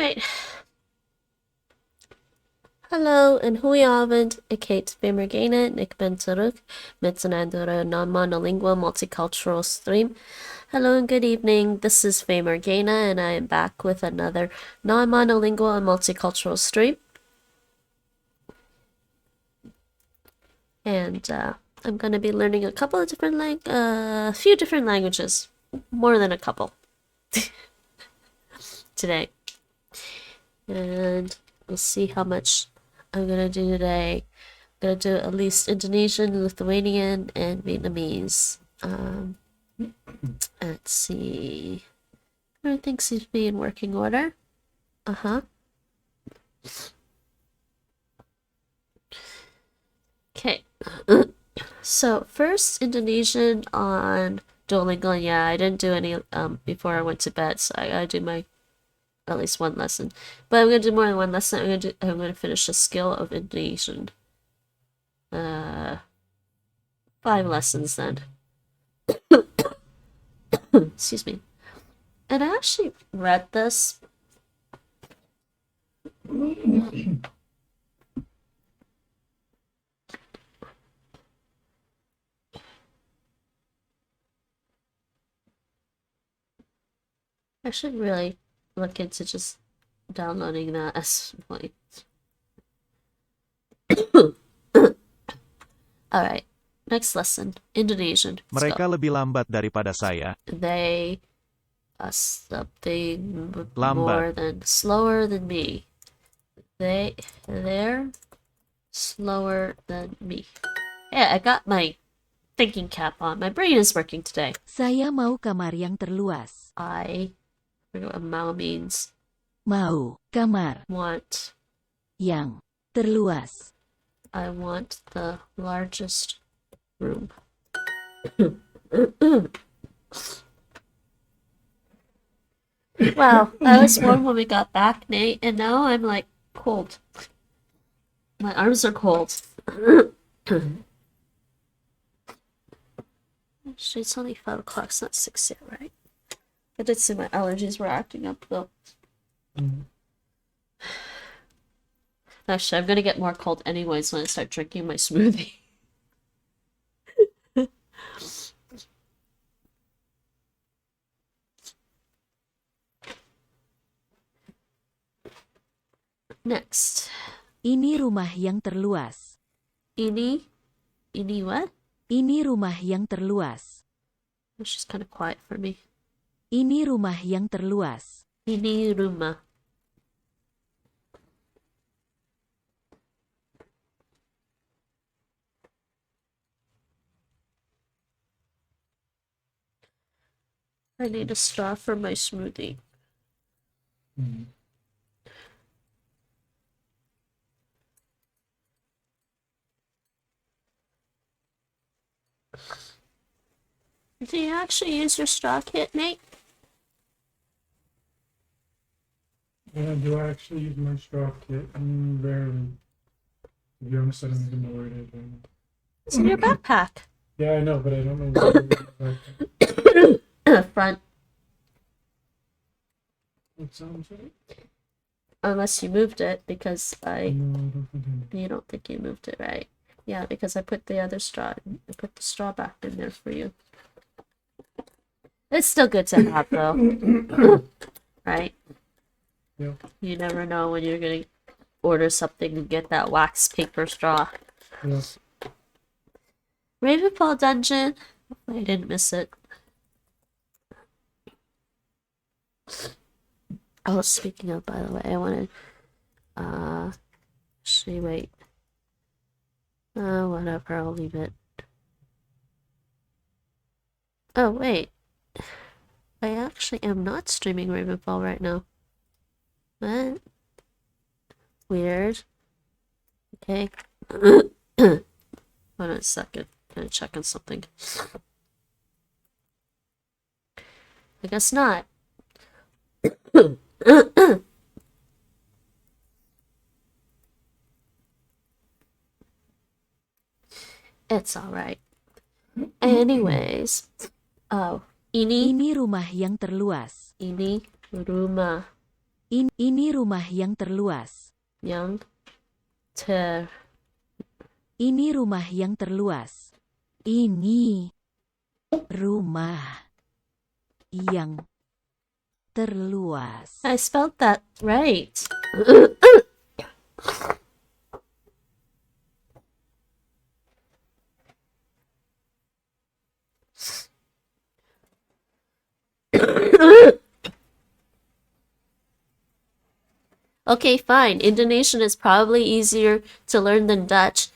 Alright. Hallo en goedenavond. Ik heet Vimergene en ik ben terug met een andere non-monolingual multicultural stream. Hello and good evening. This is Vimergene and I am back with another non-monolingual and multicultural stream. And I'm going to be learning a couple of different a few different languages. More than a couple. Today. And we'll see how much I'm gonna do today. I'm gonna do at least Indonesian, Lithuanian, and Vietnamese. Let's see. Everything seems to be in working order. Okay. So first Indonesian on Duolingo. Yeah, I didn't do any before I went to bed, so I gotta do my at least one lesson. But I'm gonna do more than one lesson. I'm gonna finish the skill of Indonesian. 5 lessons then. Excuse me. And I actually read this. I should really look into just downloading that as point. Alright, next lesson. Indonesian. Mereka lebih lambat daripada saya. They are something Lambat. more than slower than me. They're slower than me. Yeah, I got my thinking cap on. My brain is working today. Saya mau kamar yang terluas. I forget what mau means. Mau kamar Want. yang terluas. I want the largest room. Wow, I was warm when we got back, Nate, and now I'm like cold. My arms are cold. Actually, it's only 5 o'clock, it's not 6 yet, right? I did say my allergies were acting up though. Actually, I'm gonna get more cold anyways when I start drinking my smoothie. Next. Ini rumah yang terluas. Ini what? Ini rumah yang terluas. It's just kind of quiet for me. Ini rumah yang terluas. Ini rumah. I need a straw for my smoothie. Do you actually use your straw kit, Nate? Yeah, do I actually use my straw kit? Rarely. To be honest, I don't even know where it is right now. It's in your backpack. Yeah, I know, but I don't know where it is. Front. What sounds right? Unless you moved it, because No, I don't think I know. you don't think you moved it right. Yeah, because I put the other straw. I put the straw back in there for you. It's still good to have, though. Right? Yeah. You never know when you're gonna order something and get that wax paper straw. Yeah. Ravenfall Dungeon. Hopefully I didn't miss it. Oh, speaking of, by the way, I wanted. Actually, wait. Whatever, I'll leave it. Oh, wait. I actually am not streaming Ravenfall right now. What? Weird. Okay. Hold on a second. Gonna check on something. I guess not. It's alright. Anyways. Oh. Ini Ini rumah yang terluas. rumah. Ini rumah yang terluas. Yang ter. Ini rumah yang terluas. Ini rumah yang terluas. I spelled that right. Okay, fine. Indonesian is probably easier to learn than Dutch.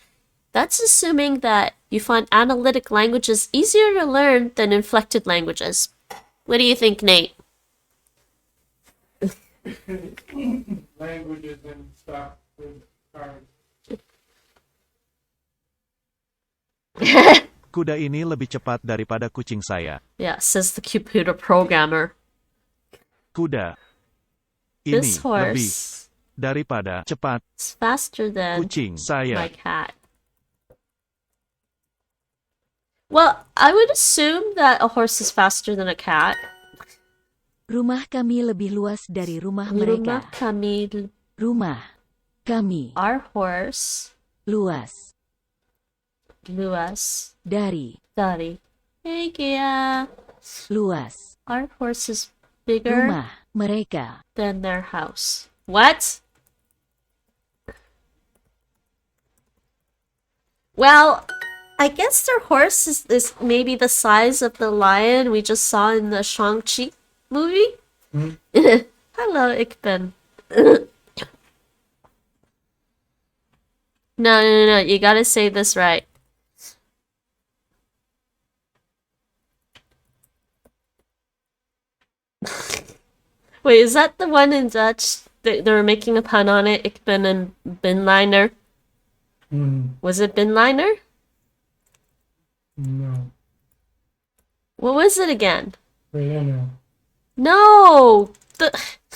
That's assuming that you find analytic languages easier to learn than inflected languages. What do you think, Nate? Languages and stuff with cards. Kuda ini lebih cepat daripada kucing saya. Yeah, says the computer programmer. Kuda ini This lebih horse daripada cepat is faster than kucing saya. my cat. Well, I would assume that a horse is faster than a cat. Rumah kami lebih luas dari rumah mereka. Rumah kami Our horse, luas luas, dari dari. Hey, Gia. luas Our horse is bigger rumah mereka. than their house. What? Well, I guess their horse is maybe the size of the lion we just saw in the Shang-Chi movie. Hmm? Hello, ich bin. No, you gotta say this right. Wait, is that the one in Dutch? They were making a pun on it. Ich bin and binliner. Was it binliner? No. What was it again? Wait, I know. No! I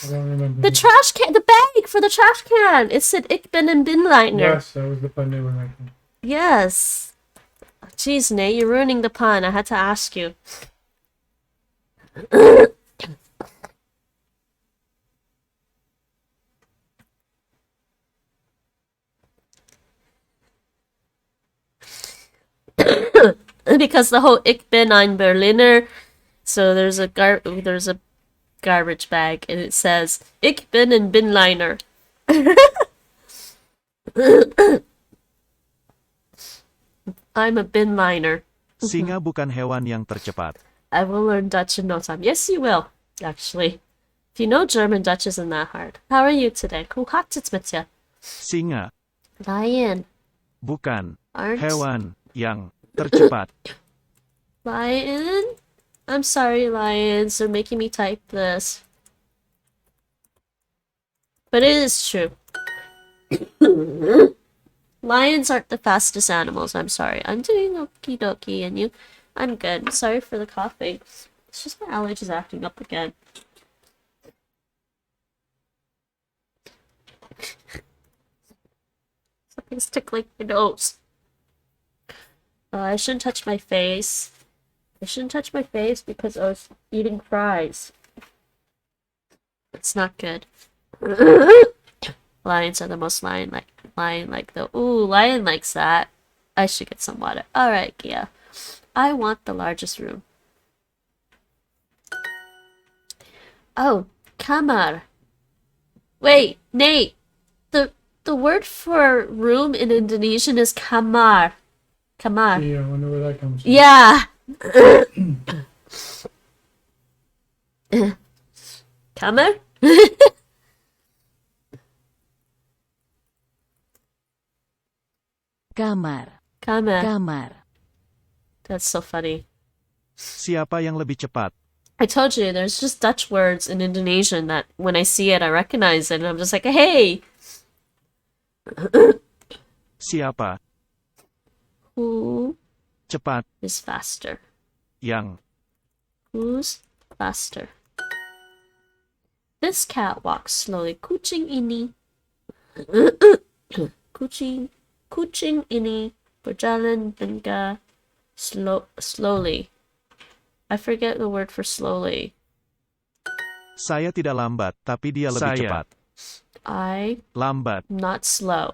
don't remember. The trash can, the bag for the trash can. It said ich bin and binliner. Yes, that was the fun they were making. Yes. Jeez, Nate, you're ruining the pun. I had to ask you. Because the whole Ich bin ein Berliner, so there's a garbage bag and it says Ich bin ein Binliner. I'm a binliner. Singa bukan hewan yang tercepat. I will learn Dutch in no time. Yes, you will, actually. If you know German, Dutch isn't that hard. How are you today? Hoe gaat het met je? Singa Lion. bukan Aren't hewan yang tercepat. Lion? I'm sorry, lions. They're making me type this. But it is true. Lions aren't the fastest animals. I'm sorry. I'm doing okie dokie, and you? I'm good. Sorry for the coughing. It's just my allergies acting up again. Something's tickling my nose. I shouldn't touch my face. I shouldn't touch my face because I was eating fries. It's not good. Lions are the most lion-like though. Ooh, lion likes that. I should get some water. Alright, Gia. I want the largest room. Oh, kamar. Wait, Nate. The word for room in Indonesian is kamar. Kamar. Yeah, I wonder where that comes from. Yeah. Kamar? Kamar. Kamar. Kamar. That's so funny. Siapa yang lebih cepat? I told you, there's just Dutch words in Indonesian that when I see it, I recognize it, and I'm just like, hey! Siapa Who cepat is faster? yang Who's faster? This cat walks slowly. Kucing ini. Kucing ini berjalan dengan slowly. I forget the word for slowly. Saya tidak lambat, tapi dia lebih cepat. I Lambat, not slow,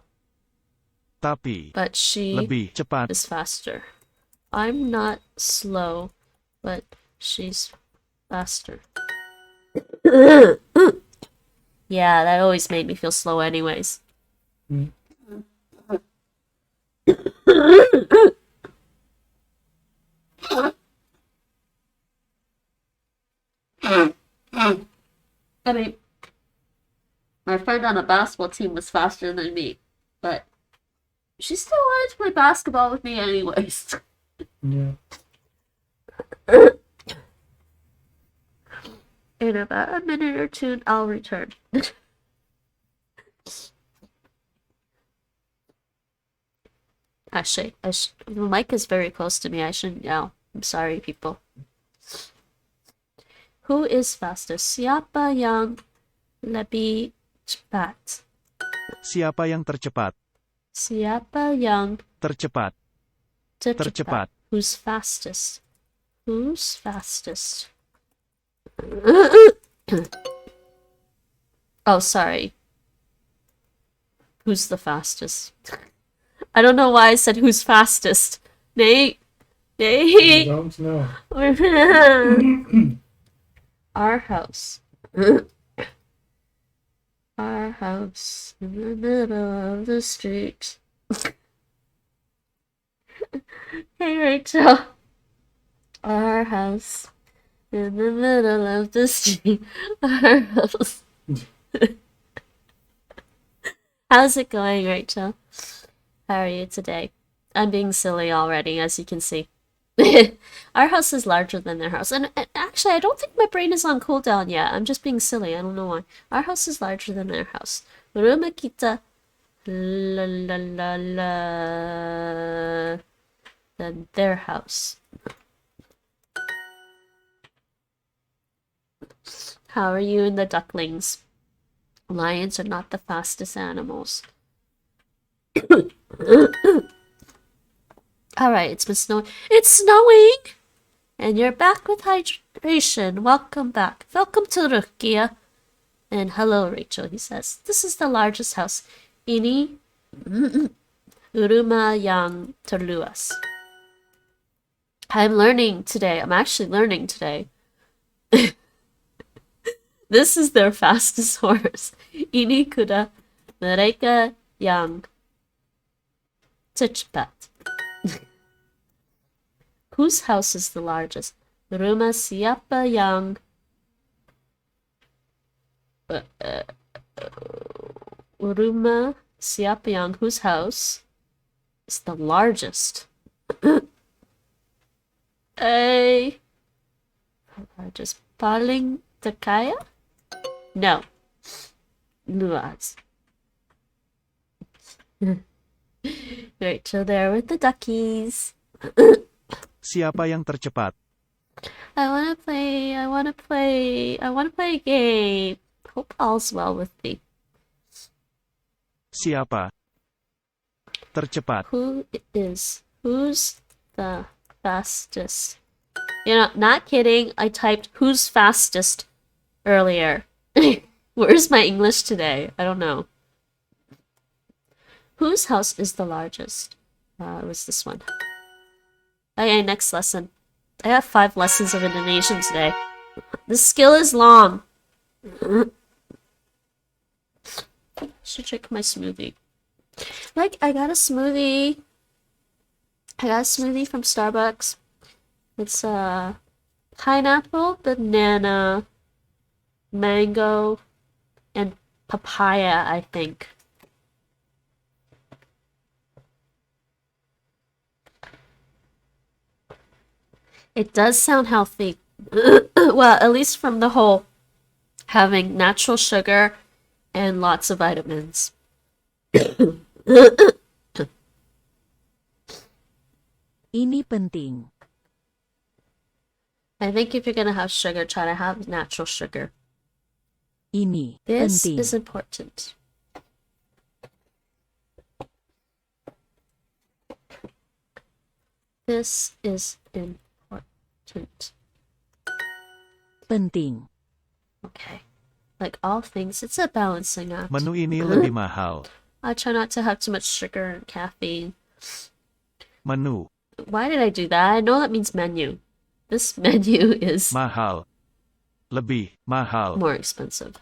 tapi but she lebih cepat. is faster. I'm not slow, but she's faster. Yeah, that always made me feel slow anyways. Mm. I mean, my friend on the basketball team was faster than me, but she still wanted to play basketball with me anyways. Yeah. In about a minute or two, I'll return. Actually, the mic is very close to me. I shouldn't yell. I'm sorry, people. Who is faster? Siapa yang lebih cepat? Siapa yang tercepat? Siapa yang Tercepat. Tercepat. Who's fastest? Who's fastest? Oh, sorry. Who's the fastest? I don't know why I said who's fastest. Nate. I don't know. Our house. Our house in the middle of the street. Hey, Rachel. Our house in the middle of the street. Our house. How's it going, Rachel? How are you today? I'm being silly already, as you can see. Our house is larger than their house. And actually, I don't think my brain is on cooldown yet. I'm just being silly. I don't know why. Our house is larger than their house. Rumah kita la la la la than their house. How are you and the ducklings? Lions are not the fastest animals. Alright, it's been snowing. It's snowing! And you're back with hydration. Welcome back. Welcome to Rukia. And hello, Rachel, he says. This is the largest house. Ini rumah yang terluas. I'm learning today. I'm actually learning today. This is their fastest horse. Ini kuda mereka yang tercepat. Whose house is the largest? Rumah siapa yang rumah siapa yang whose house is the largest? Largest paling terkaya? No. Luas. Right, so there with the duckies. Siapa yang tercepat? I wanna play a game. Hope all's well with me. Siapa? Tercepat. Who's the fastest? You know, not kidding, I typed who's fastest earlier. Where's my English today? I don't know. Whose house is the largest? It was this one. Okay, next lesson. I have 5 lessons of Indonesian today. The skill is long. Should drink my smoothie. Like, I got a smoothie from Starbucks. It's pineapple, banana, mango, and papaya, I think. It does sound healthy. Well, at least from the whole having natural sugar and lots of vitamins. Ini penting. I think if you're gonna have sugar, try to have natural sugar. Ini This penting. is important. This is important. Penting. Okay. Like all things, it's a balancing act. Menu ini lebih mahal. I try not to have too much sugar and caffeine. Menu. Why did I do that? I know that means menu. This menu is Mahal. Lebih mahal. more expensive.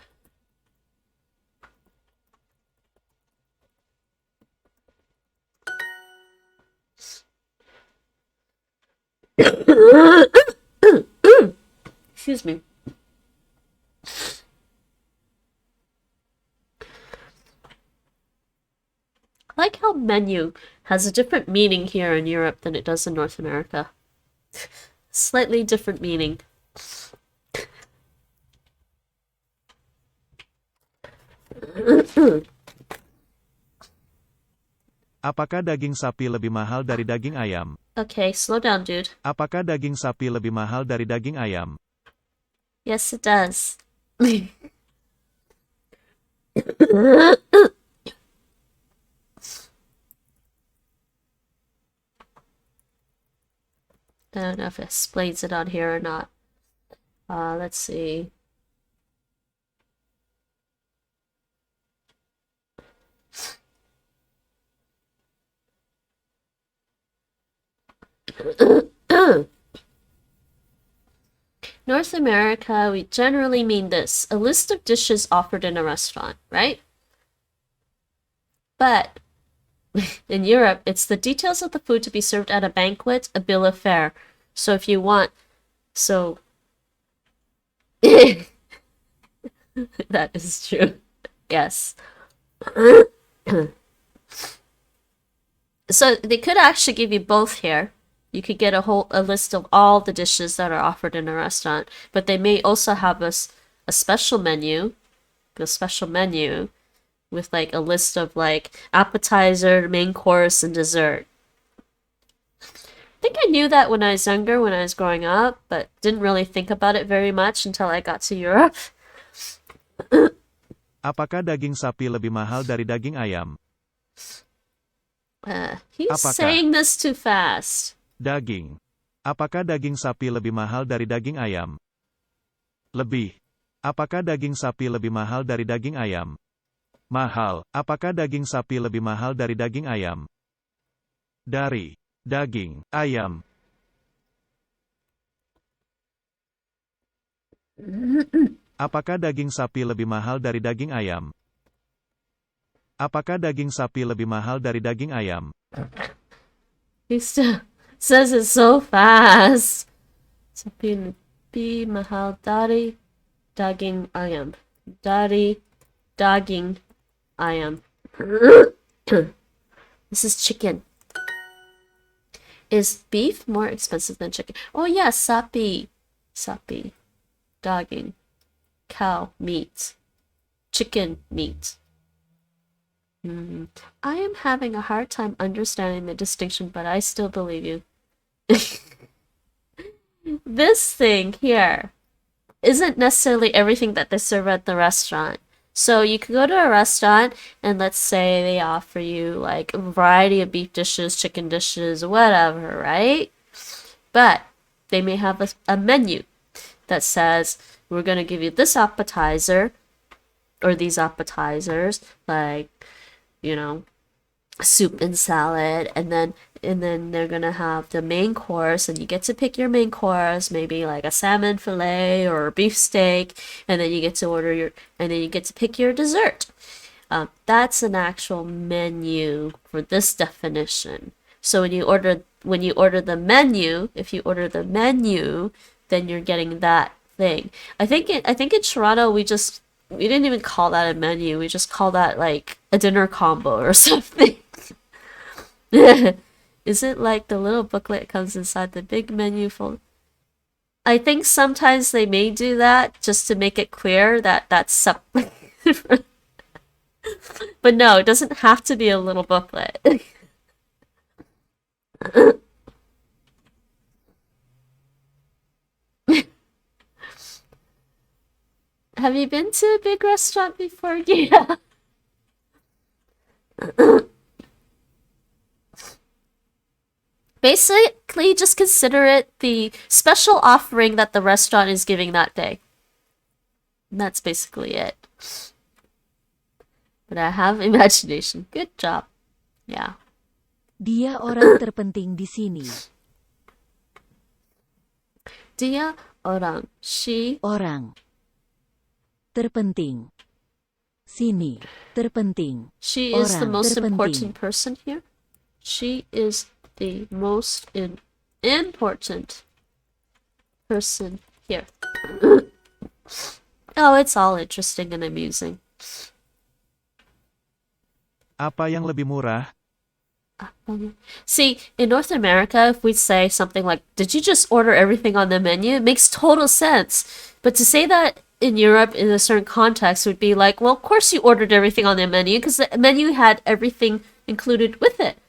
Excuse me. I like how menu has a different meaning here in Europe than it does in North America. Slightly different meaning. Apakah daging sapi lebih mahal dari daging ayam? Okay, slow down, dude. Apakah daging sapi lebih mahal dari daging ayam? Yes, it does. I don't know if it explains it on here or not. Let's see. North America, we generally mean this: a list of dishes offered in a restaurant, right? But in Europe, it's the details of the food to be served at a banquet, a bill of fare. So if you want, so that is true. Yes. So they could actually give you both here. You could get a list of all the dishes that are offered in a restaurant, but they may also have a special menu, with like a list of like appetizer, main course, and dessert. I think I knew that when I was younger, when I was growing up, but didn't really think about it very much until I got to Europe. Apakah daging sapi lebih mahal dari daging ayam? He's Apakah? saying this too fast. Daging. Apakah daging sapi lebih mahal dari daging ayam? Lebih. Apakah daging sapi lebih mahal dari daging ayam? Mahal. Apakah daging sapi lebih mahal dari daging ayam? Dari. Daging. Ayam. Apakah daging sapi lebih mahal dari daging ayam? Apakah daging sapi lebih mahal dari daging ayam? He still says it so fast. Sapi lebih mahal dari daging ayam. Dari daging ayam. This is chicken. Is beef more expensive than chicken? Oh yeah, sapi. Sapi. Daging. Cow meat. Chicken meat. I am having a hard time understanding the distinction, but I still believe you. This thing here isn't necessarily everything that they serve at the restaurant. So you could go to a restaurant and let's say they offer you like a variety of beef dishes, chicken dishes, whatever, right? But they may have a menu that says, we're going to give you this appetizer or these appetizers, like, you know, soup and salad, and then they're gonna have the main course, and you get to pick your main course, maybe like a salmon fillet or a beef steak, and then you get to pick your dessert. That's an actual menu for this definition. So when you order the menu, if you order the menu, then you're getting that thing. I think in Toronto we didn't even call that a menu. We just call that like a dinner combo or something. Is it like the little booklet comes inside the big menu folder? I think sometimes they may do that just to make it clear that that's something. But no, it doesn't have to be a little booklet. Have you been to a big restaurant before? Yeah. Basically, just consider it the special offering that the restaurant is giving that day. That's basically it. But I have imagination. Good job. Yeah. Dia orang terpenting di sini. Dia orang. She. Orang. Terpenting. Sini. Terpenting. She is the Orang most terpenting. important person here. She is the most important person here. Oh, it's all interesting and amusing. Apa yang lebih murah? See, in North America, if we say something like, did you just order everything on the menu? It makes total sense. But to say that in Europe in a certain context would be like, well, of course you ordered everything on the menu because the menu had everything included with it.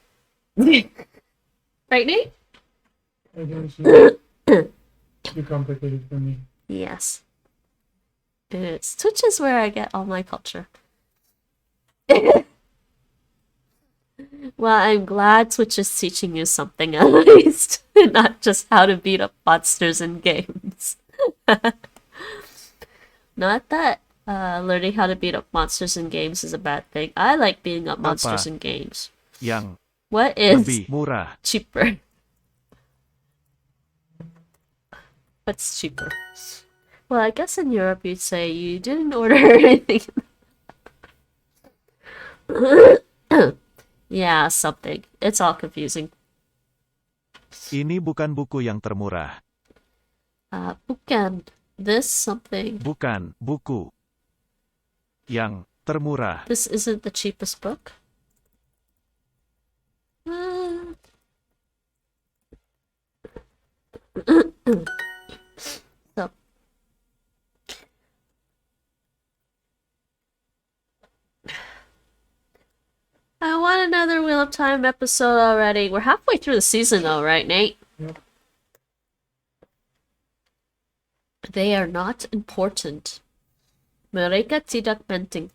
Right, Nate? I guess it's too complicated for me. Yes. It is. Which is where I get all my culture. Well, I'm glad Twitch is teaching you something at least, not just how to beat up monsters in games. Not that learning how to beat up monsters in games is a bad thing. I like beating up monsters in games. Yang What is lebih murah? cheaper? What's cheaper? Well, I guess in Europe you'd say you didn't order anything. Yeah, something. It's all confusing. Ini bukan buku yang termurah. Bukan. This something. Bukan buku yang termurah. This isn't the cheapest book. So. I want another Wheel of Time episode already. We're halfway through the season though, right, Nate? Yep. They are not important. Mereka tidak penting.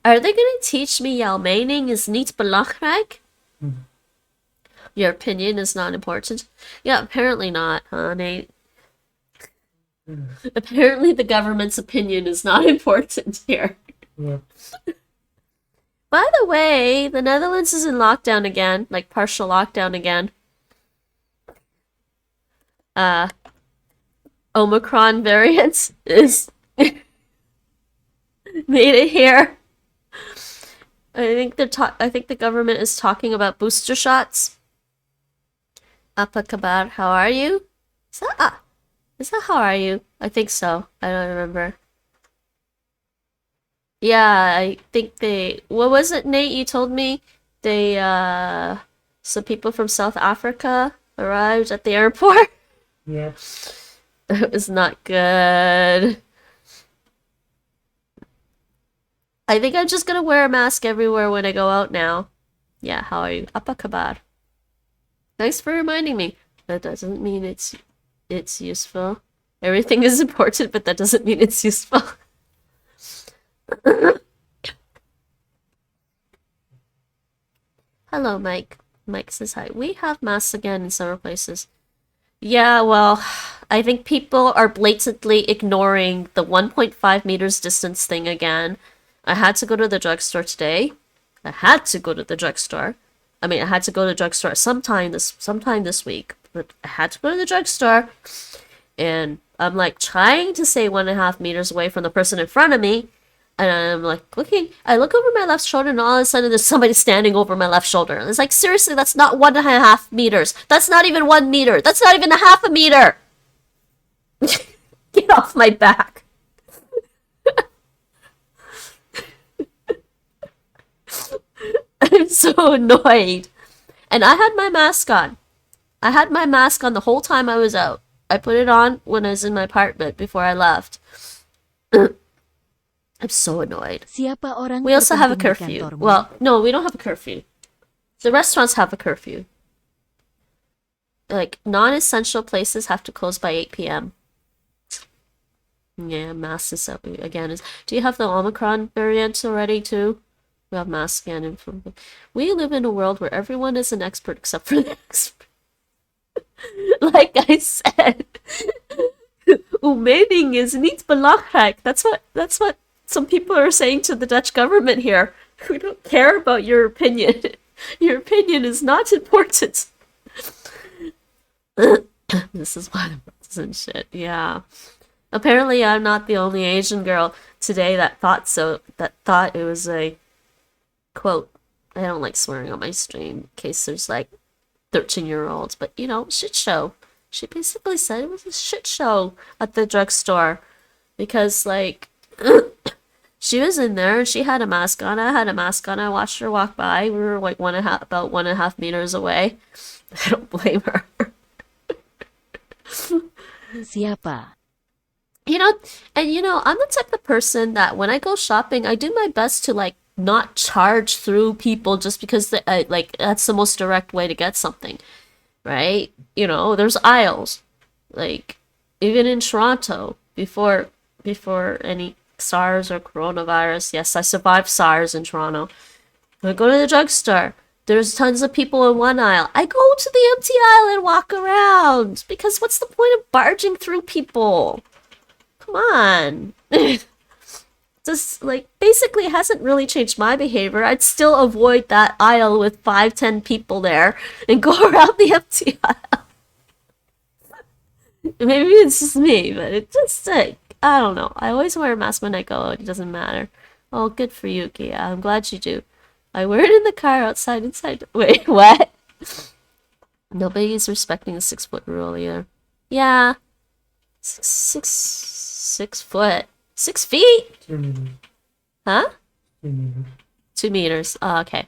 Are they gonna teach me jouw mening is niet belangrijk? Your opinion is not important? Yeah, apparently not, huh, Nate? Apparently the government's opinion is not important here. Yep. By the way, the Netherlands is in lockdown again, like partial lockdown again. Omicron variant is made it here. I think the government is talking about booster shots. Apa kabar? How are you? Is that how are you? I think so. I don't remember. Yeah, I think what was it, Nate? You told me some people from South Africa arrived at the airport. Yep. It was not good. I think I'm just gonna wear a mask everywhere when I go out now. Yeah, how are you? Apa kabar? Thanks for reminding me. That doesn't mean it's useful. Everything is important, but that doesn't mean it's useful. Hello, Mike. Mike says hi. We have masks again in several places. Yeah, well, I think people are blatantly ignoring the 1.5 meters distance thing again. I had to go to the drugstore today. I had to go to the drugstore. I mean, I had to go to the drugstore sometime this week, but I had to go to the drugstore, and I'm like trying to stay 1.5 meters away from the person in front of me, and I'm like I look over my left shoulder, and all of a sudden there's somebody standing over my left shoulder. And it's like, seriously, that's not 1.5 meters. That's not even 1 meter. That's not even a half a meter. Get off my back. I'm so annoyed. And I had my mask on. I had my mask on the whole time I was out. I put it on when I was in my apartment before I left. I'm so annoyed. Siapa orang We also have a terpenting di curfew. kantormu? Well, no, we don't have a curfew. The restaurants have a curfew. Like, non-essential places have to close by 8 p.m. Yeah, masks is up again. Do you have the Omicron variant already too? We have masks again. We live in a world where everyone is an expert except for the expert. Like I said, uw mening is niet belangrijk. That's what some people are saying to the Dutch government here. We don't care about your opinion. Your opinion is not important. This is why the and shit. Yeah. Apparently I'm not the only Asian girl today that thought it was a quote. I don't like swearing on my stream in case there's like 13-year-olds, but you know, shit show. She basically said it was a shit show at the drugstore because like she was in there and she had a mask on. I had a mask on. I watched her walk by. We were like about 1.5 meters away. I don't blame her. Siapa? You know, I'm the type of person that when I go shopping, I do my best to like not charge through people just because like that's the most direct way to get something, right? You know, there's aisles. Like even in Toronto before any SARS or coronavirus. Yes, I survived SARS in Toronto. When I go to the drugstore, there's tons of people in one aisle. I go to the empty aisle and walk around because what's the point of barging through people? Come on. Just like basically it hasn't really changed my behavior. I'd still avoid that aisle with 5-10 people there and go around the empty aisle. Maybe it's just me, but it's just like I don't know. I always wear a mask when I go out. It doesn't matter. Oh, good for you, Kia. I'm glad you do. I wear it in the car, outside, inside. Wait, what? Nobody's respecting the 6-foot rule either. Yeah. 6 foot. 6 feet? 2 meters. Huh? 2 meters. 2 meters. Oh, okay.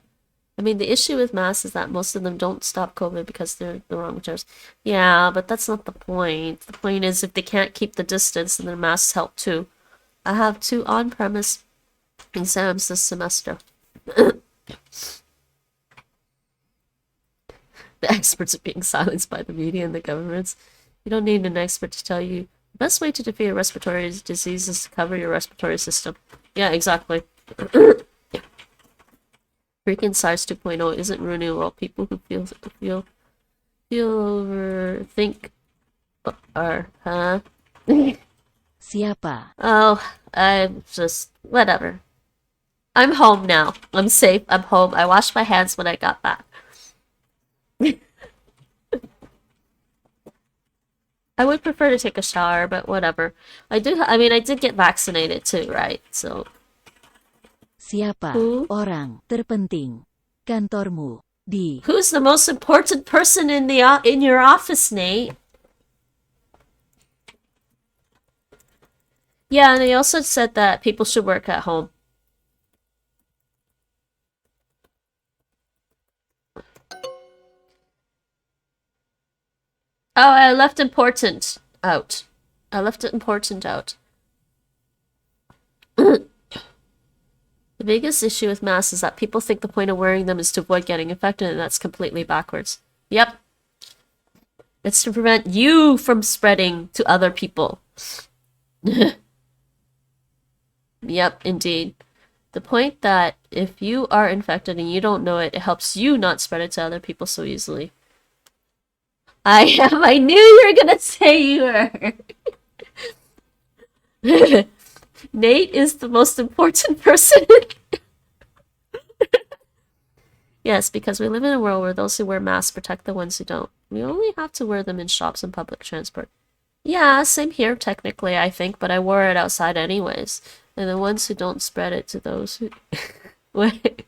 I mean, the issue with masks is that most of them don't stop COVID because they're the wrong materials. Yeah, but that's not the point. The point is if they can't keep the distance, then their masks help too. I have 2 on-premise exams this semester. The experts are being silenced by the media and the governments. You don't need an expert to tell you the best way to defeat a respiratory disease is to cover your respiratory system. Yeah, exactly. Freaking SARS 2.0 isn't ruining the world. People who feel overthink are, huh? Siapa? Oh, I'm just whatever. I'm home now. I'm safe. I'm home. I washed my hands when I got back. I would prefer to take a shower, but whatever. I did get vaccinated too, right? So Siapa Who? orang terpenting kantormu di? who's the most important person in your office, Nate? Yeah, and they also said that people should work at home. Oh, I left important out. I left it important out. The biggest issue with masks is that people think the point of wearing them is to avoid getting infected, and that's completely backwards. Yep. It's to prevent you from spreading to other people. Yep, indeed. The point that if you are infected and you don't know it, it helps you not spread it to other people so easily. I am. I knew you were gonna say you were. Nate is the most important person. Yes, because we live in a world where those who wear masks protect the ones who don't. We only have to wear them in shops and public transport. Yeah, same here technically, I think, but I wore it outside anyways. And the ones who don't spread it to those who... Wait.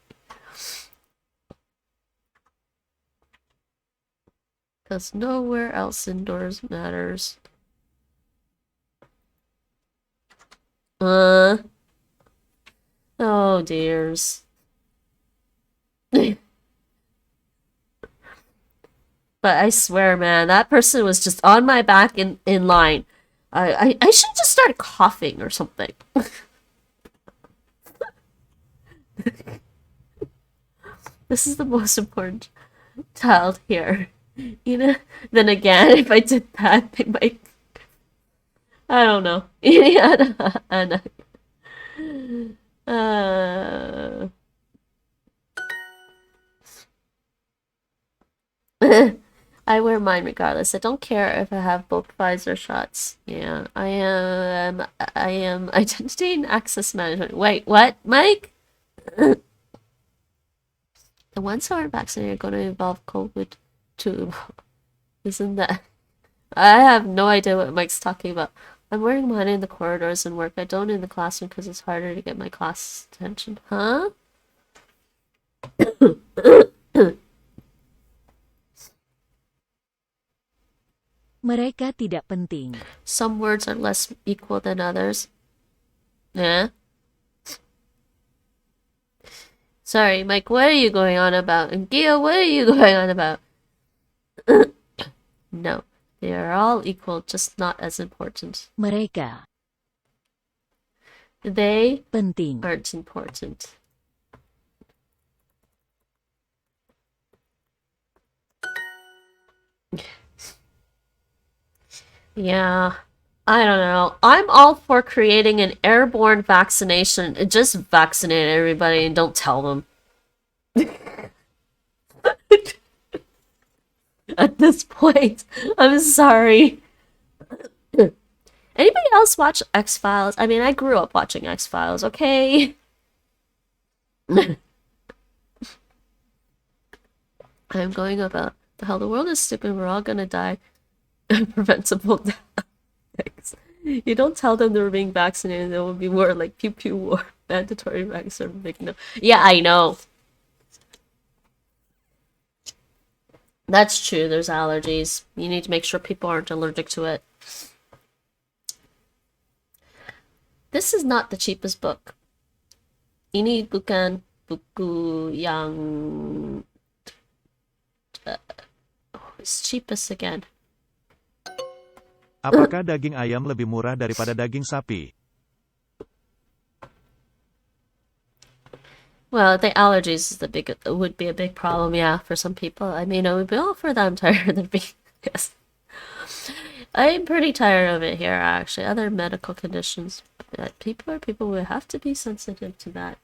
Because nowhere else indoors matters. Oh, dears. But I swear, man, that person was just on my back in line. I should just start coughing or something. This is the most important child here. You know, then again, if I did that, they might. I don't know. I wear mine regardless. I don't care if I have both Pfizer shots. Yeah, I am identity and access management. Wait, what, Mike? The ones who aren't vaccinated are going to evolve COVID too. Isn't that? I have no idea what Mike's talking about. I'm wearing mine in the corridors and work. I don't in the classroom because it's harder to get my class attention. Huh? Mereka tidak penting. Some words are less equal than others. Yeah. Sorry, Mike, what are you going on about? And Gia, what are you going on about? No, they are all equal, just not as important. Mereka They penting. aren't important. Yeah, I don't know. I'm all for creating an airborne vaccination. Just vaccinate everybody and don't tell them. At this point, I'm sorry. Anybody else watch X-Files? I mean, I grew up watching X-Files, okay? I'm going about the hell. The world is stupid. We're all gonna die. Preventable deaths. You don't tell them they're being vaccinated. There will be more like pew pew war. Mandatory vaccine. Big no. Yeah, I know. That's true. There's allergies. You need to make sure people aren't allergic to it. This is not the cheapest book. Ini bukan buku yang it's cheapest again. Apakah daging ayam lebih murah daripada daging sapi? Well, the allergies is would be a big problem, yeah, for some people. I mean, it would be all for them tired of being, yes. I'm pretty tired of it here, actually. Other medical conditions. But people will have to be sensitive to that.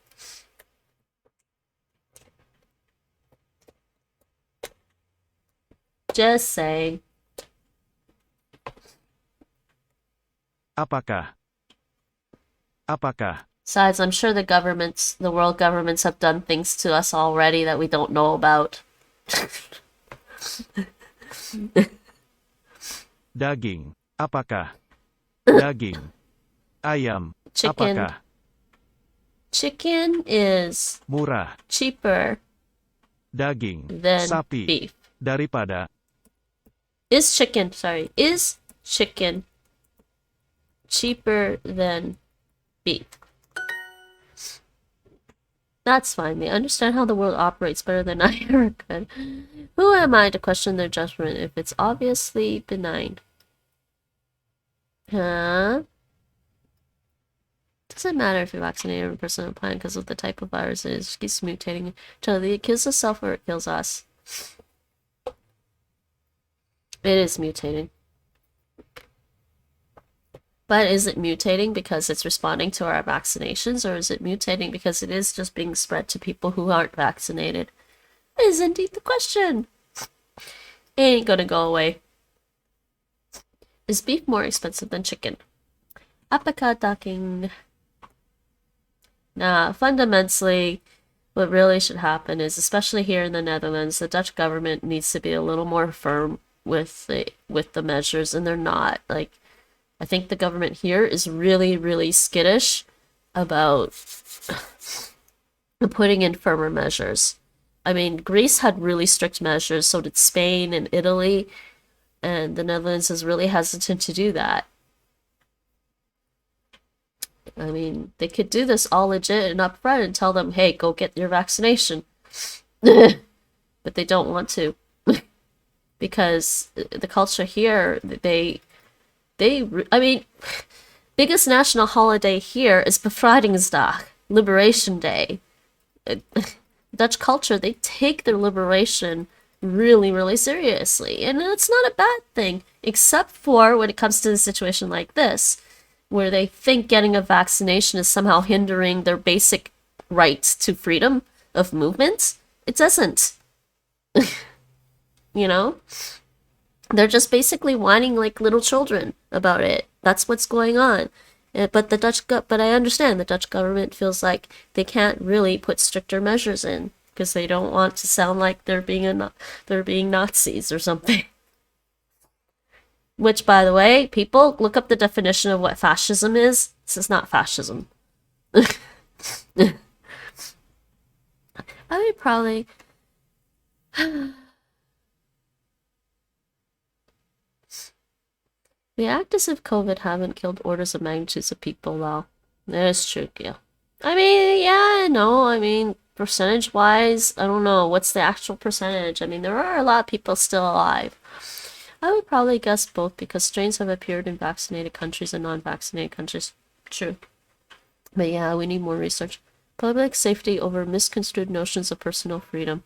Just saying. Apakah? Besides, I'm sure the world governments have done things to us already that we don't know about. Daging. Apakah? Daging. Ayam. Chicken. Apakah? Chicken is Murah. cheaper Daging. than Sapi. beef. Daripada. Is chicken cheaper than beef? That's fine. They understand how the world operates better than I ever could. Who am I to question their judgment if it's obviously benign? Huh? Doesn't matter if you're vaccinated or a person on a planet because of the type of virus it is. It keeps mutating until it kills itself or it kills us. It is mutating. But is it mutating because it's responding to our vaccinations, or is it mutating because it is just being spread to people who aren't vaccinated? Is indeed the question. It ain't gonna go away. Is beef more expensive than chicken? Apaka talking. Nah, fundamentally, what really should happen is, especially here in the Netherlands, the Dutch government needs to be a little more firm with the measures, and they're not. Like, I think the government here is really, really skittish about putting in firmer measures. I mean, Greece had really strict measures, so did Spain and Italy, and the Netherlands is really hesitant to do that. I mean, they could do this all legit and upfront and tell them, hey, go get your vaccination. But they don't want to. Because the culture here, I mean, biggest national holiday here is Bevrijdingsdag, Liberation Day. Dutch culture, they take their liberation really, really seriously. And it's not a bad thing, except for when it comes to a situation like this, where they think getting a vaccination is somehow hindering their basic right to freedom of movement. It doesn't. You know? They're just basically whining like little children about it. That's what's going on. But I understand the Dutch government feels like they can't really put stricter measures in because they don't want to sound like they're being Nazis or something. Which, by the way, people look up the definition of what fascism is. This is not fascism. I would probably. We act as if COVID haven't killed orders of magnitudes of people, though. That's true, yeah. I mean, yeah, no, I mean, percentage-wise, I don't know. What's the actual percentage? I mean, there are a lot of people still alive. I would probably guess both because strains have appeared in vaccinated countries and non-vaccinated countries. True. But yeah, we need more research. Public safety over misconstrued notions of personal freedom.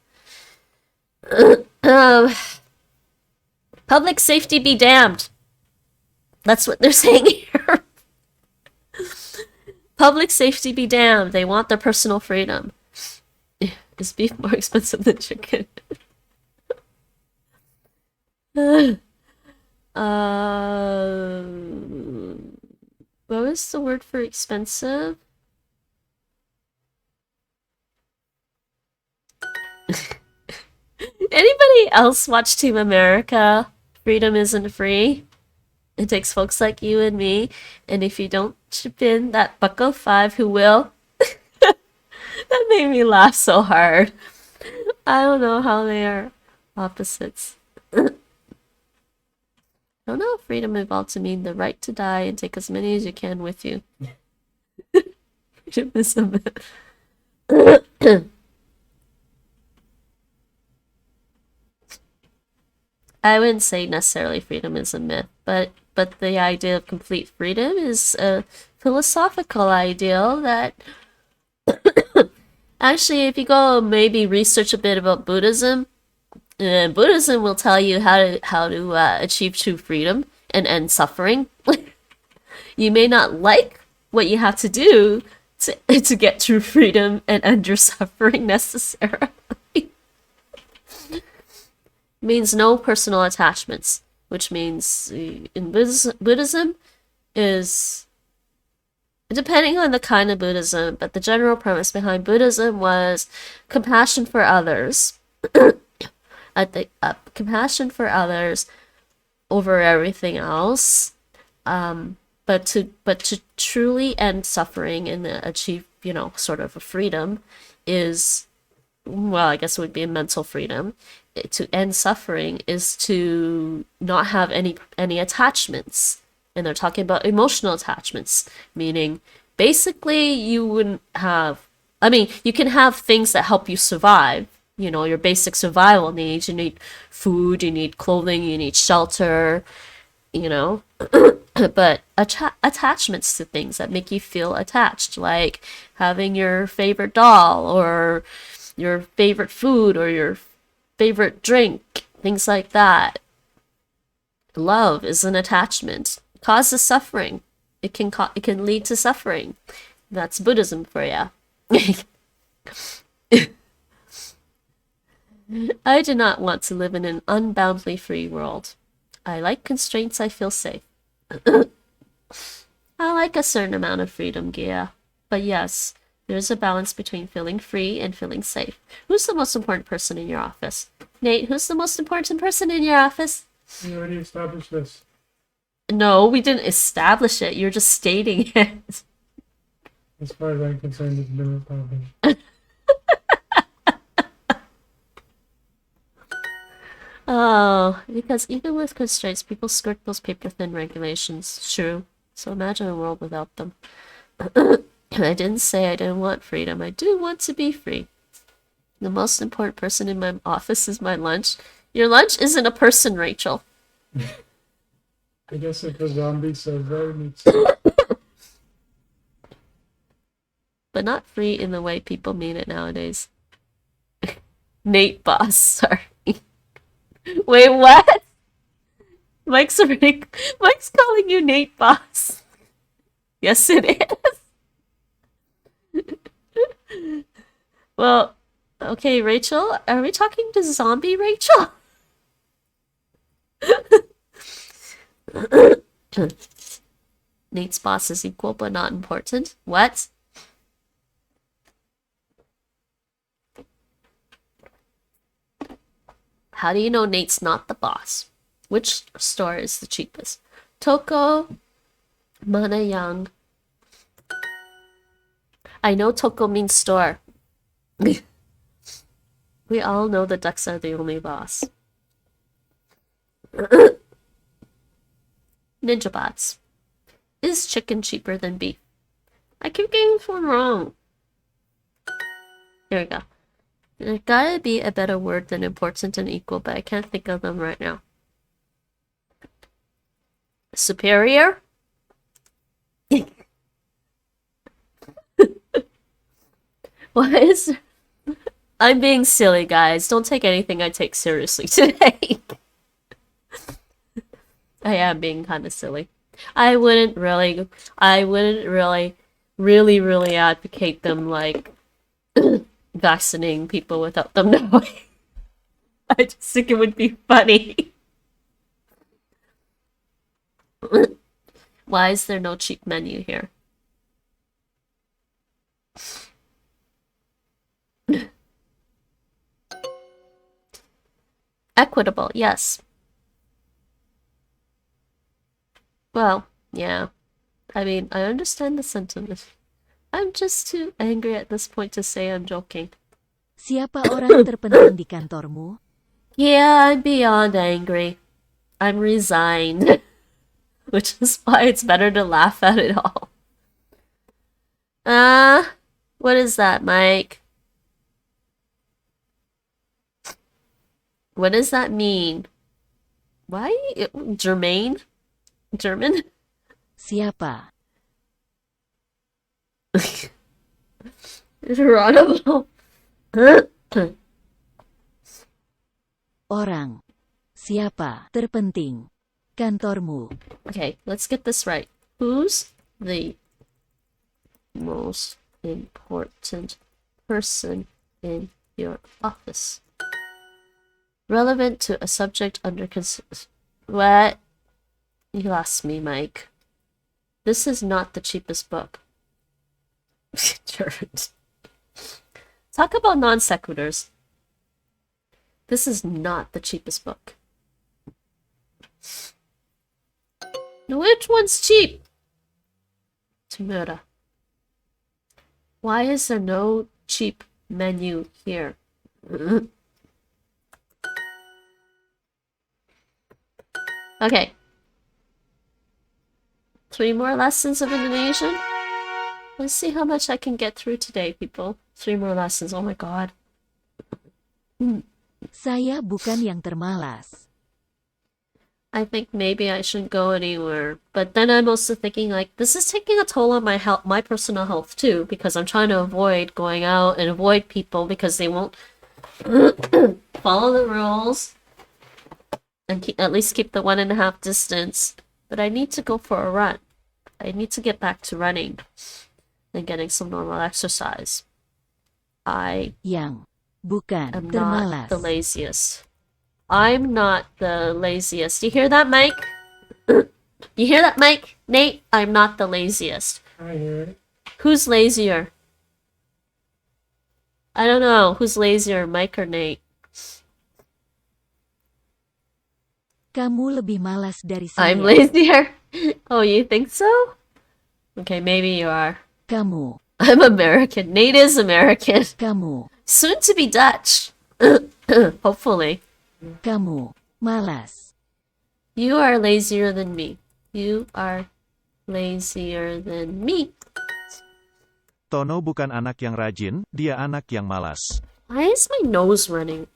Public safety be damned. That's what they're saying here. Public safety be damned. They want their personal freedom. Is beef more expensive than chicken? What was the word for expensive? Anybody else watch Team America? Freedom isn't free. It takes folks like you and me, and if you don't chip in that bucko 5 who will, that made me laugh so hard. I don't know how they are opposites. I don't know if freedom evolved to mean the right to die and take as many as you can with you. Freedom is a myth. I wouldn't say necessarily freedom is a myth, but the idea of complete freedom is a philosophical ideal that actually, if you go maybe research a bit about Buddhism, Buddhism will tell you how to achieve true freedom and end suffering. You may not like what you have to do to get true freedom and end your suffering necessarily. Means no personal attachments, which means in Buddhism is depending on the kind of Buddhism, but the general premise behind Buddhism was compassion for others. I think compassion for others over everything else, but to truly end suffering and achieve, sort of a freedom is, well, I guess it would be a mental freedom. To end suffering is to not have any attachments. And they're talking about emotional attachments, meaning basically you wouldn't have, I mean, you can have things that help you survive, your basic survival needs. You need food, you need clothing, you need shelter, but attachments to things that make you feel attached, like having your favorite doll or your favorite food or your favorite drink, things like that. Love is an attachment. It causes suffering. It can lead to suffering. That's Buddhism for you. I do not want to live in an unboundedly free world. I like constraints. I feel safe. I like a certain amount of freedom, Gia. But yes, there's a balance between feeling free and feeling safe. Who's the most important person in your office? Nate, who's the most important person in your office? We already established this. No, we didn't establish it. You're just stating it. As far as I'm concerned, it's been established. Oh, because even with constraints, people skirt those paper-thin regulations. True. So imagine a world without them. I didn't say I didn't want freedom. I do want to be free. The most important person in my office is my lunch. Your lunch isn't a person, Rachel. I guess if a zombie says that, it needs But not free in the way people mean it nowadays. Nate boss, sorry. Wait, what? Mike's calling you Nate boss. Yes, it is. Well, okay, Rachel, are we talking to zombie Rachel? Nate's boss is equal but not important. What? How do you know Nate's not the boss? Which store is the cheapest? Toko, Manayang. I know Toko means store. We all know the ducks are the only boss. Ninja bots. Is chicken cheaper than beef? I keep getting this one wrong. Here we go. There gotta be a better word than important and equal, but I can't think of them right now. Superior? Why is... I'm being silly, guys. Don't take anything I take seriously today. I am being kind of silly. I wouldn't really advocate them, like, vaccinating people without them knowing. I just think it would be funny. Why is there no cheap menu here? Equitable, yes. Well, yeah. I mean, I understand the sentiment. I'm just too angry at this point to say I'm joking. Siapa orang terpenting di kantormu? Yeah, I'm beyond angry. I'm resigned. Which is why it's better to laugh at it all. What is that, Mike? What does that mean? Why? Germain? German? Siapa? Geronimo. Orang. Siapa? Terpenting. Kantormu. Okay, let's get this right. Who's the most important person in your office? Relevant to a subject under consideration. What? You lost me, Mike. This is not the cheapest book. Talk about non sequiturs. This is not the cheapest book. Which one's cheap? Tamura. Why is there no cheap menu here? Okay. 3 more lessons of Indonesian. Let's see how much I can get through today, people. 3 more lessons. Oh my god. Saya bukan yang termalas. I think maybe I shouldn't go anywhere. But then I'm also thinking, like, this is taking a toll on my health, my personal health too, because I'm trying to avoid going out and avoid people because they won't follow the rules and at least keep the 1.5 distance. But I need to go for a run. I need to get back to running and getting some normal exercise. I Yang bukan am termalas. not the laziest. I'm not the laziest. You hear that, Mike? You hear that, Mike? Nate, I'm not the laziest. I hear it. Who's lazier? I don't know. Who's lazier, Mike or Nate? Kamu lebih malas dari saya. I'm lazier. Oh, you think so? Okay, maybe you are. Kamu. I'm American. Nate is American. Kamu. Soon to be Dutch. Hopefully. Kamu. Malas. You are lazier than me. You are lazier than me. Tono bukan anak yang rajin, dia anak yang malas. Why is my nose running?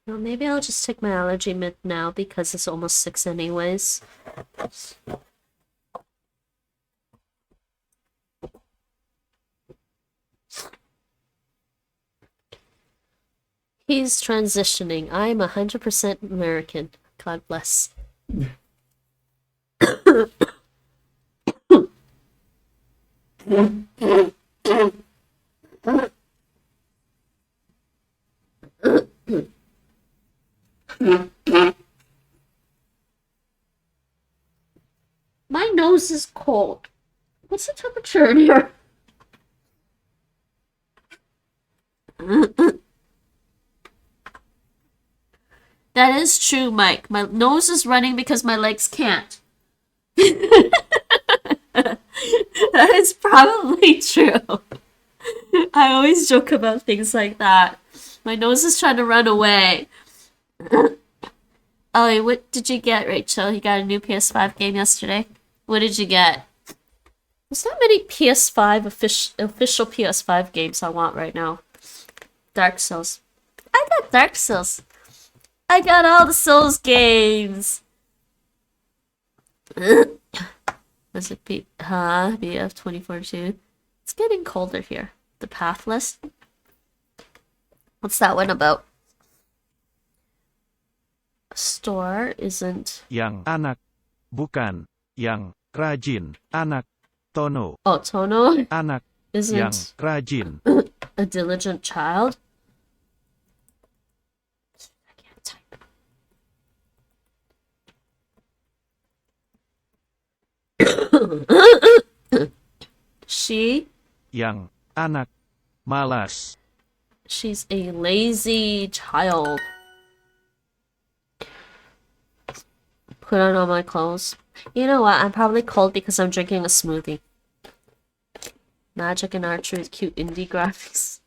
Well, maybe I'll just take my allergy med now because it's almost 6 anyways. He's transitioning. I'm 100% American. God bless. My nose is cold. What's the temperature in here? That is true, Mike. My nose is running because my legs can't. That is probably true. I always joke about things like that. My nose is trying to run away. Oh, what did you get, Rachel? You got a new PS5 game yesterday? What did you get? There's not many PS5 official PS5 games I want right now. Dark Souls. I got Dark Souls. I got all the Souls games. Was it BF 2042? It's getting colder here. The Pathless. What's that one about? Store isn't. Yang anak, bukan. Yang rajin, anak. Tono. Oh, Tono Anak. isn't Yang rajin. a diligent child. I can't type. She. Yang anak. Malas. She's a lazy child. Put on all my clothes. You know what? I'm probably cold because I'm drinking a smoothie. Magic and archery with cute indie graphics.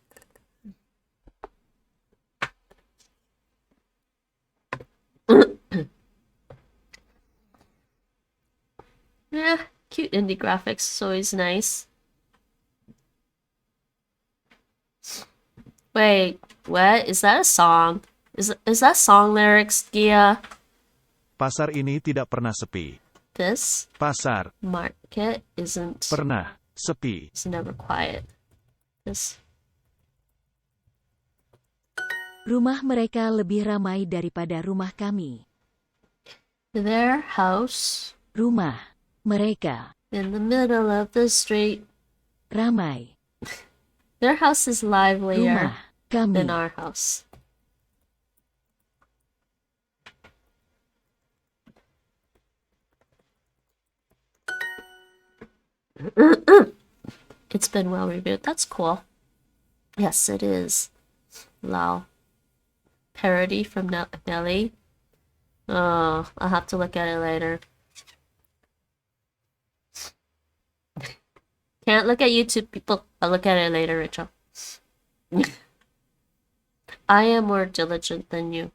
Yeah, cute indie graphics is always nice. Wait, what? Is that a song? Is that song lyrics, Gia? Pasar ini tidak pernah sepi. This Pasar market isn't pernah sepi. it's never quiet. This Rumah mereka lebih ramai daripada rumah kami. their house Rumah mereka in the middle of the street. ramai. Their house is livelier Rumah kami than our house. It's been well reviewed. That's cool. Yes, it is. Lao. Parody from Nelly. Oh, I'll have to look at it later. Can't look at YouTube, people. I'll look at it later, Rachel. I am more diligent than you.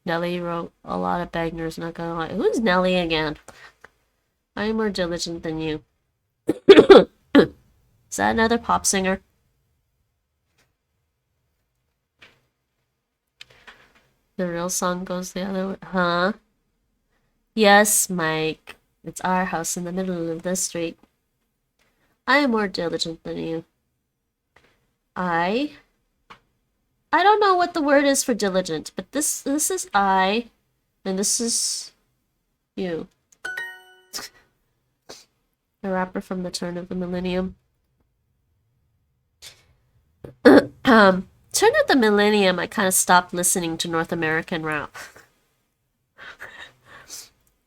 Nelly wrote a lot of bangers, not gonna lie. Who's Nelly again? I am more diligent than you. Is that another pop singer? The real song goes the other way. Huh? Yes, Mike. It's our house in the middle of the street. I am more diligent than you. I don't know what the word is for diligent, but this is I, and this is you. A rapper from the turn of the millennium. Turn of the millennium, I kind of stopped listening to North American rap.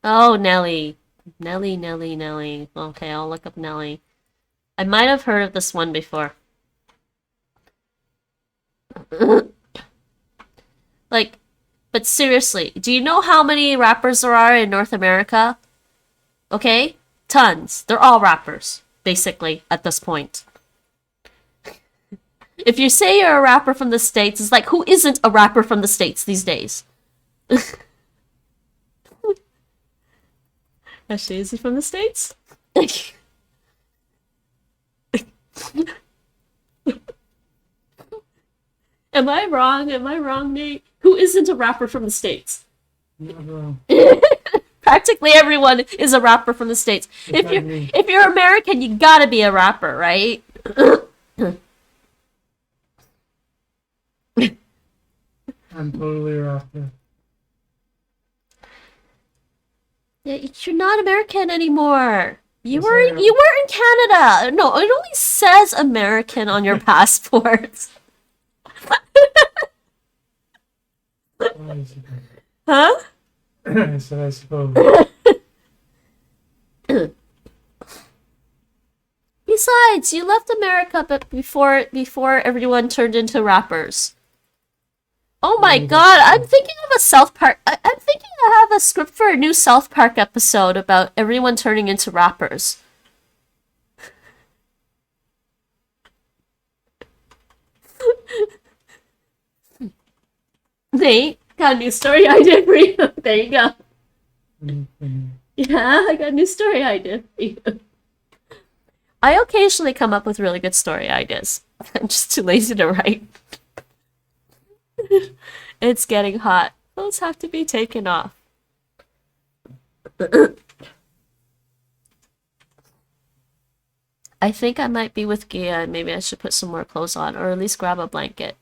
Oh, Nelly. Nelly. Okay, I'll look up Nelly. I might have heard of this one before. Like, but seriously, do you know how many rappers there are in North America? Okay? Tons. They're all rappers, basically, at this point. If you say you're a rapper from the States, it's like, who isn't a rapper from the States these days? Actually, is he from the States? Am I wrong? Nate? Who isn't a rapper from the States? Not wrong. Practically everyone is a rapper from the States. It's like me. If you're American, you gotta be a rapper, right? I'm totally a rapper. You're not American anymore. You Yes, were I am. you were in Canada. No, it only says American on your passport. I suppose. Huh? I said I suppose. Besides, you left America but before everyone turned into rappers. Oh my god, I'm thinking of a South Park. I'm thinking I have a script for a new South Park episode about everyone turning into rappers. Nate, got a new story idea for you. There you go. Yeah, I got a new story idea for you. I occasionally come up with really good story ideas. I'm just too lazy to write. It's getting hot. Clothes have to be taken off. I think I might be with Gia and maybe I should put some more clothes on or at least grab a blanket.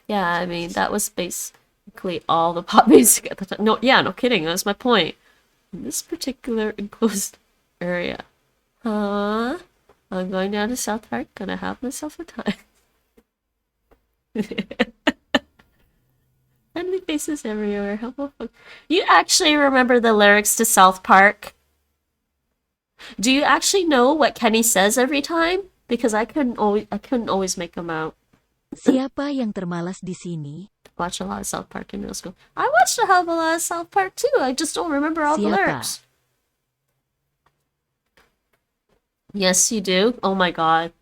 Yeah, I mean, that was basically all the pop music at the time. No, yeah, no kidding. That was my point. In this particular enclosed area. Huh? I'm going down to South Park. Gonna have myself a time. Friendly faces everywhere. Helpful. You actually remember the lyrics to South Park? Do you actually know what Kenny says every time? Because I couldn't always make them out. Siapa yang termalas di sini? Watched a lot of South Park in middle school. I watched a hell of a lot of South Park too. I just don't remember all the Siapa? lyrics. Yes, you do. Oh my god.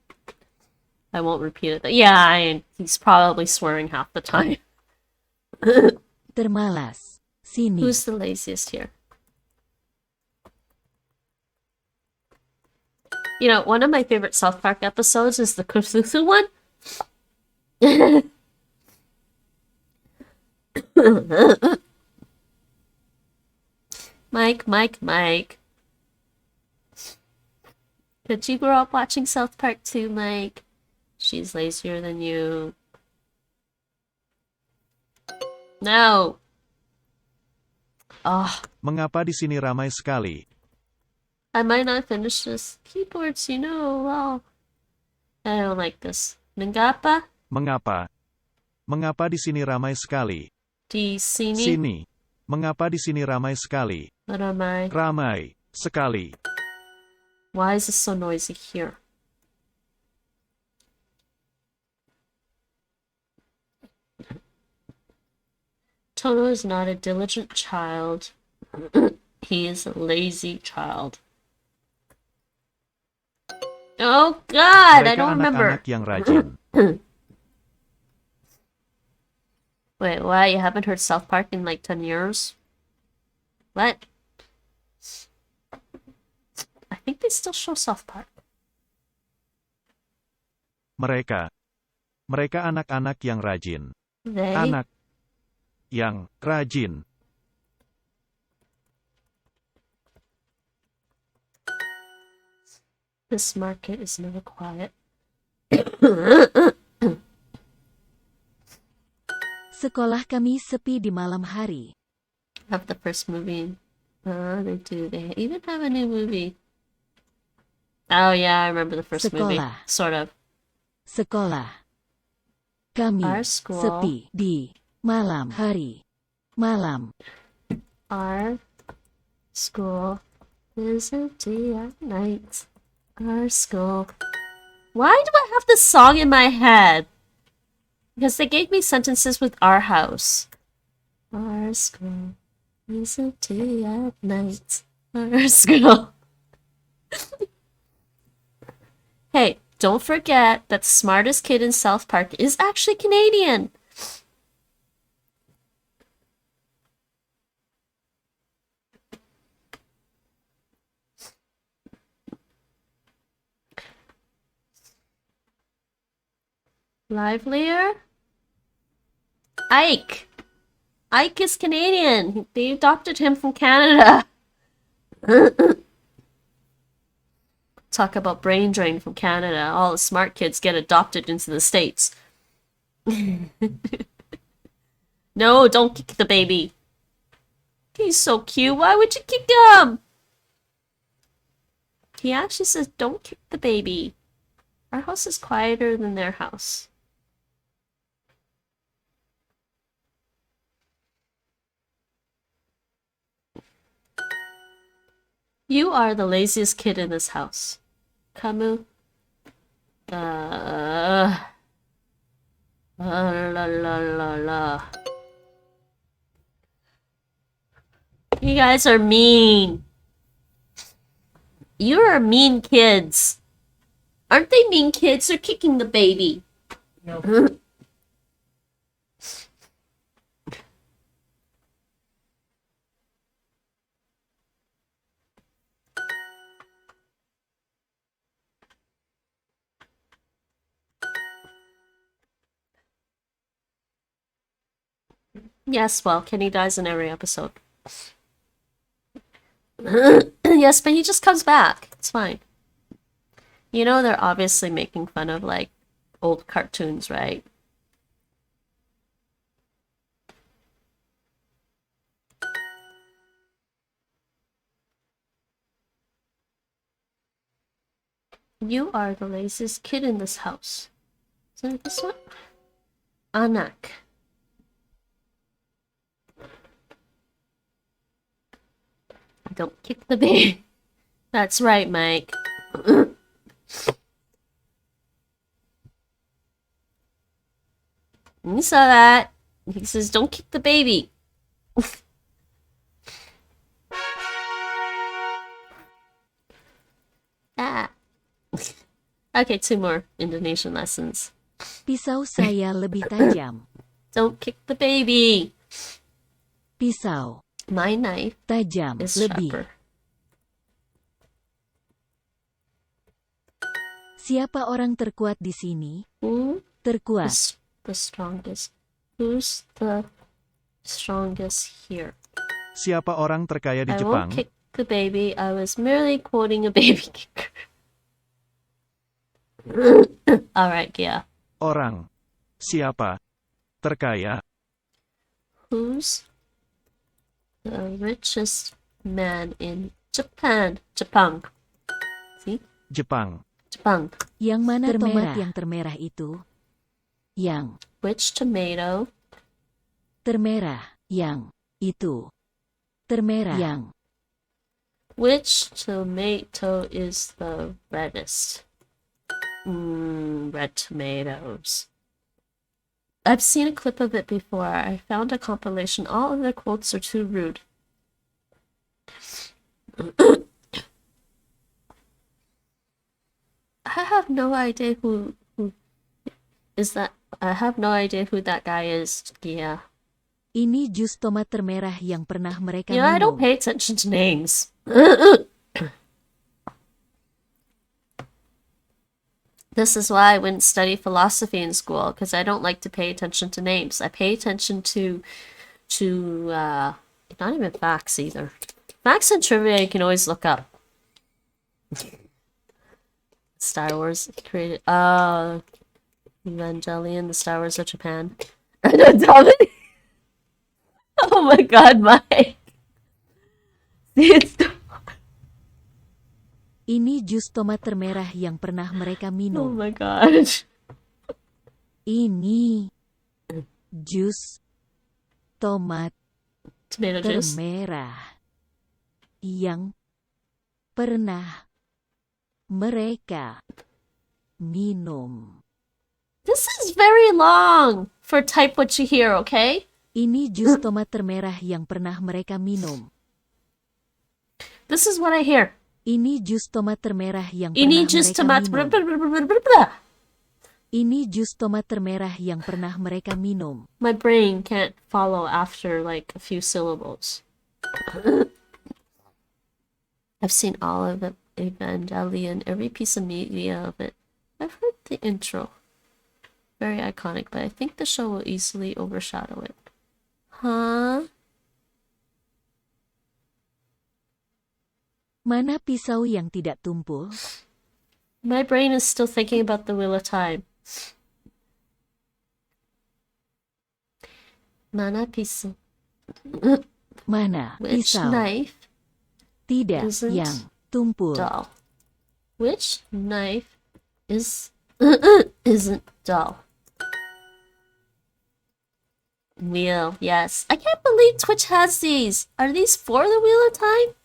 I won't repeat it. Yeah, he's probably swearing half the time. Termalas. Sini. Who's the laziest here? You know, one of my favorite South Park episodes is the Cthulhu one. Mike. Did you grow up watching South Park too, Mike? She's lazier than you. No. Oh, Mengapa di sini ramai sekali? I might not finish this. Keyboards, you know, well. I don't like this. Mengapa? Mengapa? Mengapa di sini ramai sekali? Di sini? Sini. Mengapa di sini ramai sekali? Ramai. Ramai sekali. Why is it so noisy here? Tono is not a diligent child. He is a lazy child. Oh God, I Mereka don't remember. anak-anak yang rajin. Wait, what? You haven't heard South Park in like 10 years? What? I think they still show South Park. Mereka anak-anak yang rajin. They? Anak yang rajin. This market is never quiet. Sekolah kami sepi di malam hari. Have the first movie. They do. They even have a new movie. Oh yeah, I remember the first movie. Sekolah. Sort of. Sekolah. Kami Our school. sepi di malam hari. Malam. Our school is empty at night. Our school. Why do I have this song in my head? Because they gave me sentences with our house. Our school is empty at night. Our school. Hey, don't forget that the smartest kid in South Park is actually Canadian. Livelier? Ike! Ike is Canadian. They adopted him from Canada. Talk about brain drain from Canada. All the smart kids get adopted into the States. No, don't kick the baby. He's so cute. Why would you kick him? He actually says, don't kick the baby. Our house is quieter than their house. You are the laziest kid in this house. Kamu, La la la la. You guys are mean. You are mean kids. Aren't they mean kids? They're kicking the baby. No. Yes, well, Kenny dies in every episode. Yes, but he just comes back. It's fine. You know they're obviously making fun of, like, old cartoons, right? You are the laziest kid in this house. Isn't it this one? Anak. Don't kick the baby. That's right, Mike. You saw that. He says, don't kick the baby. Ah. Okay, 2 more Indonesian lessons. Pisau saya lebih tajam. Don't kick the baby. Pisau My knife tajam is lebih. sharper. Siapa orang terkuat di sini? Who Terkuat. is the strongest? Who's the strongest here? Siapa orang terkaya di I Jepang? won't kick the baby. I was merely quoting a baby kicker. Alright, yeah. Orang. Siapa? Terkaya. Who's the richest man in Japan? Japan. See? Jepang. Japan. Yang mana tomat yang termerah itu? Yang Which tomato termerah. Yang itu. Termerah. Yang Which tomato is the reddest? Red tomatoes. I've seen a clip of it before. I found a compilation. All of the quotes are too rude. I have no idea who is that. I have no idea who that guy is. Yeah. ini jus tomat termerah yang pernah mereka You know, I don't minum. pay attention to names. This is why I wouldn't study philosophy in school, because I don't like to pay attention to names. I pay attention to not even facts either. Facts and trivia you can always look up. Star Wars created Evangelion, the Star Wars of Japan. Don't tell me. Oh my god, Mike. It's Ini jus tomat termerah yang pernah mereka oh minum. my gosh. Ini jus tomat Tomato juice. termerah yang pernah mereka minum. This is very long for type what you hear, okay? Ini jus tomat termerah yang pernah mereka minum. This is what I hear. Ini jus tomat termerah yang Ini pernah just mereka tomato. minum. Ini jus tomat termerah yang pernah mereka minum. My brain can't follow after like a few syllables. I've seen all of it, Evangelion, every piece of media of it. I've heard the intro. Very iconic, but I think the show will easily overshadow it. Huh? Mana pisau yang tidak tumpul? My brain is still thinking about the Wheel of Time. Mana pisau? Mana Which pisau knife tidak isn't yang tumpul? dull? Which knife is isn't dull? Wheel, yes. I can't believe Twitch has these. Are these for the Wheel of Time?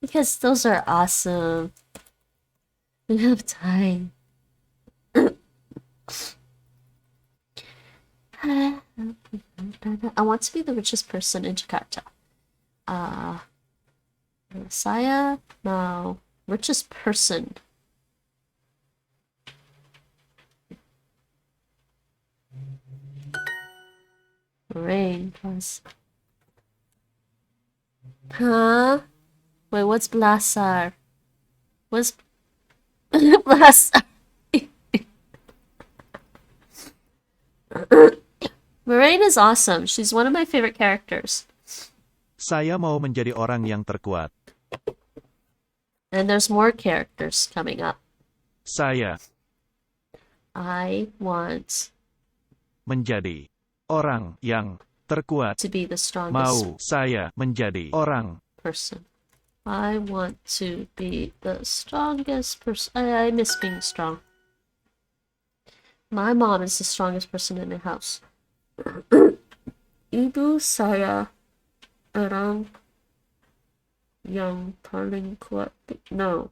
Because those are awesome. Wheel of Time. I want to be the richest person in Jakarta. Saya mau richest person. Rain plus. Huh? Wait, what's blasar? What's blasar? Moraine is awesome. She's one of my favorite characters. Saya mau menjadi orang yang terkuat. And there's more characters coming up. Saya I want menjadi orang yang terkuat. to be the strongest Mau saya menjadi orang. person. I want to be the strongest person. I miss being strong. My mom is the strongest person in the house. Ibu saya orang yang paling kuat. No.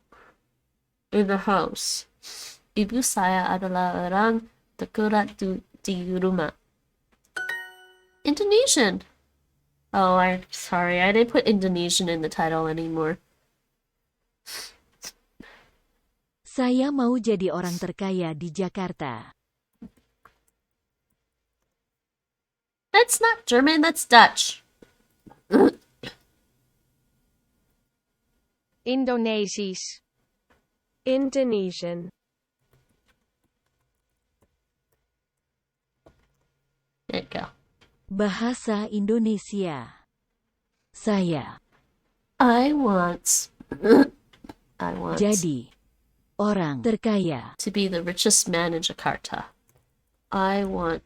In the house. Ibu saya adalah orang terkuat di rumah. Indonesian. Oh, I'm sorry. I didn't put Indonesian in the title anymore. Saya mau jadi orang terkaya di Jakarta. That's not German, that's Dutch. Indonesisch. Indonesian. There you go. Bahasa Indonesia. Saya I want jadi orang terkaya. to be the richest man in Jakarta. I want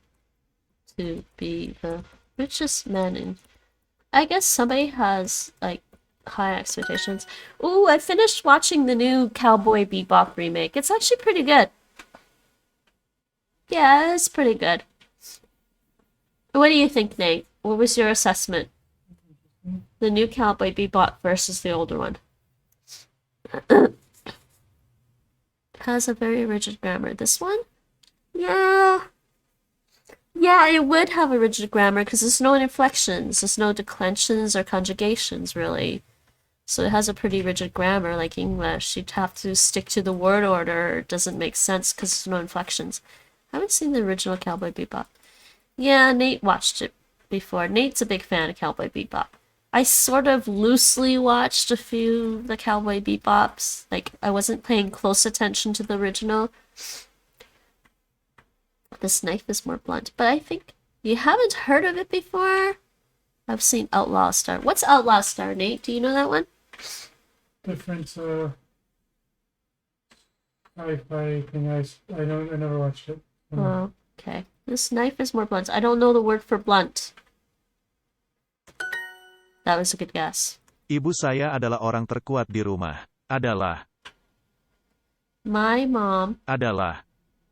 to be the richest man in... I guess somebody has, like, high expectations. Ooh, I finished watching the new Cowboy Bebop remake. It's actually pretty good. Yeah, it's pretty good. What do you think, Nate? What was your assessment? The new Cowboy Bebop versus the older one. Has a very rigid grammar. This one? Yeah. Yeah, it would have a rigid grammar because there's no inflections, there's no declensions or conjugations, really. So it has a pretty rigid grammar like English. You'd have to stick to the word order. It doesn't make sense because there's no inflections. I haven't seen the original Cowboy Bebop. Yeah, Nate watched it before. Nate's a big fan of Cowboy Bebop. I sort of loosely watched a few of the Cowboy Bebops. Like, I wasn't paying close attention to the original. This knife is more blunt, but I think you haven't heard of it before. I've seen Outlaw Star. What's Outlaw Star, Nate? Do you know that one? Different sci-fi thing. I never watched it. Oh, okay. This knife is more blunt. I don't know the word for blunt. That was a good guess. Ibu saya adalah orang terkuat di rumah. Adalah My mom adalah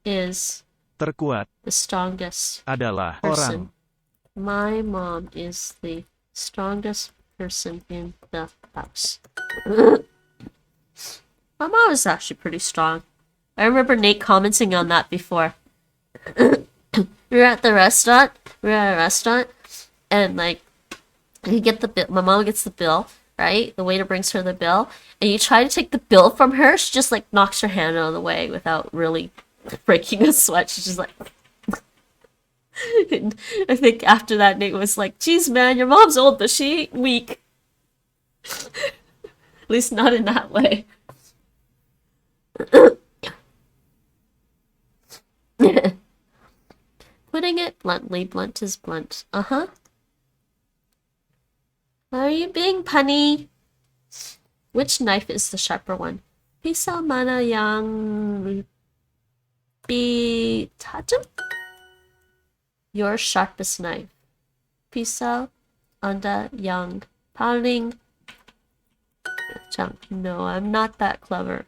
is terkuat. the strongest Adalah person. orang. My mom is the strongest person in the house. My mom is actually pretty strong. I remember Nate commenting on that before. We were at the restaurant. We were at a restaurant, and like, you get the bill. My mom gets the bill, right? The waiter brings her the bill, and you try to take the bill from her. She just like knocks her hand out of the way without really breaking a sweat. She's just like. And I think after that, Nate was like, "Geez, man, your mom's old, but she ain't weak. At least not in that way." Putting it bluntly, blunt is blunt. Uh-huh. Are you being punny? Which knife is the sharper one? Pisau mana yang tajam? Your sharpest knife. Pisau anda yang paling tajam. No, I'm not that clever.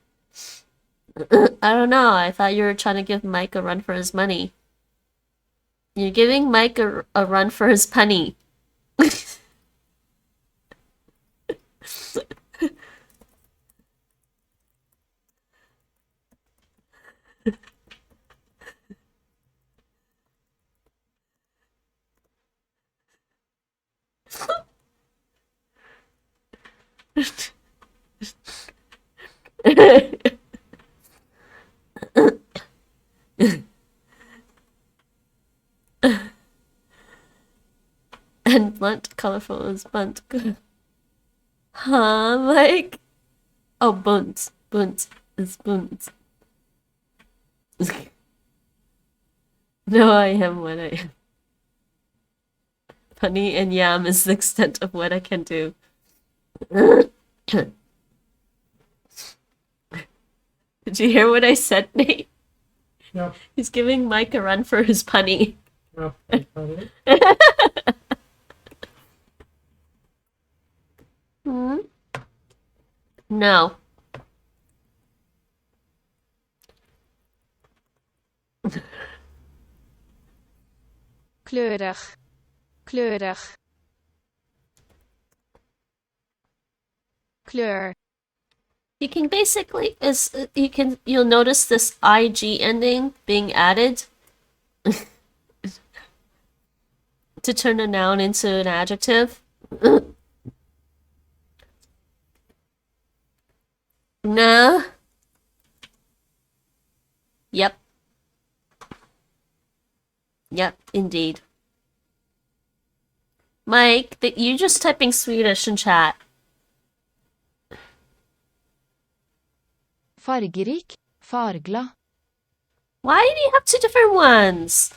I don't know. I thought you were trying to give Mike a run for his money. You're giving Mike a run for his punny. And blunt, colorful is bunt. Huh, Mike? Oh, bunt. Bunt is bunt. No, I am what I am. Honey and yam is the extent of what I can do. Did you hear what I said, Nate? Yep. He's giving Mike a run for his punny. Yep. That's about it. Hmm? No. kleurig, kleurig, kleur, You can basically you'll notice this ig ending being added to turn a noun into an adjective. No. Yep. Yep, indeed. Mike, you're just typing Swedish in chat. Fargerik, fargla. Why do you have two different ones?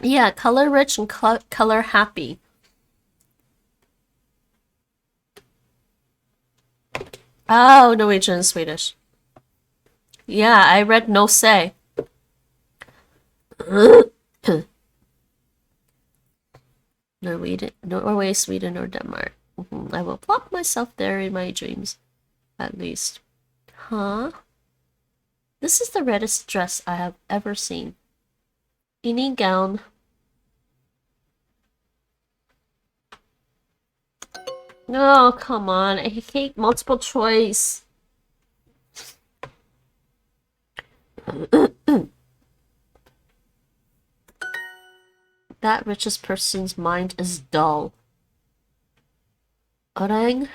Yeah, color rich and color happy. Oh, Norwegian and Swedish. Yeah, I read no say. Norway, Sweden, or Denmark. I will plop myself there in my dreams, at least. Huh? This is the reddest dress I have ever seen. Any gown. No, come on. I hate multiple choice. That richest person's mind is dull. Orang.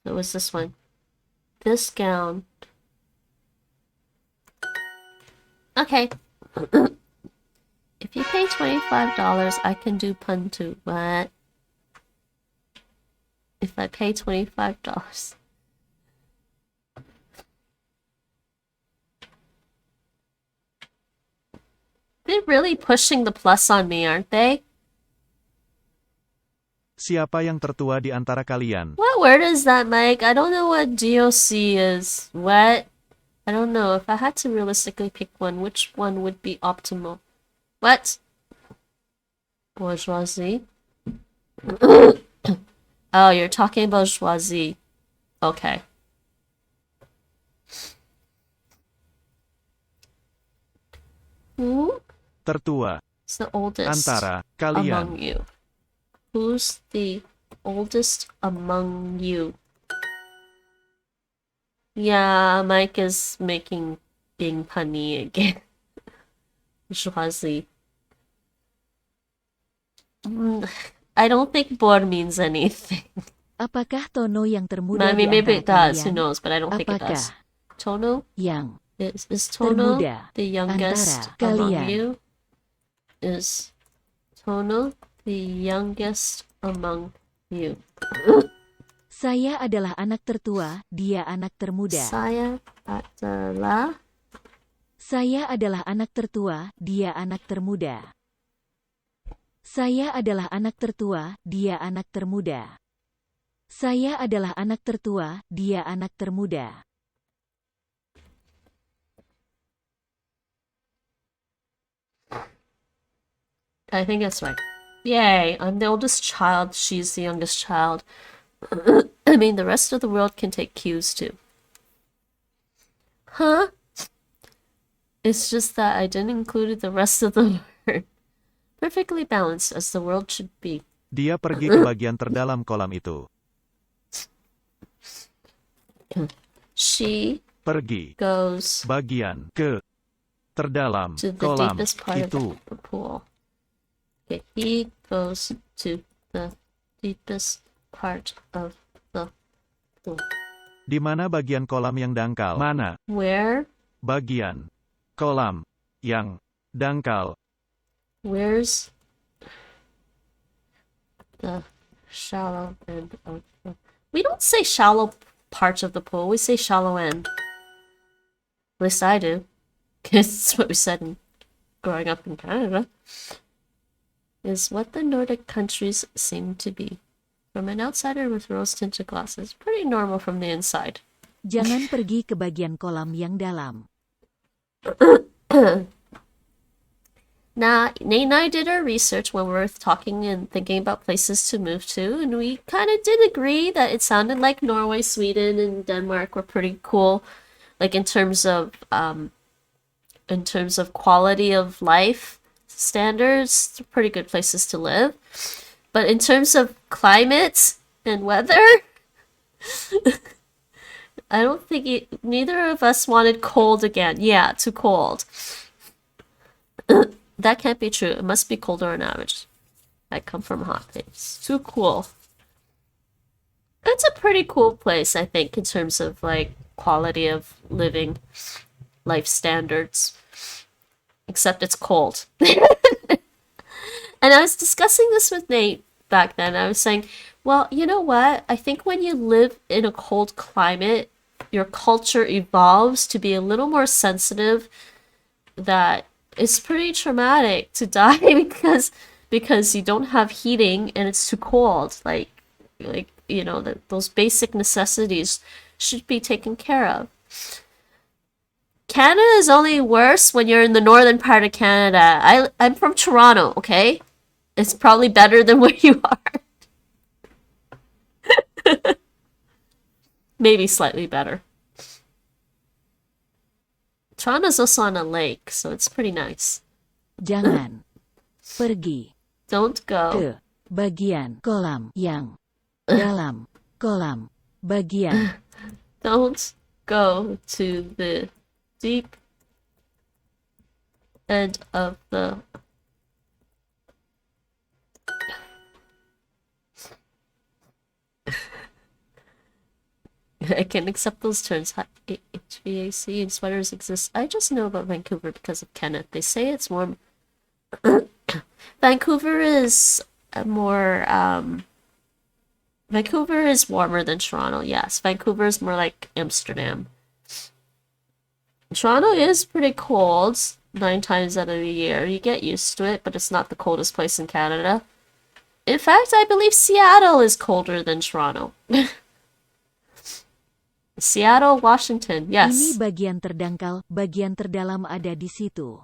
What was this one? This gown. Okay. If you pay $25, I can do pun too. What? If I pay $25. They're really pushing the plus on me, aren't they? Siapa yang tertua di antara kalian? What word is that, Mike? I don't know what DOC is. What? I don't know. If I had to realistically pick one, which one would be optimal? What? Bourgeoisie? Oh, you're talking about bourgeoisie. Okay. Who Tertua. is the oldest Antara among kalian. you? Who's the oldest among you? Yeah, Mike is being punny again. Bourgeoisie. I don't think bor means anything. Apakah Tono yang termuda I mean, di maybe it antara does. Who kalian? knows? But I don't think it does. Apakah Tono? yang Is Tono termuda the youngest antara among kalian? you? Is Tono the youngest among you? Saya adalah anak tertua, dia anak termuda. Saya adalah Saya adalah anak tertua, dia anak termuda. Saya adalah anak tertua, dia anak termuda. Saya adalah anak tertua, dia anak termuda. I think that's right. Yay, I'm the oldest child, she's the youngest child. I mean, the rest of the world can take cues too. Huh? It's just that I didn't include the rest of the word. Perfectly balanced as the world should be. Dia pergi ke bagian terdalam kolam itu. She Pergi. goes Bagian ke Terdalam. to the Kolam. deepest part Itu. of the pool. Okay, he goes to the deepest part of the pool. Di mana bagian kolam yang dangkal? Mana? Where? Bagian kolam yang dangkal. Where's the shallow end of the... We don't say shallow part of the pool, we say shallow end. At least I do. Because it's what we said growing up in Canada. Is what the Nordic countries seem to be. From an outsider with rose-tinted glasses. Pretty normal from the inside. Jangan pergi ke bagian kolam yang dalam. Now, Nate and I did our research when we were talking and thinking about places to move to, and we kind of did agree that it sounded like Norway, Sweden, and Denmark were pretty cool, like in terms of quality of life standards, they're pretty good places to live. But in terms of climate and weather, I don't think neither of us wanted cold again. Yeah, too cold. That can't be true. It must be colder on average. I come from a hot place. Too cool. It's a pretty cool place, I think, in terms of like quality of living, life standards. Except it's cold. And I was discussing this with Nate back then. I was saying, well, you know what? I think when you live in a cold climate, your culture evolves to be a little more sensitive. That it's pretty traumatic to die because you don't have heating and it's too cold. Like you know, those basic necessities should be taken care of. Canada is only worse when you're in the northern part of Canada. I'm from Toronto, okay? It's probably better than where you are. Maybe slightly better. Toronto's also on a lake, so it's pretty nice. Jangan pergi Don't go ke bagian kolam yang dalam. Kolam bagian. Don't go to the deep end of the I can accept those terms. HVAC and sweaters exist. I just know about Vancouver because of Kenneth. They say it's warm. Vancouver is Vancouver is warmer than Toronto. Yes, Vancouver is more like Amsterdam. Toronto is pretty cold 9 times out of the year. You get used to it, but it's not the coldest place in Canada. In fact, I believe Seattle is colder than Toronto. Seattle, Washington, yes. Ini bagian terdangkal, bagian terdalam ada di situ.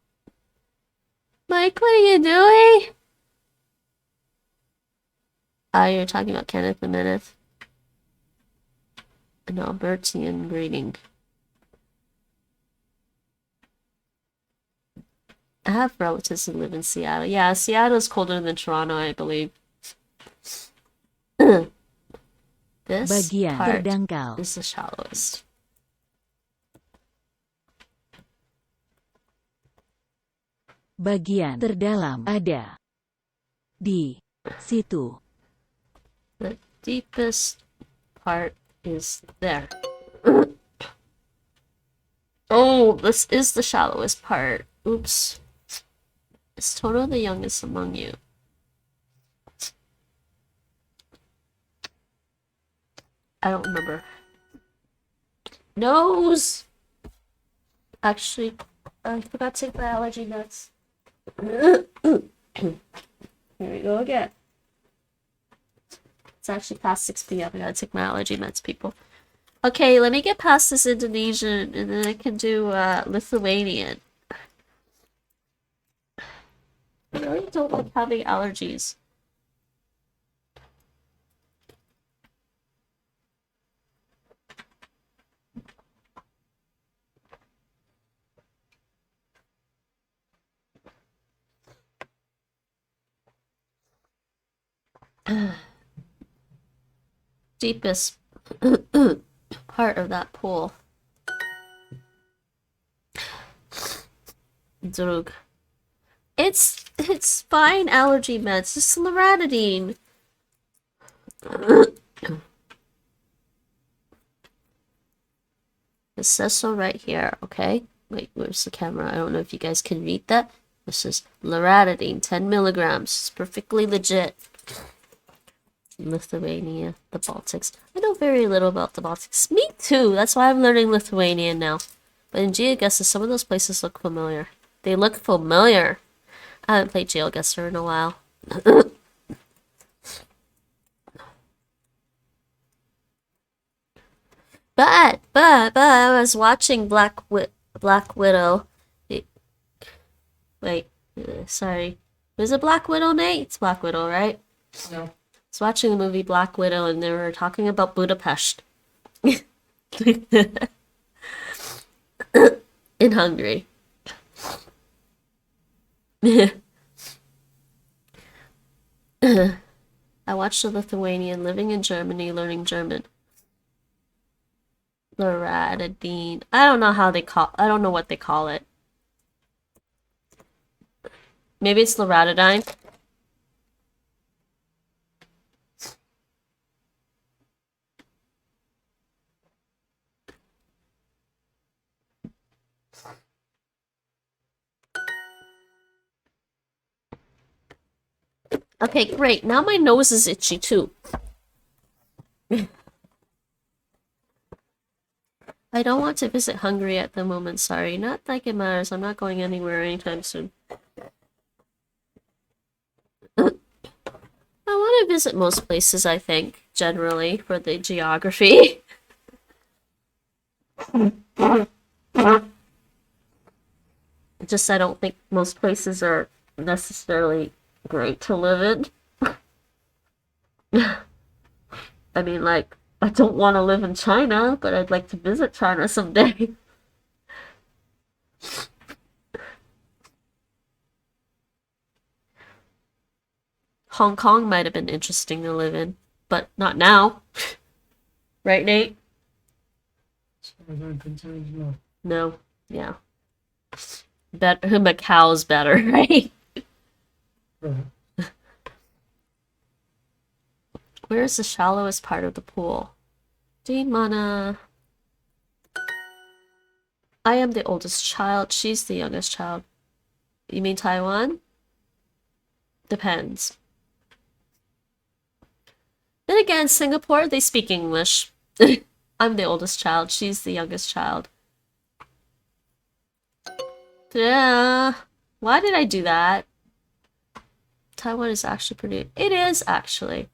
Mike, what are you doing? You're talking about Kenneth a minute. An Albertian greeting. I have relatives who live in Seattle. Yeah, Seattle's colder than Toronto, I believe. This Bagian part terdangkal. is the shallowest. Bagian terdalam ada di situ. The deepest part is there. Oh, this is the shallowest part. Oops. Is Toto the youngest among you? I don't remember. Nose! Actually, I forgot to take my allergy meds. Here we go again. It's actually past 6 p.m. I gotta take my allergy meds, people. Okay, let me get past this Indonesian and then I can do Lithuanian. I really don't like having allergies. Deepest part of that pool. drug. It's fine allergy meds. It's loratadine. It says so right here, okay? Wait, where's the camera? I don't know if you guys can read that. This is loratadine, 10 milligrams. It's perfectly legit. Lithuania, the Baltics. I know very little about the Baltics. Me too. That's why I'm learning Lithuanian now. But in GeoGuessr, some of those places look familiar. They look familiar. I haven't played GeoGuessr in a while. But I was watching Black Widow. Wait, sorry. Was it Black Widow, Nate? It's Black Widow, right? No. I was watching the movie Black Widow and they were talking about Budapest. In Hungary. I watched a Lithuanian living in Germany learning German. Loratadine. I don't know what they call it. Maybe it's loratadine. Okay, great. Now my nose is itchy too. I don't want to visit Hungary at the moment, sorry. Not like it matters. I'm not going anywhere anytime soon. I want to visit most places, I think, generally, for the geography. Just I don't think most places are necessarily great to live in. I mean, like, I don't want to live in China, but I'd like to visit China someday. Hong Kong might have been interesting to live in, but not now. Right, Nate? As far as I'm concerned, no. No. Yeah. Macau's better, right? Right. Where is the shallowest part of the pool? Mana. I am the oldest child. She's the youngest child. You mean Taiwan? Depends. Then again, Singapore, they speak English. I'm the oldest child. She's the youngest child. Yeah. Why did I do that? Taiwan is actually pretty... It is, actually.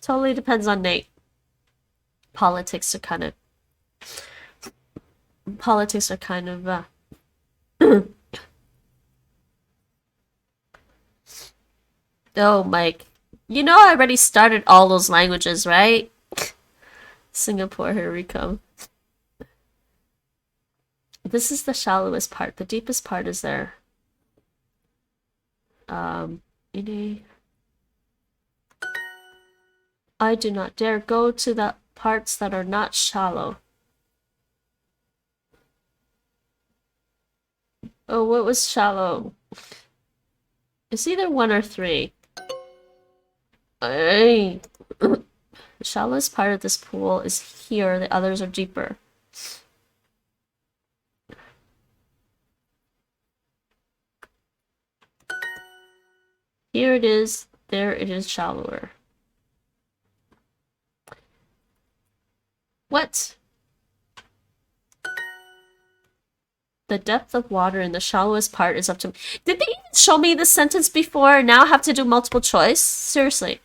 Totally depends on Nate. Politics are kind of... Oh, Mike. You know I already started all those languages, right? Singapore, here we come. This is the shallowest part. The deepest part is there. I do not dare go to the parts that are not shallow. Oh, what was shallow? It's either 1 or 3. Hey. The shallowest part of this pool is here. The others are deeper. Here it is. There it is shallower. What? The depth of water in the shallowest part is up to... Did they even show me this sentence before? Now I have to do multiple choice? Seriously.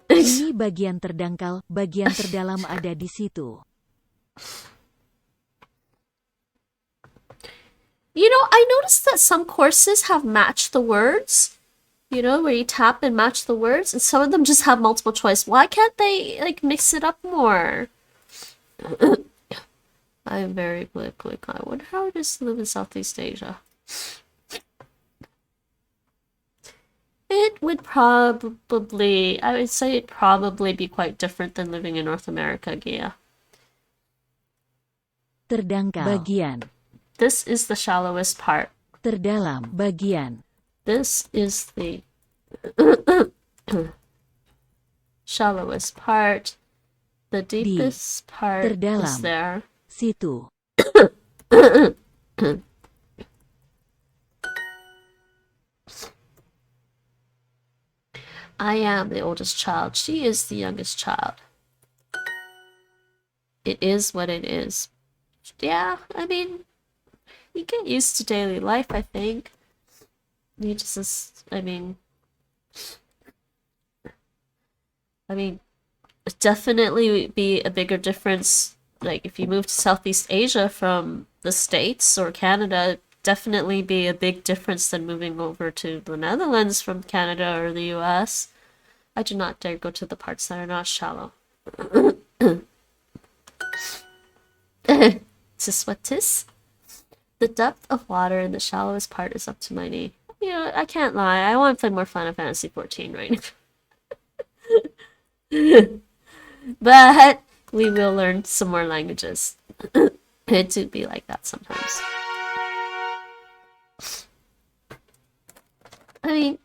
Ini bagian terdangkal, bagian terdalam ada di situ. You know, I noticed that some courses have matched the words. You know, where you tap and match the words, and some of them just have multiple choice. Why can't they, like, mix it up more? I am very quick. I wonder how it is to live in Southeast Asia. It would probably, I would say it'd probably be quite different than living in North America, Gia. Terdangkal. Bagian. This is the shallowest part. Terdalam. Bagian. This is the shallowest part. The deepest part terdalam. is there. Situ. I am the oldest child. She is the youngest child. It is what it is. Yeah, I mean, you get used to daily life, I think. You just, I mean, it'd definitely be a bigger difference, like, if you move to Southeast Asia from the States or Canada, definitely be a big difference than moving over to the Netherlands from Canada or the US. I do not dare go to the parts that are not shallow. Tis what tis. The depth of water in the shallowest part is up to my knee. You know, I can't lie. I want to play more Final Fantasy 14 right now. But we will learn some more languages. It do be like that sometimes. I mean,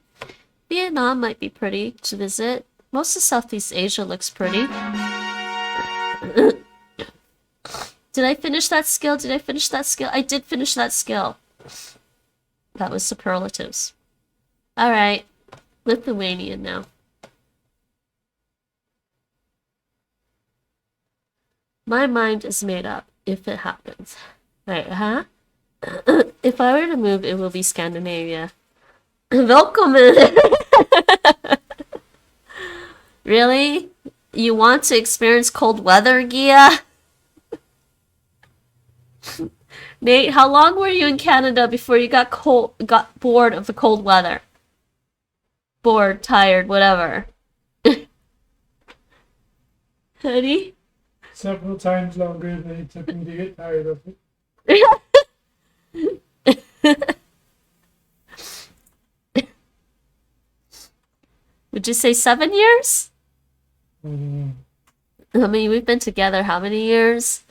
Vietnam might be pretty to visit. Most of Southeast Asia looks pretty. Did I finish that skill? Did I finish that skill? I did finish that skill. That was superlatives. Alright. Lithuanian now. My mind is made up if it happens. Wait, huh? If I were to move, it will be Scandinavia. Welcome! Really? You want to experience cold weather, Gia? Nate, how long were you in Canada before you got bored of the cold weather? Bored, tired, whatever. Honey? Several times longer than it took me to get tired of it. Would you say 7 years? Mm. I mean, we've been together how many years?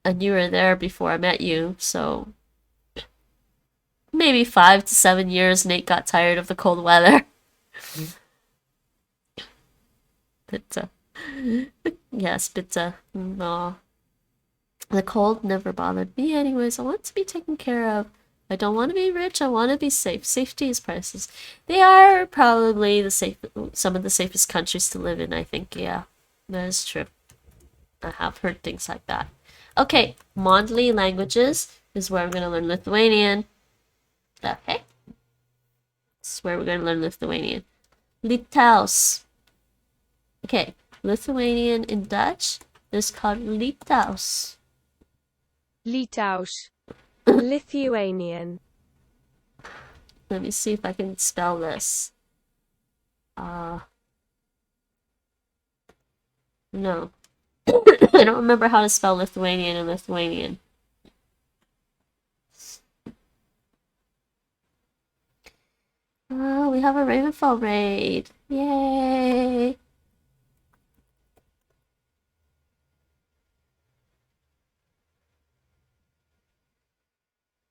And you were there before I met you, so maybe 5 to 7 years. Nate got tired of the cold weather. But, yes, but, no. The cold never bothered me anyways. I want to be taken care of. I don't want to be rich. I want to be safe. Safety is priceless. They are probably some of the safest countries to live in, I think. Yeah, that is true. I have heard things like that. Okay, Mondly Languages is where I'm going to learn Lithuanian. Okay. This is where we're going to learn Lithuanian. Litouws. Okay, Lithuanian in Dutch is called Litouws. Litouws. Lithuanian. Let me see if I can spell this. No. I don't remember how to spell Lithuanian in Lithuanian. Oh, we have a Ravenfall raid. Yay!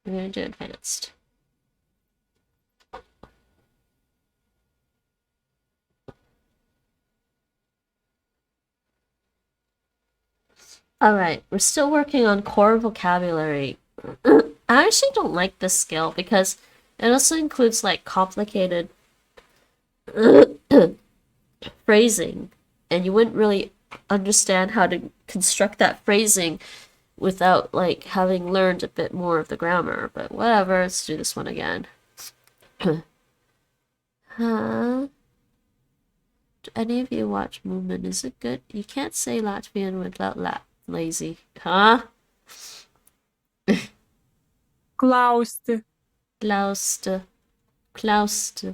I'm going to do advanced. Alright, we're still working on core vocabulary. I actually don't like this skill because it also includes like complicated phrasing, and you wouldn't really understand how to construct that phrasing without like having learned a bit more of the grammar. But whatever, let's do this one again. Huh? Do any of you watch Movement? Is it good? You can't say Latvian without lazy. Huh? Klaust. Klaust. Klaust.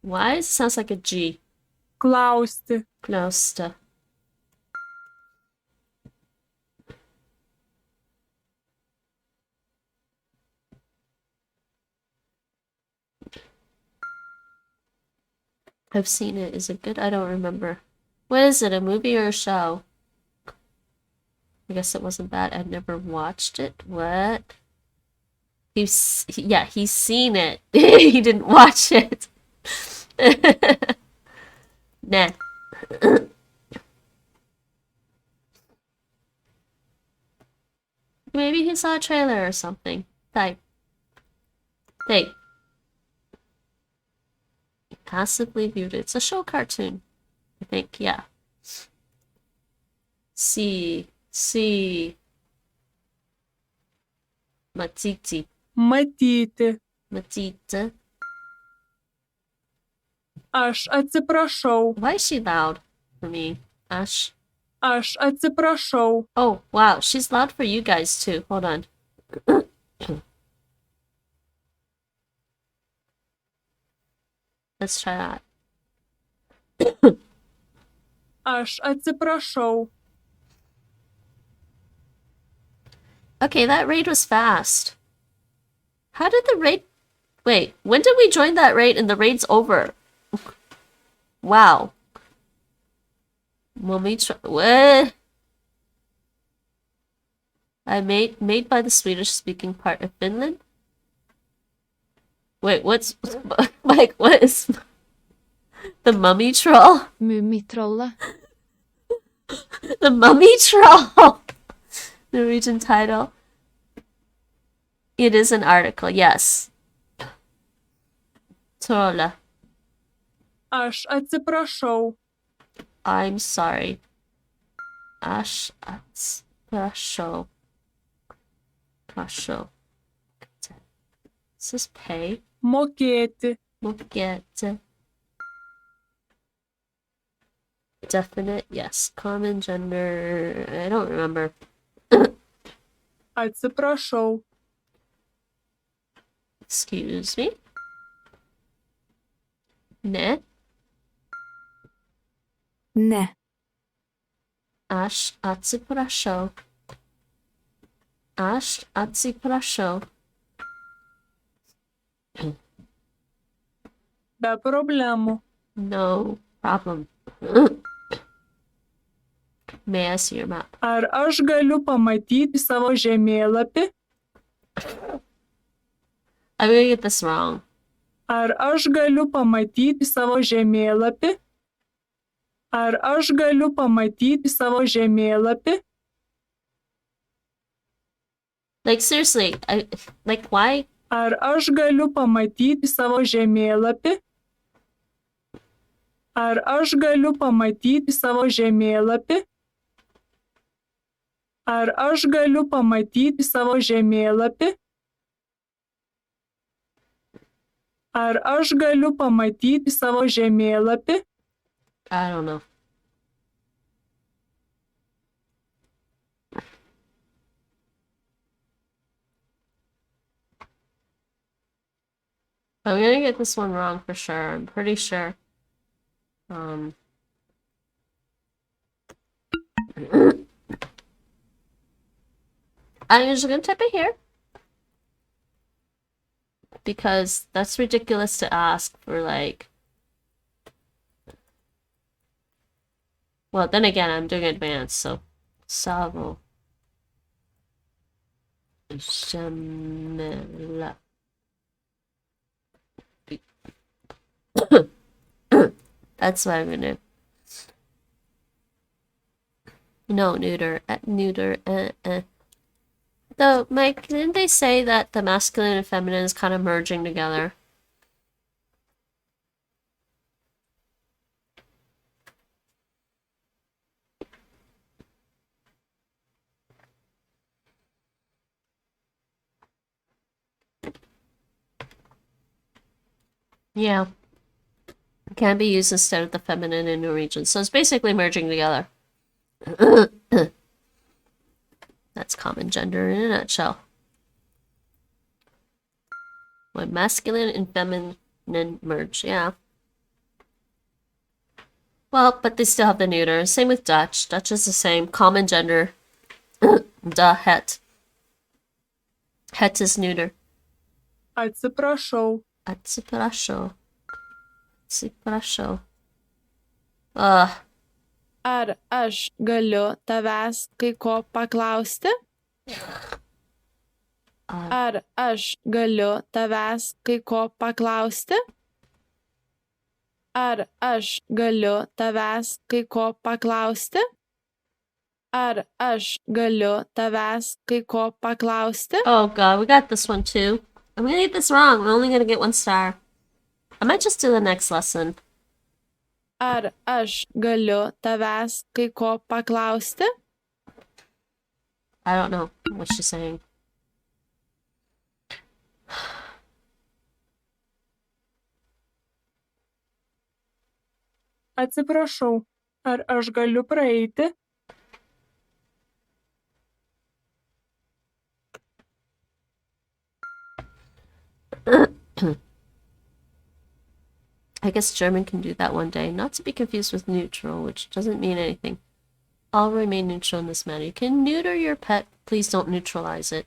Why? It sounds like a G. Klaust. Klaust. I've seen it. Is it good? I don't remember. What is it? A movie or a show? I guess it wasn't bad. I'd never watched it. What? He's seen it. He didn't watch it. Nah. Maybe he saw a trailer or something. Like, hey. Passively viewed it. It's a show cartoon. I think, yeah. See. Matiti. Матіти. Matita. Аж ацепрошов. Why is she loud for me? Ash. Аж ацепрошов. Oh, wow. She's loud for you guys too. Hold on. Let's try that. Аж ацепрошов. Okay, that raid was fast. How did the raid... Wait, when did we join that raid and the raid's over? Wow. When we try... What? I made by the Swedish-speaking part of Finland? Wait, what's... Like, what is... The mummy troll? Mumitrolla. The mummy troll! Norwegian title. It is an article, yes. Trolla. Аж ацепрошов. I'm sorry. Ash ats prasho. Prasho. Is this pay? Мокети. Get definite, yes. Common gender. I don't remember. Ацепрошов. Excuse me. Ne. Ne. Ash atsi prasho. Ash atsi prasho. Бе проблему. No problem. May I see your map? Ar aš galiu pamatyti savo žemėlapį? I'm gonna get this wrong. Ar aš galiu pamatyti savo žemėlapį? Ar aš galiu pamatyti savo žemėlapį? Like seriously, like why? Ar aš galiu pamatyti savo žemėlapį? Ar aš galiu pamatyti savo žemėlapį? Ar aš galiu pamatyti savo žemėlapį? Ar aš galiu pamatyti savo žemėlapį? I don't know. I'm gonna get this one wrong for sure. I'm pretty sure. I'm just gonna type it here. Because that's ridiculous to ask for, like... Well, then again, I'm doing advanced, so... Savo. Jamela. That's what I'm gonna... No, neuter. Neuter. Though, Mike, didn't they say that the masculine and feminine is kind of merging together? Yeah. It can be used instead of the feminine in Norwegian. So it's basically merging together. That's common gender in a nutshell. When masculine and feminine merge, yeah. Well, but they still have the neuter. Same with Dutch. Dutch is the same. Common gender. Da het. Het is neuter. Ацепрошов. Atsiprašau. Atsiprašau. Ar aš galiu tavęs kai ko paklausti? Ar aš galiu tavęs kai ko paklausti? Ar aš galiu tavęs kai ko paklausti? Ar aš galiu tavęs kai ko paklausti? Oh god, we got this one too. I'm gonna get this wrong. I'm only gonna get 1 star. I might just do the next lesson. Ar aš galiu tavęs kai ko paklausti? I don't know what she's saying. Atsiprašau, ar aš galiu praeiti? I guess German can do that one day. Not to be confused with neutral, which doesn't mean anything. I'll remain neutral in this matter. You can neuter your pet. Please don't neutralize it.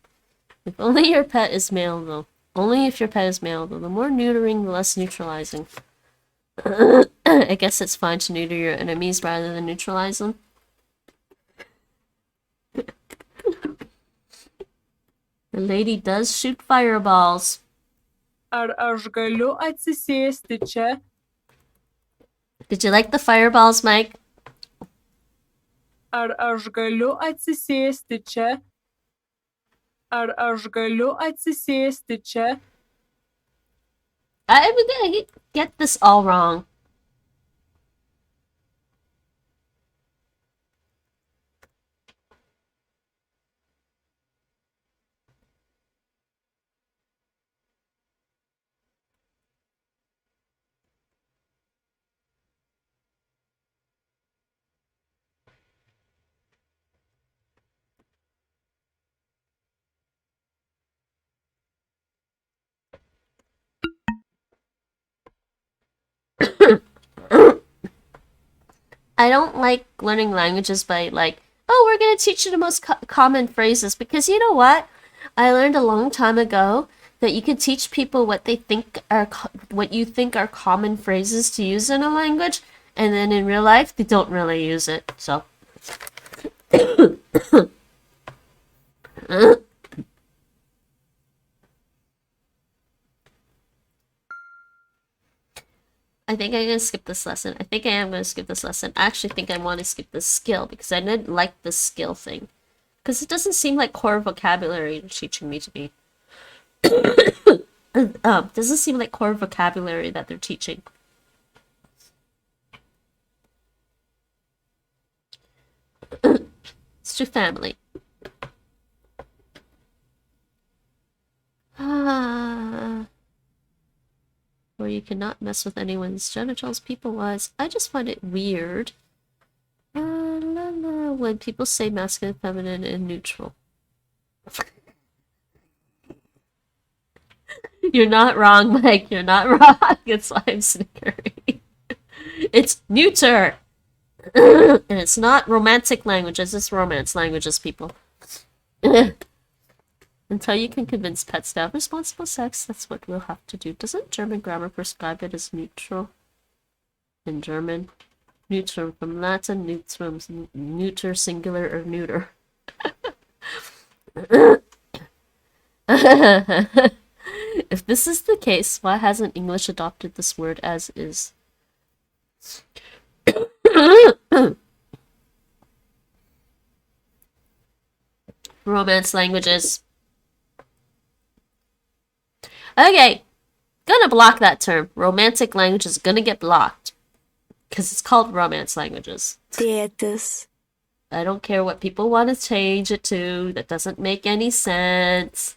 If only your pet is male, though. Only if your pet is male, though. The more neutering, the less neutralizing. I guess it's fine to neuter your enemies rather than neutralize them. The lady does shoot fireballs. Ar aš galiu atsisėsti čia? Did you like the fireballs, Mike? Ar aš galiu atsisėsti čia? Ar aš galiu atsisėsti čia? I'm gonna get this all wrong. I don't like learning languages by like, oh, we're going to teach you the most common phrases, because you know what? I learned a long time ago that you can teach people what they think are what you think are common phrases to use in a language, and then in real life they don't really use it. So I think I'm going to skip this lesson. I think I am going to skip this lesson. I actually think I want to skip this skill because I didn't like the skill thing. Because it doesn't seem like core vocabulary they're teaching me to be. Doesn't seem like core vocabulary that they're teaching. It's to family. Where you cannot mess with anyone's genitals people-wise. I just find it weird when people say masculine, feminine, and neutral. You're not wrong, Mike. You're not wrong. That's why I'm snickering. It's neuter. And it's not romantic languages. It's romance languages, people. Until you can convince pets to have responsible sex, that's what we'll have to do. Doesn't German grammar prescribe it as neutral? In German? Neutrum from Latin, neutrum, neuter, singular, or neuter. If this is the case, why hasn't English adopted this word as is? Romance languages. Okay, gonna block that term. Romantic language is gonna get blocked. Because it's called romance languages. Tietas. I don't care what people want to change it to. That doesn't make any sense.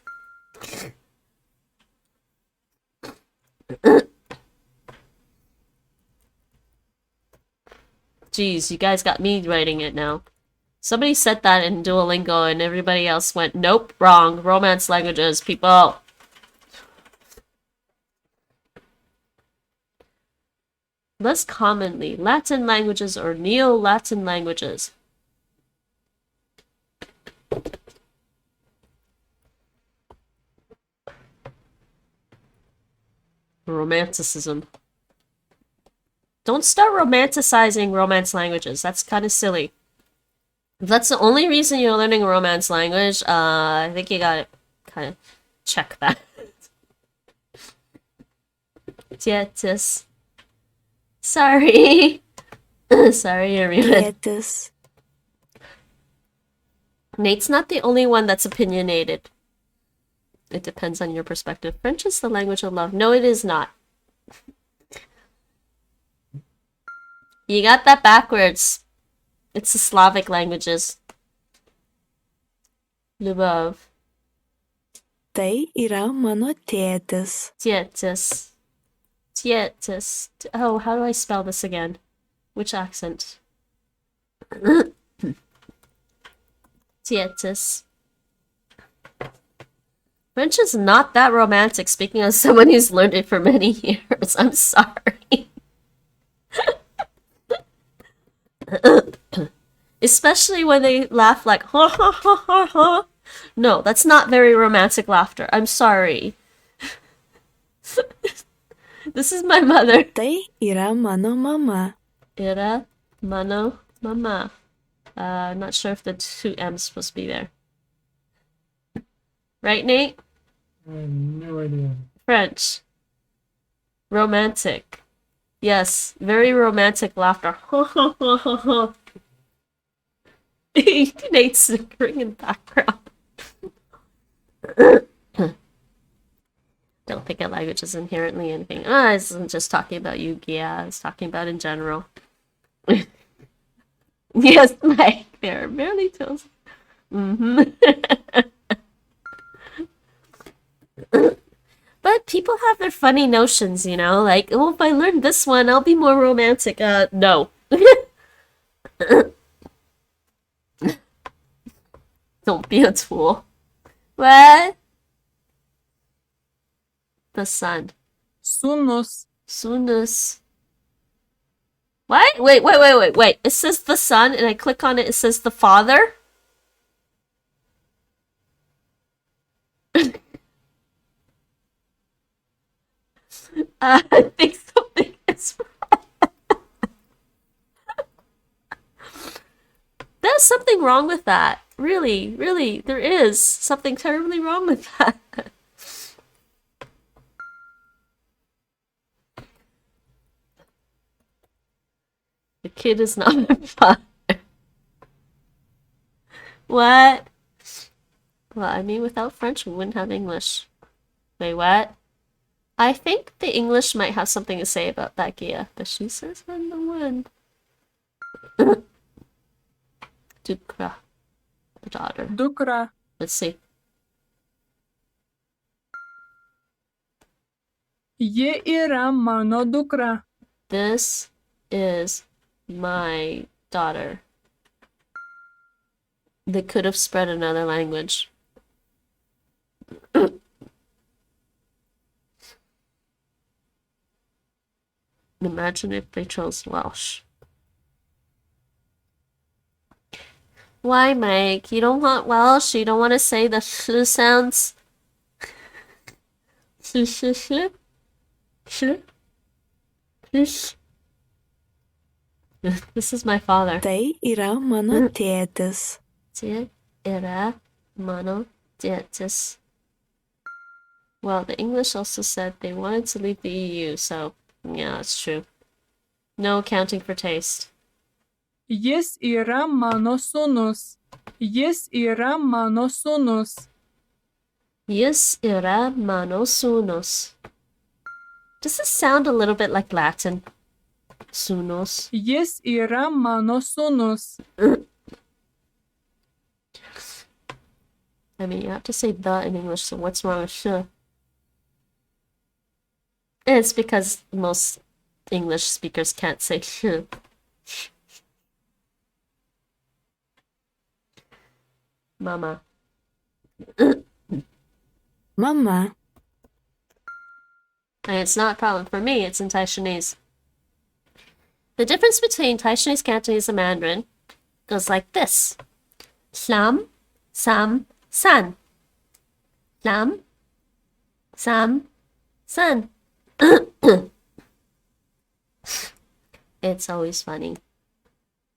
Jeez, you guys got me writing it now. Somebody said that in Duolingo and everybody else went, nope, wrong. Romance languages, people. Less commonly, Latin languages or Neo-Latin languages. Romanticism. Don't start romanticizing Romance languages. That's kind of silly. If that's the only reason you're learning a Romance language, I think you gotta kind of check that. Tietis. Sorry. Sorry, you're muted. Tėtis. Nate's not the only one that's opinionated. It depends on your perspective. French is the language of love. No, it is not. You got that backwards. It's the Slavic languages. Lubov. Tai yra mano tėtis. Tietis. Tietis. Oh, how do I spell this again? Which accent? Tietis. French is not that romantic, speaking as someone who's learned it for many years. I'm sorry. Especially when they laugh like, ha ha ha ha ha. No, that's not very romantic laughter. I'm sorry. This is my mother. Tai yra mano mama. Era mano mama. I'm not sure if the two M's supposed to be there. Right, Nate? I have no idea. French. Romantic. Yes, very romantic laughter. Nate's snickering in the background. Don't think a language is inherently anything. I wasn't just talking about you, yeah. I was talking about in general. Yes, Mike. There are barely toes. But people have their funny notions, you know? Like, oh, if I learn this one, I'll be more romantic. No. Don't be a tool. What? The sun. Sūnus. Sunus. What? Wait. It says the son, and I click on it, it says the father? I think something is wrong. There's something wrong with that. Really, there is something terribly wrong with that. The kid is not my father. What? Well, I mean, without French, we wouldn't have English. Wait, what? I think the English might have something to say about that, Gia, but she says I'm the one. Dukra. The daughter. Dukra. Let's see. Ji yra mano dukra. This is my daughter. They could have spread another language. Imagine if they chose Welsh. Why, Mike? You don't want Welsh? You don't want to say the sh sounds? Sh sh sh sh sh. This is my father. Tai yra mano tėtis. Tai yra mano tėtis. Well, the English also said they wanted to leave the EU, so yeah, that's true. No accounting for taste. Jis yra mano sūnus. Jis yra mano sūnus. Jis yra mano sūnus. Does this sound a little bit like Latin? Sūnus. Jis yra mano sūnus. I mean, you have to say the in English, so what's wrong with sh? It's because most English speakers can't say sh. Mama. Mama. And it's not a problem for me, it's in Taishanese. The difference between Taishanese, Cantonese, and Mandarin goes like this. Lam, sam, san. Lam, sam, san. It's always funny.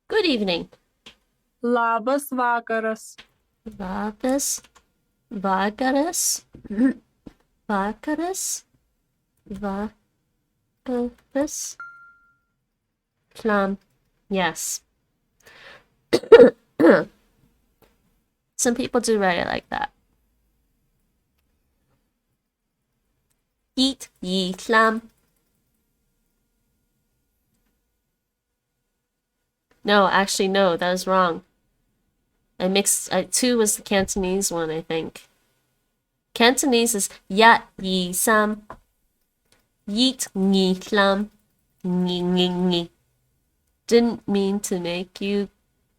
Good evening. Labas vakaras. Labas vakaras. Vakaras. Vakaras. Yes. Some people do write it like that. Eat ye clam. No, actually, no, that was wrong. I mixed, two was the Cantonese one, I think. Cantonese is yat yi sam. Yeet ni clam. Ni ni ni. Didn't mean to make you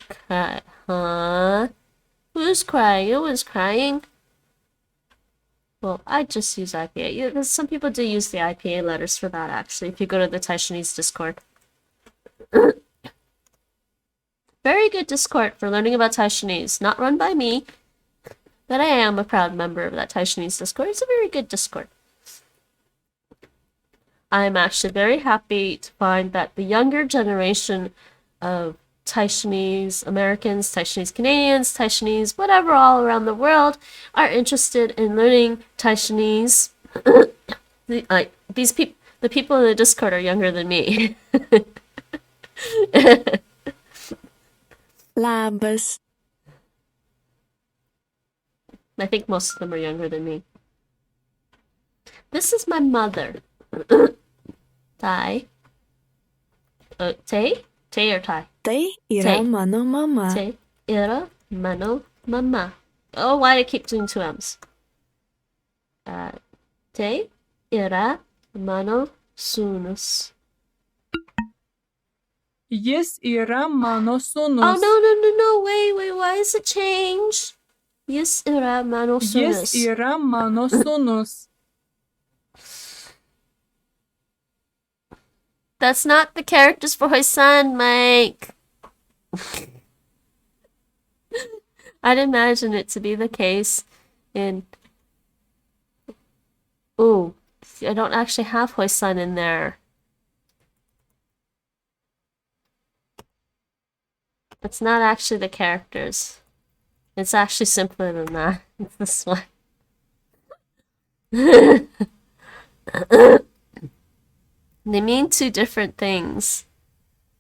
cry. Huh? Who's crying? Who was crying? Well, I just use IPA. Some people do use the IPA letters for that, actually, if you go to the Chinees Discord. Very good Discord for learning about Chineese. Not run by me, but I am a proud member of that Chineese Discord. It's a very good Discord. I'm actually very happy to find that the younger generation of Chinese Americans, Chinese Canadians, Chinese whatever all around the world are interested in learning Chinese. The people in the Discord are younger than me. Labas. I think most of them are younger than me. This is my mother. Tai. Tay? Tay or Tai? Tay ira mano mama. Tay ira mano mama. Oh, why do I keep doing two M's? Tay ira mano sūnus. Jis yra mano sūnus. Oh, no, wait, why is it changed? Jis yra mano sūnus. Jis yra mano sūnus. That's not the character's voice on, Mike. I'd imagine it to be the case in... Ooh, I don't actually have Hoisan in there. It's not actually the characters. It's actually simpler than that. It's this one. They mean two different things.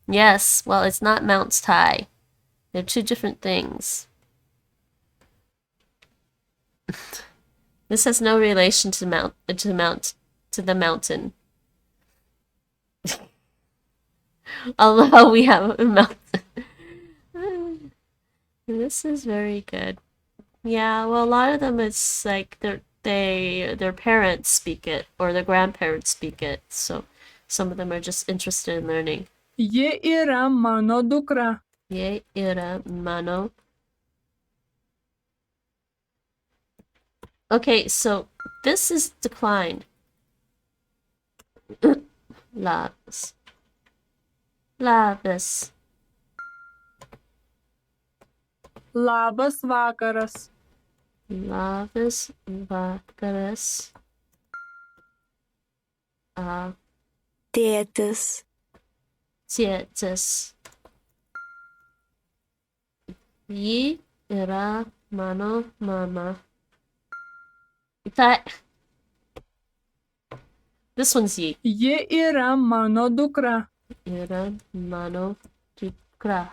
Yes, well, it's not Mount's tie. They're two different things. This has no relation to the mountain. Although we have a mountain. This is very good. Yeah, well, a lot of them it's like their parents speak it or their grandparents speak it. So some of them are just interested in learning. Ji yra mano dukra. Ji yra mano. Okay, so this is declined. Labas. Labas. Labas vakaras. Labas vakaras. Tėtis. Tėtis. Ji yra mano mama. This one's ji. Ji yra mano dukra. Yra mano dukra.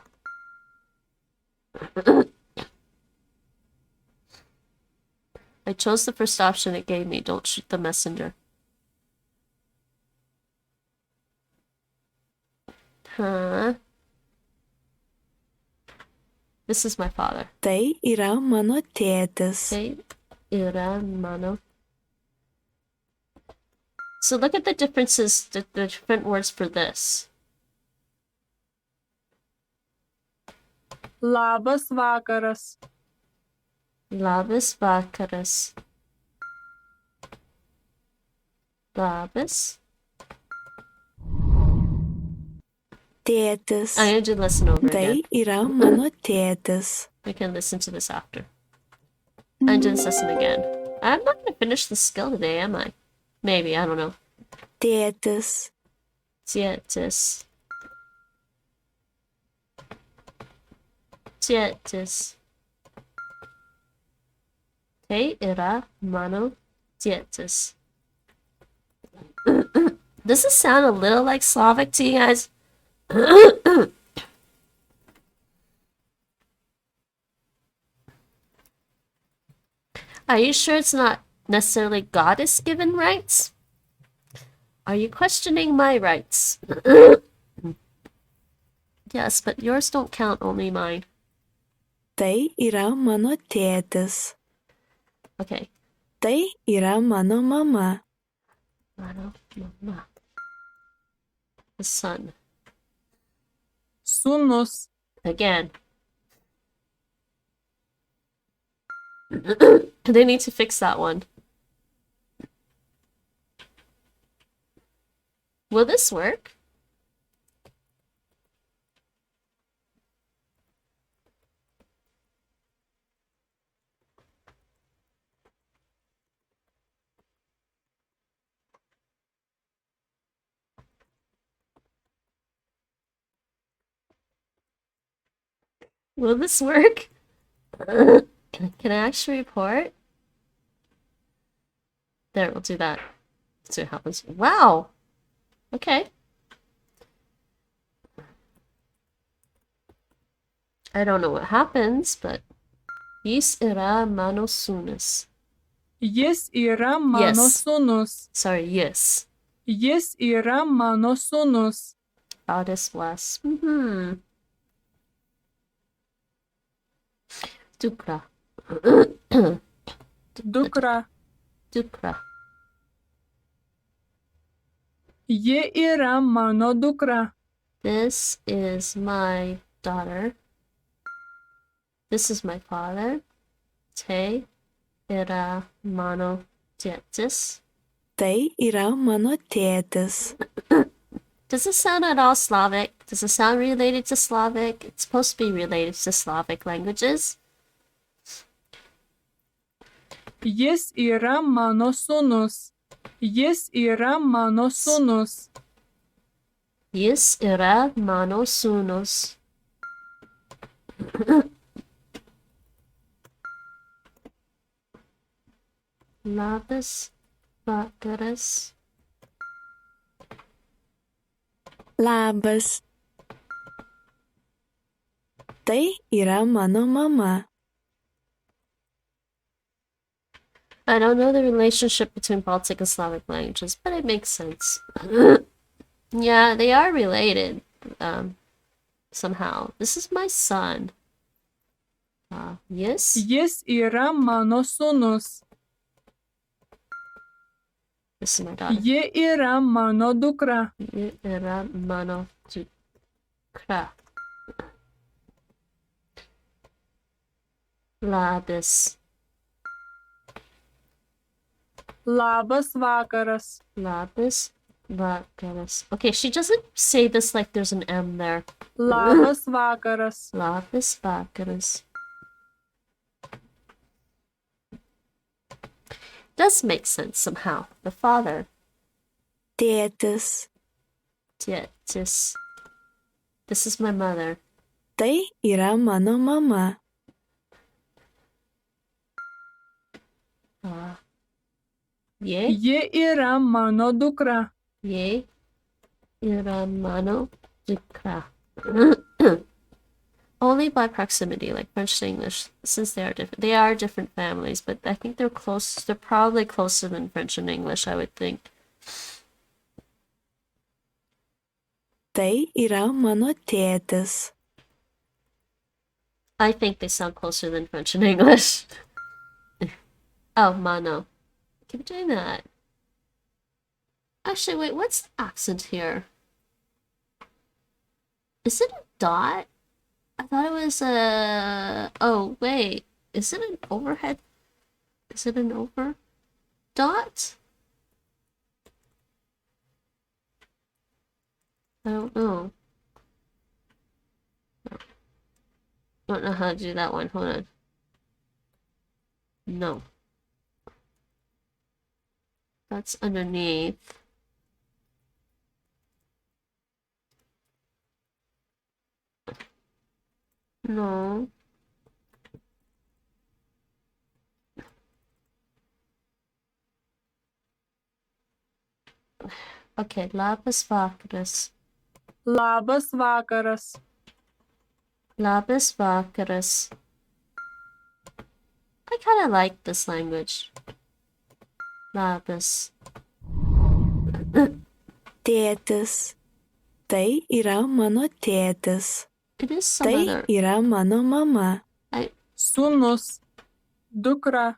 I chose the first option it gave me. Don't shoot the messenger. Huh? This is my father. Tai yra mano tėtis. Tai yra mano. So look at the differences, the different words for this. Labas vakaras. Labas vakaras. Labas. Tėtis. I'm going to listen over Tai again. yra mano tėtis. I can listen to this after. I'm just listen again. I'm not going to finish the skill today, am I? Maybe, I don't know. Tėtis. Tėtis. tietis. Te yra mano tietis. Does this sound a little like Slavic to you guys? Are you sure it's not necessarily goddess-given rights? Are you questioning my rights? Yes, but yours don't count, only mine. Tai yra mano tėtis. Okay. Tai yra mano mama. Mano mama. The son. Sūnus. Again. They need to fix that one. Will this work? Will this work? Can I actually report? There, we'll do that. See what happens. Wow! Okay. I don't know what happens, but... Jis yra mano sūnus. Jis yra mano Yes. sūnus. Sorry, yes. Jis yra mano sūnus. Goddess bless. Dukra. Dukra. Dukra. Ji yra mano dukra. This is my daughter. This is my father. Te yra mano tėtis. Tai yra mano tėtis. Does it sound at all Slavic? Does it sound related to Slavic? It's supposed to be related to Slavic languages. Jis yra mano sūnus. Jis yra mano sūnus. Jis yra mano sūnus. Labas vakaras. Labas. Tai yra mano mama. I don't know the relationship between Baltic and Slavic languages, but it makes sense. Yeah, they are related, somehow. This is my son. Yes? Jis yra mano sūnus. This is my daughter. Ji yra mano dukra. Ji yra mano dukra. Labas. Labas vakaras. Labas vakaras. Okay, she doesn't say this like there's an M there. Labas vakaras. Labas vakaras. Does make sense somehow. The father. Tėtis. Tėtis. This is my mother. Tai yra mano mama. Ye. Ji yra mano dukra. Ye. Yra mano dukra. Only by proximity, like French and English, since they are different. They are different families, but I think they're close. They're probably closer than French and English, I would think. Tai yra mano tėtis. I think they sound closer than French and English. Oh, mano. Keep doing that. Actually, wait, what's the accent here? Is it a dot? I thought it was a... Oh, wait. Is it an overhead? Is it an over dot? I don't know. I don't know how to do that one. Hold on. No. That's underneath. No. Okay, labas vakaras. Labas vakaras. Labas vakaras. I kind of like this language. Labas. Tėtis. Tai yra mano tėtis. It is some Tai other. yra mano mama. Sūnus. Dukra.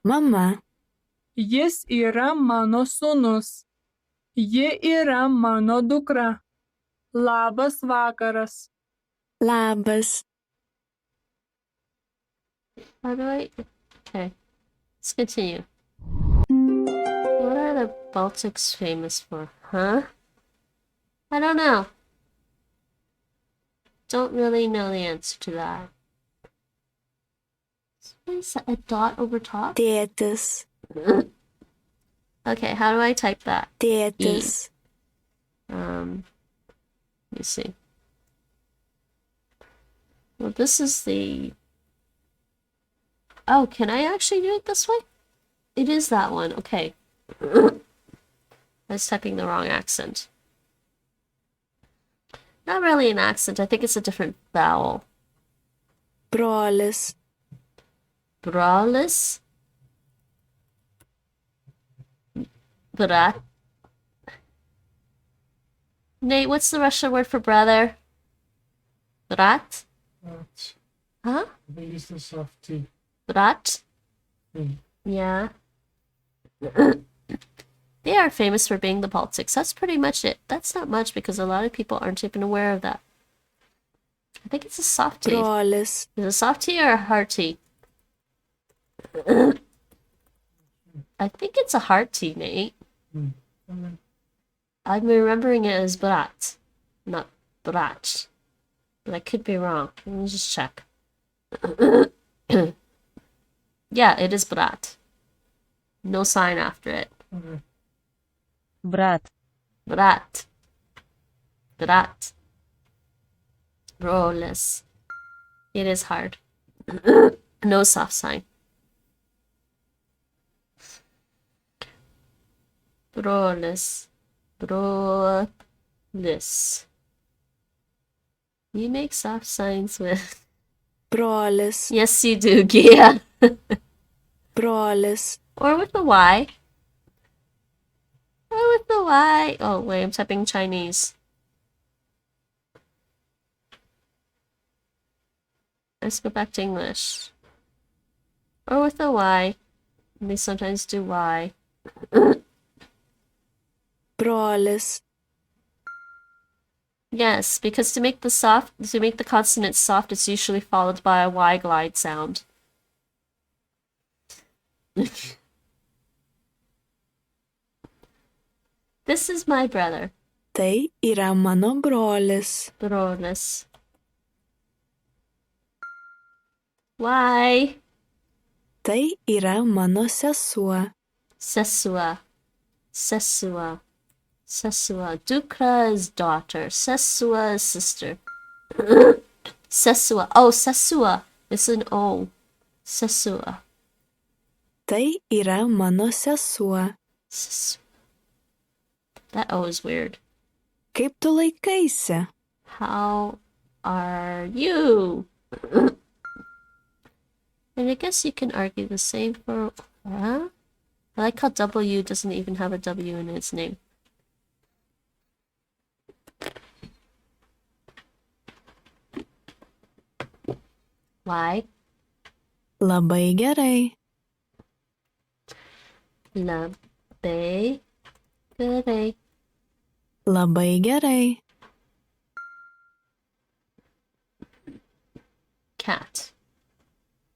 Mama. Jis yra mano sūnus. Ji yra mano dukra. Labas vakaras. Labas. How do I? Okay, let's continue. What are the Baltics famous for? Huh? I don't know. Don't really know the answer to that. What is that? A dot over top? Tėtis. Okay, how do I type that? Tėtis. Let me see. Well, this is the... Oh, can I actually do it this way? It is that one. Okay. I was typing the wrong accent. Not really an accent. I think it's a different vowel. Brolis. Brolis. Brat. Nate, what's the Russian word for brother? Brat? But Huh? I think it's the soft T. Brat? Mm. Yeah. They are famous for being the Baltics. That's pretty much it. That's not much because a lot of people aren't even aware of that. I think it's a soft T. Brolis. Is it a soft T or a hard T? I think it's a hard T, Nate. Mm. Okay. I'm remembering it as brat, not brat. But I could be wrong. Let me just check. Yeah, it is brat. No sign after it. Okay. Брат, Brat. Brat. Roles. It is hard. No soft sign. Broles. Brolis. You make soft signs with... Brolis. Yes, you do, Gia. Brolis. Or with the Y. Or with the Y. Oh, wait, I'm typing Chinese. Let's go back to English. Or with the Y. They sometimes do Y. Brolis. Yes, because to make the consonant soft, it's usually followed by a Y glide sound. This is my brother. Tai yra mano brolis. Brolis. Why? Tai yra mano sesuo. Sesua. Sesua. Sesua. Dukra is daughter. Sesua is sister. Sesua. Oh, Sesua. It's an O. Sesua. Tai yra mano sesuo. Sesua. That O is weird. Kaip tu laikaisi? How are you? And I guess you can argue the same for... Huh? I like how W doesn't even have a W in its name. Why? Labai gerai. Labai gerai. Labai gerai. Cat.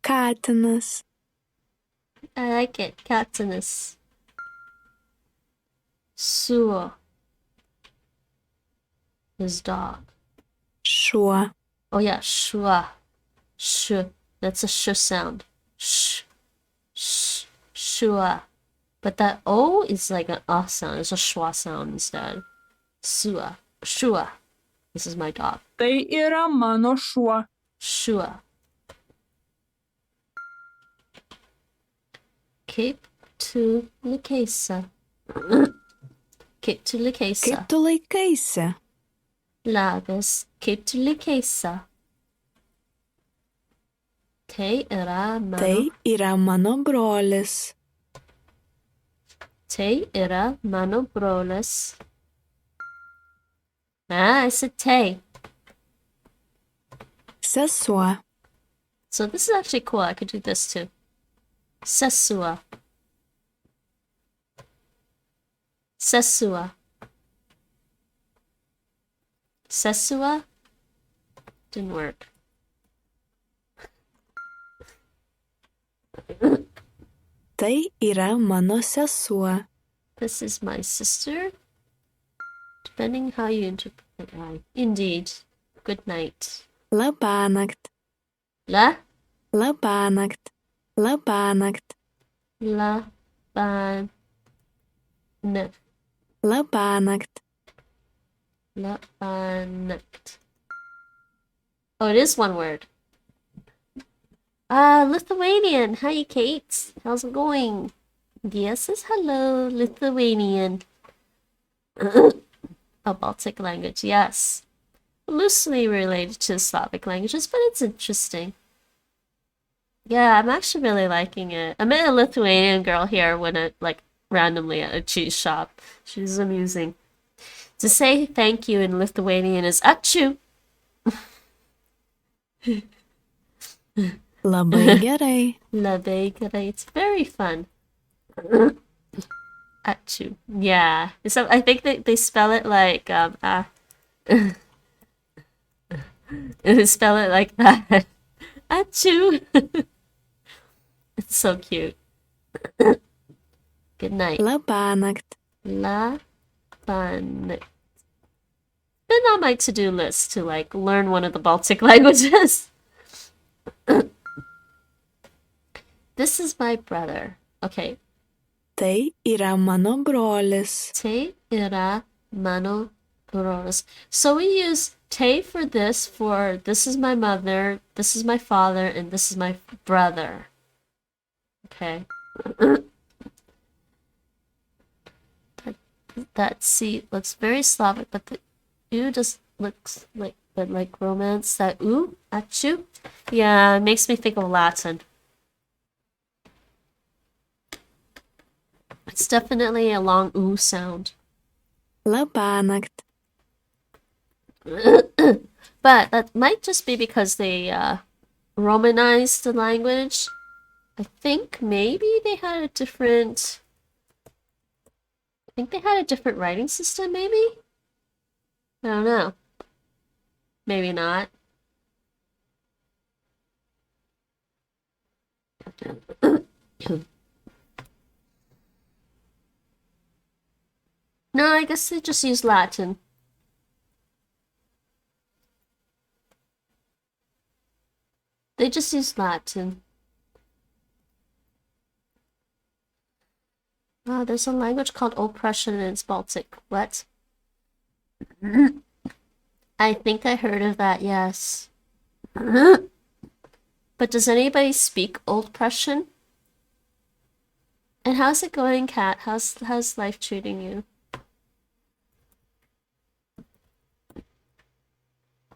Katinas. I like it. Cantonese. Suo. His dog. Šuo. Oh yeah, shua. Sh. That's a sh sound. Sh. Sh. Shua. But that O is like an sound. It's a schwa sound instead. Sua. Shua. This is my dog. Tai yra mano šuo. Shua. Kaip tu laikaisi? Kaip tu laikaisi? Kaip tu laikaisi? Labas, kaip tu laikaisi? Tai yra mano. Tai yra mano brolis. Tai yra mano brolis. I said tai. Sesuo. So this is actually cool. I could do this too. Sesua. Sesua. Sesua? Didn't work. Tai yra mano sesuo. This is my sister. Depending how you interpret it. Indeed. Good night. Labanakt. La? Labanakt. Labanakt. La. Ban. Ne. Labanakt. Labanakt. Oh, it is one word. Lithuanian. Hi, Kate. How's it going? Dia says hello, Lithuanian. A Baltic language, yes. Loosely related to Slavic languages, but it's interesting. Yeah, I'm actually really liking it. I met a Lithuanian girl here when I, randomly at a cheese shop. She's amusing. To say thank you in Lithuanian is ačiū. Labai gerai. Labai gerai. It's very fun. Ačiū. Yeah. So I think they spell it like they spell it like that. Ačiū. It's so cute. Good night. Labanakt. Labanakt. Been on my to-do list to learn one of the Baltic languages. This is my brother. Okay. Tai yra mano brolis. Tai yra mano brolis. So we use tai for this is my mother, this is my father, and this is my brother. Okay. That C looks very Slavic, but the U just looks like romance. That U, ačiū. Yeah, it makes me think of Latin. It's definitely a long U sound. Labanakt. But that might just be because they romanized the language. I think maybe they had a different writing system, maybe? I don't know. Maybe not. No, I guess they just use Latin. They just use Latin. Oh, there's a language called Old Prussian and it's Baltic. What? I think I heard of that, yes. But does anybody speak Old Prussian? And how's it going, Kat? How's life treating you?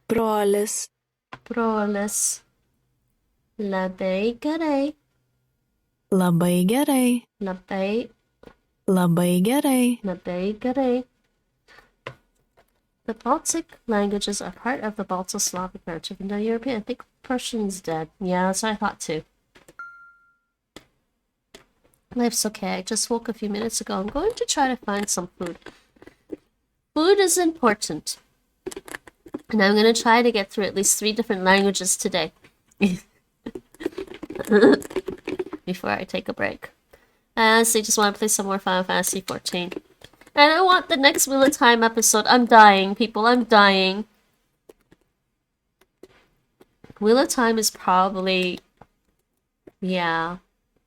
Brolis. Brolis. Labai gerai. Labai gerai. Labai gerai. Labai gerai. The Baltic languages are part of the Balto-Slavic branch of Indo-European. I think Prussian's dead. Yeah, that's what I thought too. Life's okay. I just woke a few minutes ago. I'm going to try to find some food. Food is important. And I'm going to try to get through at least 3 different languages today. Before I take a break. I honestly just want to play some more Final Fantasy 14. And I want the next Wheel of Time episode. I'm dying, people. I'm dying. Wheel of Time is probably... Yeah.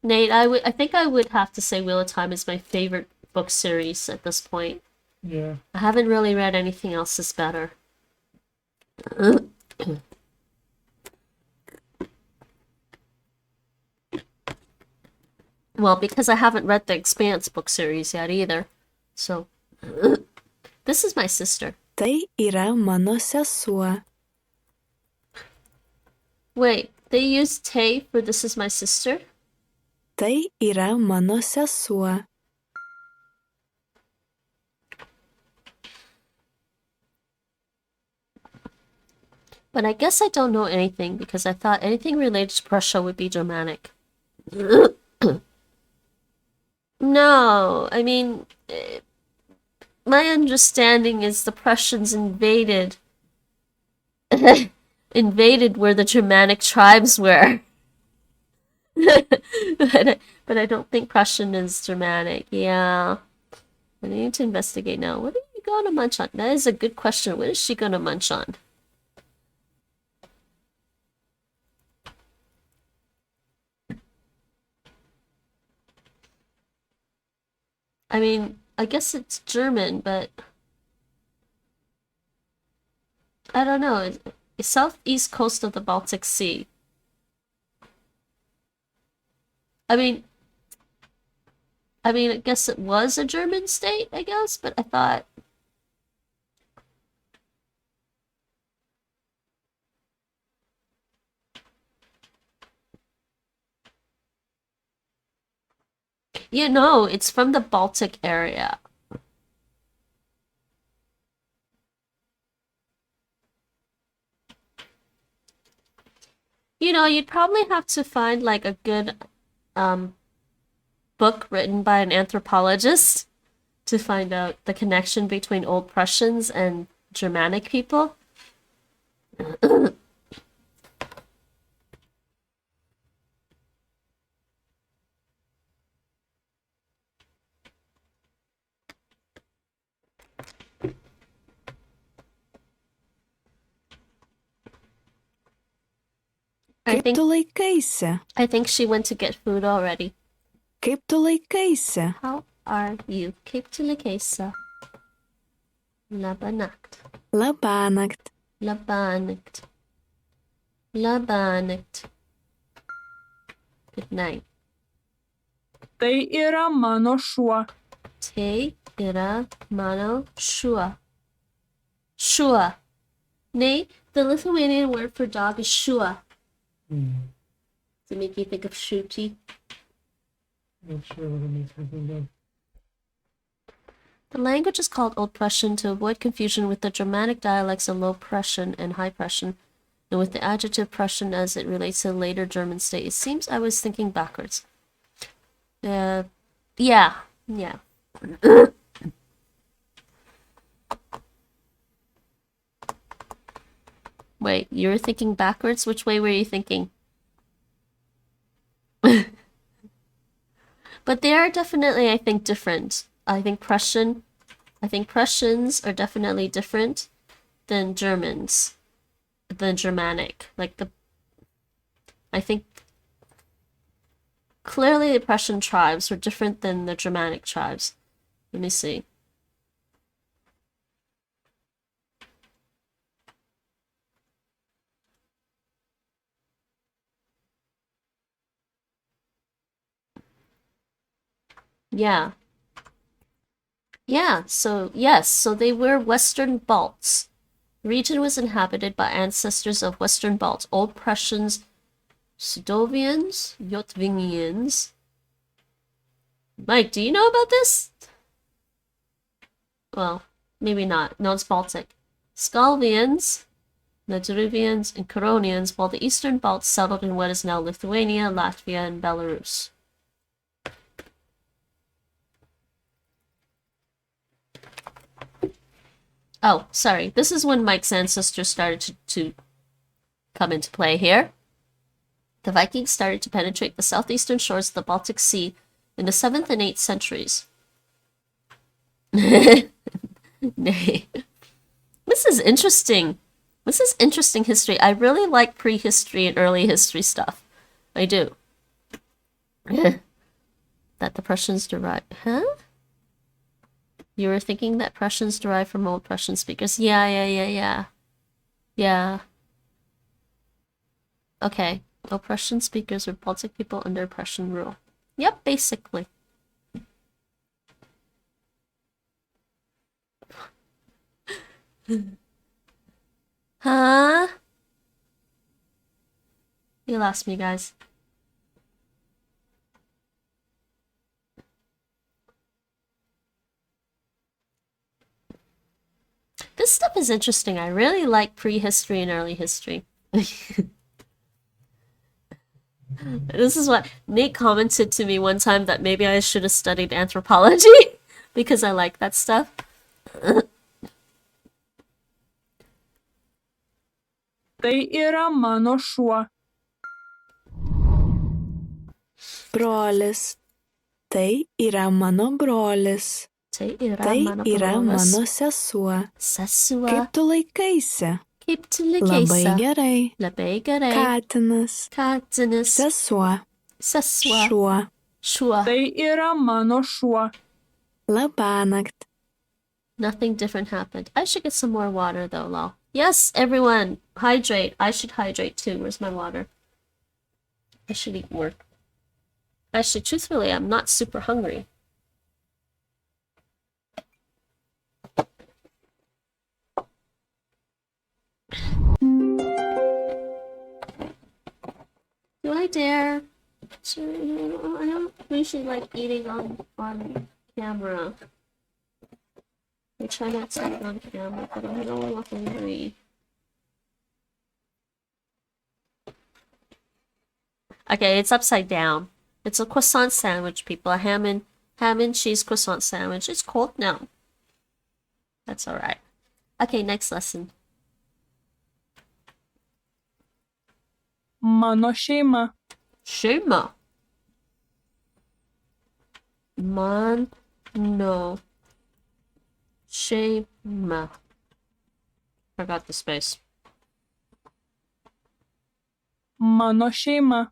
Nate, I think I would have to say Wheel of Time is my favorite book series at this point. Yeah. I haven't really read anything else that's better. Well, because I haven't read the Expanse book series yet either. So, this is my sister. Tai yra mano sesuo. Wait, they use te for this is my sister? Tai yra mano sesuo. But I guess I don't know anything because I thought anything related to Prussia would be Germanic. No, I mean, my understanding is the Prussians invaded where the Germanic tribes were. but I don't think Prussian is Germanic. Yeah. I need to investigate now. What are you going to munch on? That is a good question. What is she going to munch on? I mean, I guess it's German, but I don't know. It's southeast coast of the Baltic Sea. I mean, I guess it was a German state, I guess, but I thought... You know, it's from the Baltic area. You know, you'd probably have to find like a good book written by an anthropologist to find out the connection between Old Prussians and Germanic people. Kaip tu laikaisi? I think she went to get food already. Kaip tu laikaisi? How are you? Kaip tu laikaisi? Labanakt. Labanakt. Labanakt. Labanakt. Good night. Tai yra mano šuo. Tai yra mano šuo. Šuo. Nay, the Lithuanian word for dog is šuo. Does it make you think of shooty? Not sure what it makes me think of. The language is called Old Prussian to avoid confusion with the Germanic dialects of Low Prussian and High Prussian, and with the adjective Prussian as it relates to the later German state. It seems I was thinking backwards. Yeah. Wait, you were thinking backwards? Which way were you thinking? But they are definitely, I think, different. I think Prussians are definitely different than Germans, than Germanic. I think clearly the Prussian tribes were different than the Germanic tribes. Let me see. Yeah. Yeah, so yes, so they were Western Balts. The region was inhabited by ancestors of Western Balts, Old Prussians, Sudovians, Yotvingians. Mike, do you know about this? Well, maybe not. No, it's Baltic. Skalvians, Nadruvians, and Curonians, while the Eastern Balts settled in what is now Lithuania, Latvia, and Belarus. Oh, sorry. This is when Mike's ancestors started to come into play here. The Vikings started to penetrate the southeastern shores of the Baltic Sea in the 7th and 8th centuries. Nay. This is interesting. This is interesting history. I really like prehistory and early history stuff. I do. That the Prussians derived... Huh? You were thinking that Prussians derive from Old Prussian speakers? Yeah. Okay. Old Prussian speakers were Baltic people under Prussian rule. Yep, basically. Huh? You lost me, guys. This stuff is interesting. I really like prehistory and early history. This is what Nate commented to me one time, that maybe I should have studied anthropology because I like that stuff. Tai yra mano šuo. Brolis. Tai yra mano brolis. Tai yra Tai mano yra brolis. mano sesuo. Sesuo. Kaip tu laikaisi? Kaip tu Labai laikaisi? gerai. Labai gerai. Katinas. Katinas. Sesuo. Sesuo. Šuo. Šuo. Tai yra mano šuo. Labanakt. Nothing different happened. I should get some more water though, lol. Yes, everyone, hydrate. I should hydrate too. Where's my water? I should eat more. Actually, truthfully, I'm not super hungry. Do I dare? I don't usually like eating on camera. I try not to eat on camera, but I'm a little hungry. Okay, it's upside down. It's a croissant sandwich, people. A ham and cheese croissant sandwich. It's cold now. That's alright. Okay, next lesson. Mano šeima. Shema. No. Shema. Forgot the space. Mano šeima.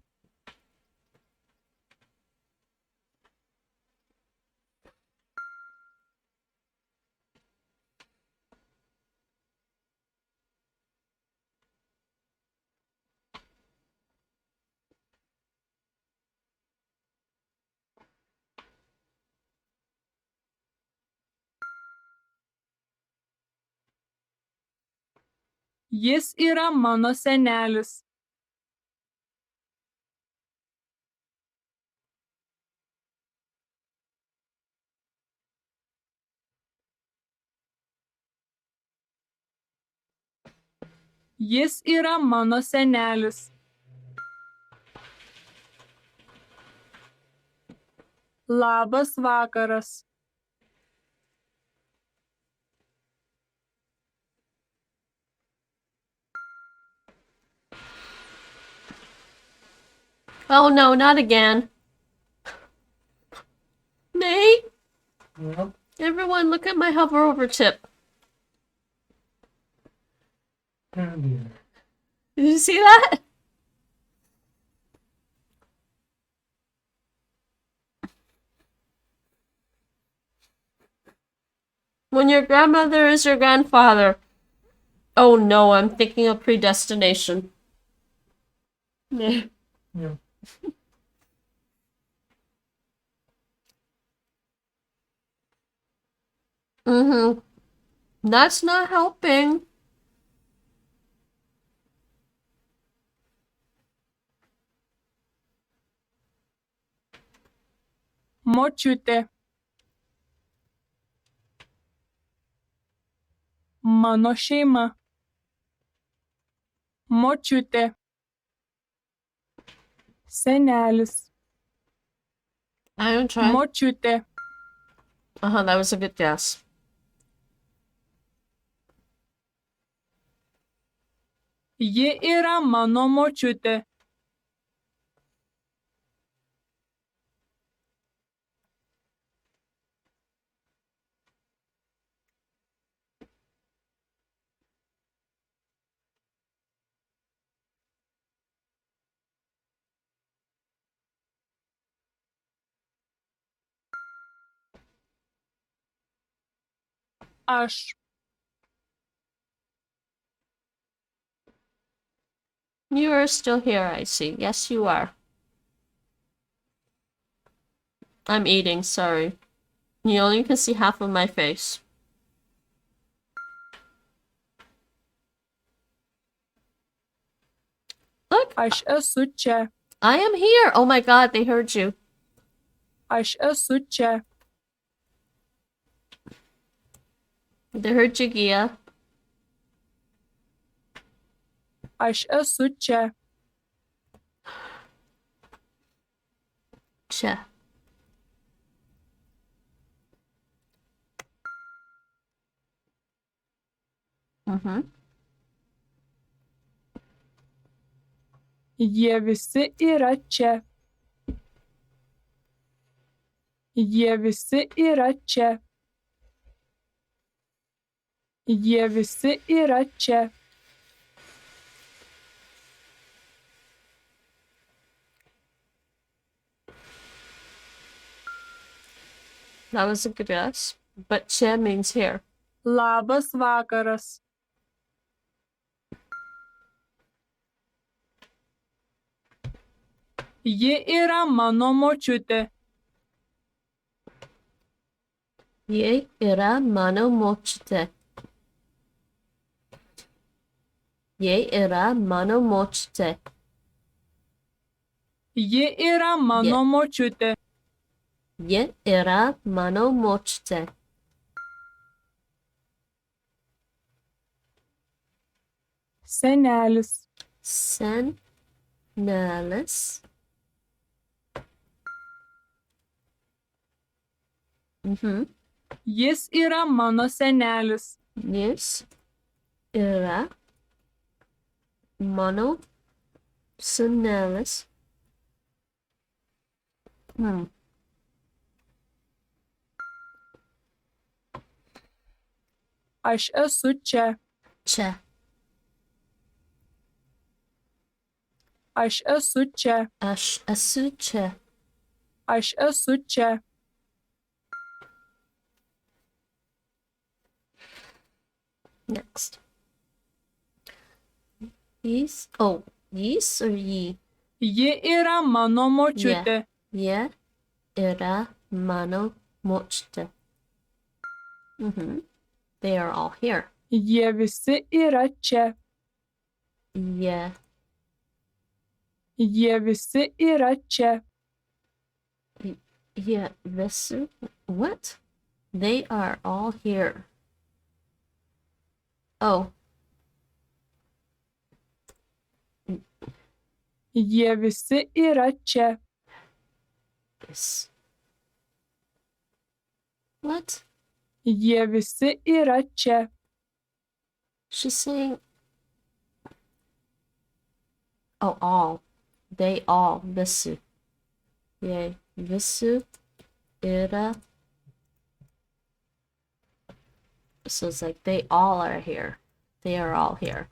Jis yra mano senelis. Jis yra mano senelis. Labas vakaras. Oh no, not again. Nate? Yep. Everyone, look at my hover over tip. Oh dear. Did you see that? When your grandmother is your grandfather. Oh no, I'm thinking of predestination. Yeah. Yeah. Mm-hmm. That's not helping. Močiutė. Mano šeima. Močiutė. Senelis. I haven't tried. Močiutė. That was a good guess. Ji yra mano močiutė. Aš. You are still here, I see. Yes, you are. I'm eating, sorry. You only can see half of my face. Look! Aš esu čia. I am here! Oh my god, they heard you. Aš esu čia. They heard you, Gia. Aš esu čia. Che. Mm-hmm. Jie visi yra čia. Jie visi yra čia. Jie visi yra čia. That was a good guess. But che means here. Labas vakaras. Ji yra mano močiutė. Ji yra mano močiutė. Ji yra mano močiutė. Ji yra mano močiutė. Ji yra mano močiutė. Senelis. Senelis. Mm-hmm. Jis yra mano senelis. Jis yra mano senelis. Aš esu čia. Čia. Aš esu čia. Aš esu čia. Aš esu čia. Next. Jis. Oh, jis or ye? Ji yra mano močiutė. Ye yra mano močiutė. Mm-hmm. They are all here. Jie visi yra čia. Ye. Jie visi yra čia. Ye visi. What? They are all here. Oh. Jie visi yra čia. Yes. What? Jie visi yra čia. She's saying. Oh, all. They all. Visi. Yay. Visi yra. So it's like they all are here. They are all here.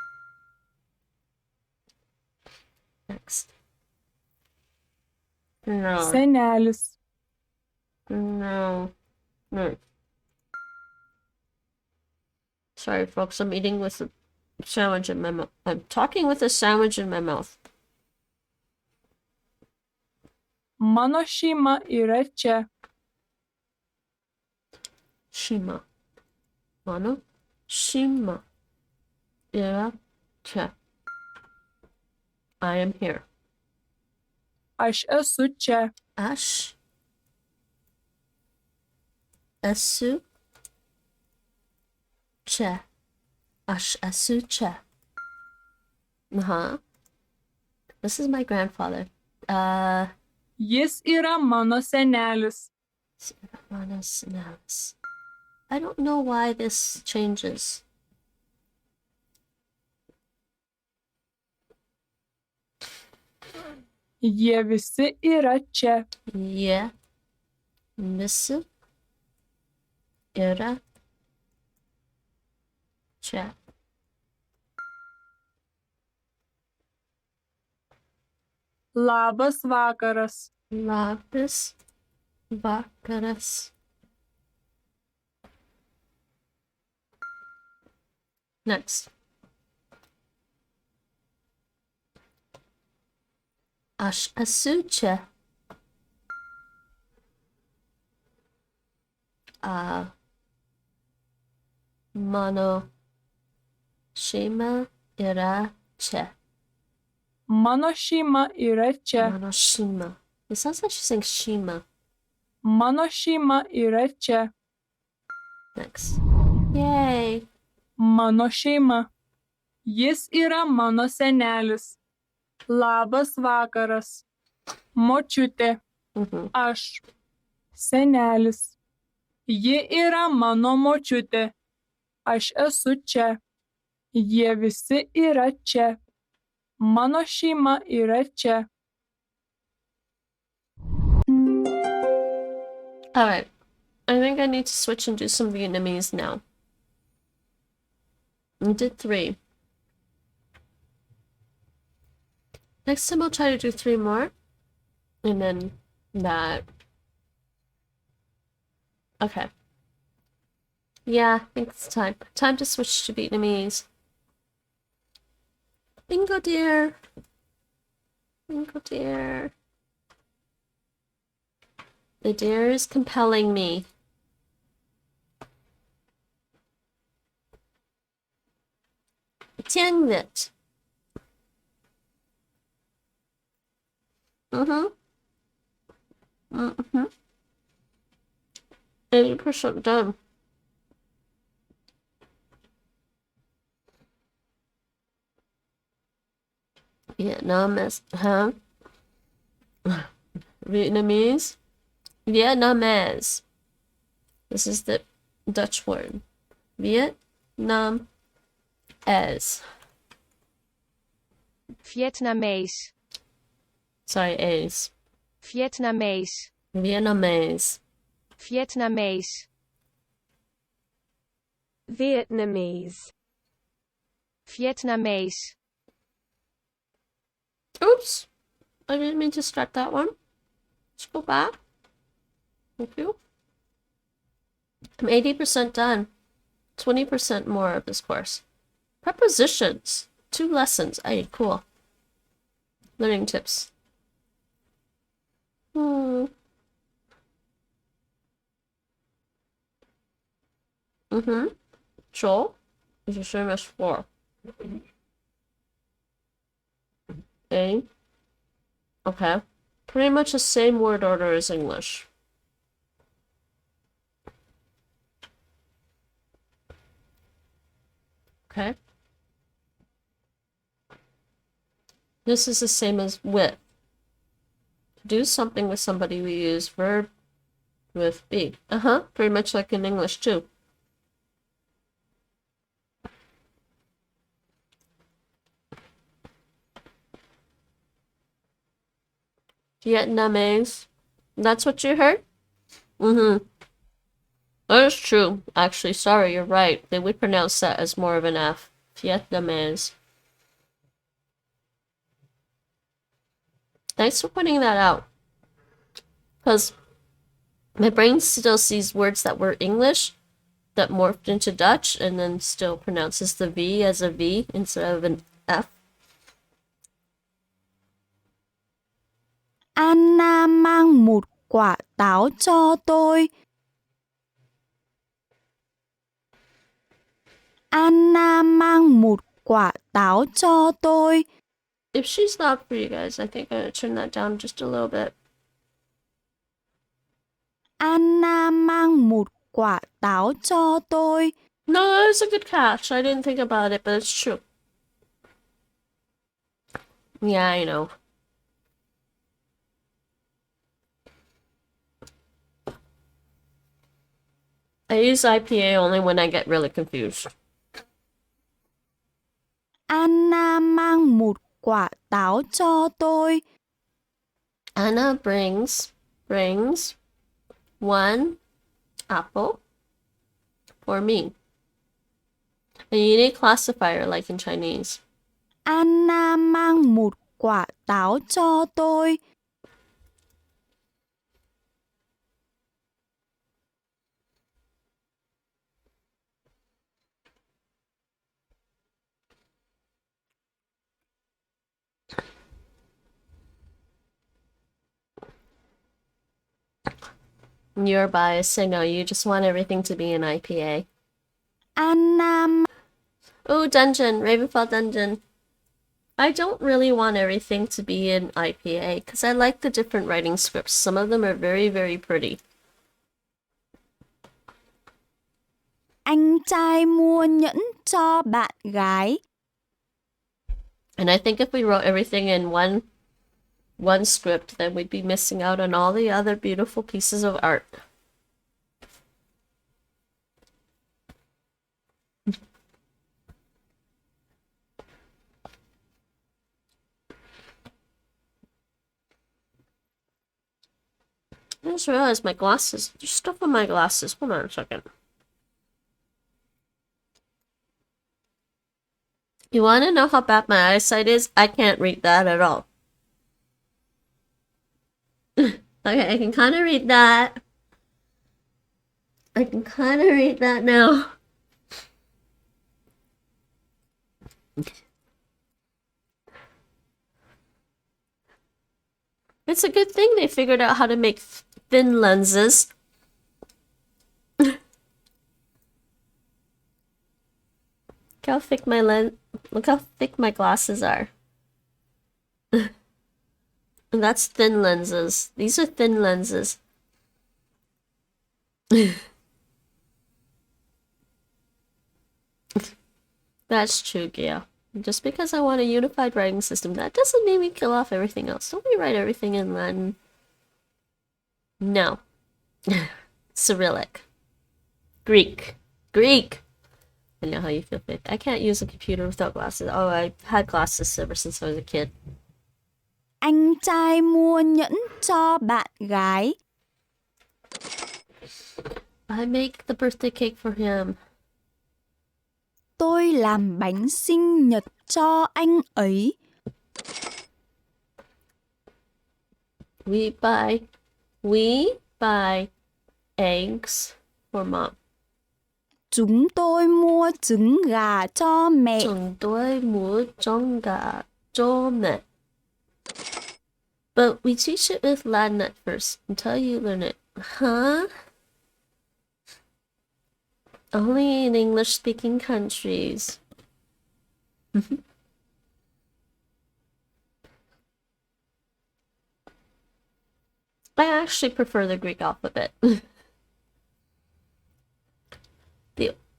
Next. No. Senelis. No. No. Sorry, folks. I'm eating with a sandwich in my mouth. I'm talking with a sandwich in my mouth. Mano šeima yra čia. Shima. Mano šeima yra čia. I am here. Aš esu čia. Aš esu čia. Aš esu čia. Uh-huh. This is my grandfather. Jis yra mano senelis. Mano senelis. I don't know why this changes. Jie visi yra čia. Jie visi yra čia. Labas vakaras. Labas vakaras. Next. Aš esu čia. Mano šeima yra čia. Mano šeima yra čia. Mano šeima. It sounds like she's saying shima. Mano šeima yra čia. Next. Yay. Mano šeima. Jis yra mano senelis. Labas vakaras. Močiutė. Aš. Senelis. Ji yra mano močiutė. Aš esu čia. Jie visi yra čia. Mano šeima yra čia. Alright. I think I need to switch and do some Vietnamese now. I did 3. Next time I'll try to do 3 more. And then that. Okay. Yeah, I think it's time. Time to switch to Vietnamese. LingoDeer. LingoDeer. The deer is compelling me. tiếng Việt. 80% done. Vietnamese, huh? Vietnamese? Vietnamese. This is the Dutch word. Vietnamese. Vietnamese. Sorry, A's. Vietnamese. Vietnamese. Vietnamese. Vietnamese. Vietnamese. Oops. I didn't mean to start that one. Let's go back. Thank you. I'm 80% done. 20% more of this course. Prepositions. 2 lessons. Ay, cool. Learning tips. Chỗ is the same as for. A. Okay. Pretty much the same word order as English. Okay. This is the same as with. To do something with somebody, we use verb with be. Pretty much like in English too. Vietnamese. That's what you heard? That is true. Actually, sorry, you're right. They would pronounce that as more of an F. Vietnamese. Thanks for pointing that out. Because my brain still sees words that were English that morphed into Dutch and then still pronounces the V as a V instead of an F. Anna mang một quả táo cho tôi. Anna mang một quả táo cho tôi. If she's loud for you guys, I think I'm going to turn that down just a little bit. Anna mang một quả táo cho tôi. No, that was a good catch. I didn't think about it, but it's true. Yeah, I know. I use IPA only when I get really confused. Anna mang một quả táo cho tôi. Anna brings 1 apple for me. And you need a classifier like in Chinese. Anna mang một quả táo cho tôi. You're biased, I know. You just want everything to be in IPA. An Nam, Oh, Dungeon. Ravenfall Dungeon. I don't really want everything to be in IPA because I like the different writing scripts. Some of them are very, very pretty. anh trai mua nhẫn cho bạn gái. And I think if we wrote everything in one script, then we'd be missing out on all the other beautiful pieces of art. I just realized my glasses. There's stuff on my glasses. Hold on a second. You want to know how bad my eyesight is? I can't read that at all. Okay, I can kind of read that. I can kind of read that now. It's a good thing they figured out how to make thin lenses. Look how thick my look how thick my glasses are. And that's thin lenses. These are thin lenses. That's true, Gail. Just because I want a unified writing system, that doesn't mean we kill off everything else. Don't we write everything in Latin? No. Cyrillic. Greek. Greek! I know how you feel, Vic. I can't use a computer without glasses. Oh, I had glasses ever since I was a kid. Anh trai mua nhẫn cho bạn gái. I make the birthday cake for him. Tôi làm bánh sinh nhật cho anh ấy. We buy eggs for mom. Chúng tôi mua trứng gà cho mẹ. Chúng tôi mua trứng gà cho mẹ. But we teach it with Latin at first until you learn it. Huh? Only in English-speaking countries. I actually prefer the Greek alphabet.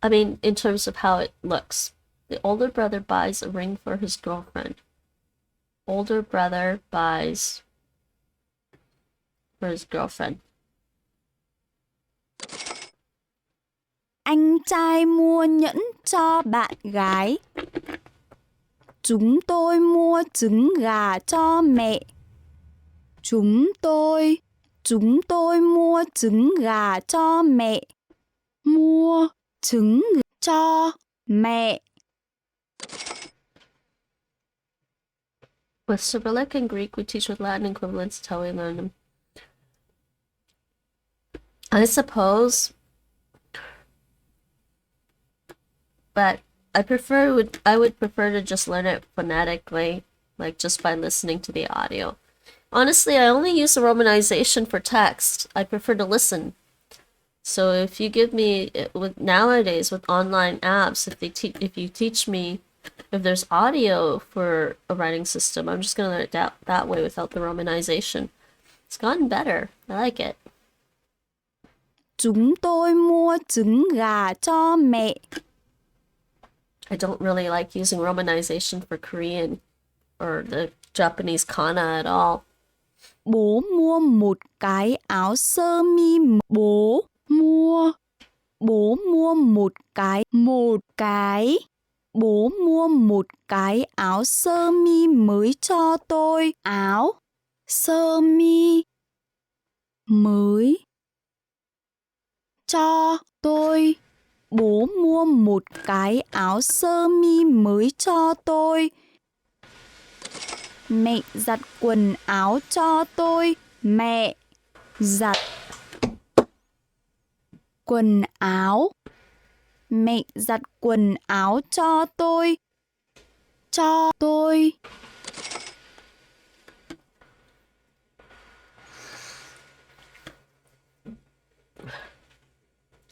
I mean, in terms of how it looks. The older brother buys a ring for his girlfriend. Older brother buys for his girlfriend. Anh trai mua nhẫn cho bạn gái. Chúng tôi mua trứng gà cho mẹ. Chúng tôi mua trứng gà cho mẹ. Mua trứng cho mẹ. With Cyrillic and Greek, we teach with Latin equivalents until we learn them. I suppose, but I would prefer to just learn it phonetically, like just by listening to the audio. Honestly, I only use the romanization for text. I prefer to listen. So if you give me nowadays with online apps, if you teach me if there's audio for a writing system, I'm just gonna learn it that way without the romanization. It's gotten better. I like it. Chúng tôi mua trứng gà cho mẹ. I don't really like using romanization for Korean or the Japanese kana at all. Bố mua một cái áo sơ mi. Bố mua một cái. Bố mua một cái áo sơ mi mới cho tôi. Áo sơ mi mới cho tôi. Bố mua một cái áo sơ mi mới cho tôi. Mẹ giặt quần áo cho tôi. Mẹ giặt quần áo. Mẹ giặt quần áo cho tôi. Cho tôi.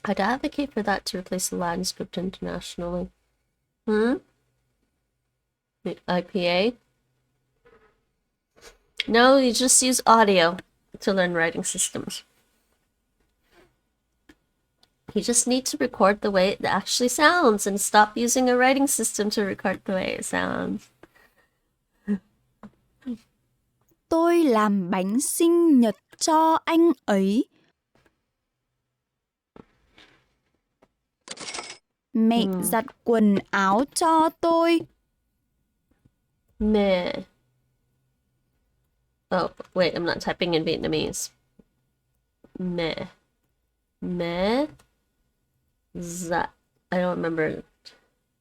I'd advocate for that to replace the Latin script internationally. The IPA? No, you just use audio to learn writing systems. You just need to record the way it actually sounds and stop using a writing system to record the way it sounds. Tôi làm bánh sinh nhật cho anh ấy. Mẹ giặt quần áo cho tôi. Mẹ. Oh, wait, I'm not typing in Vietnamese. Mẹ. Mẹ. Giặt. I don't remember.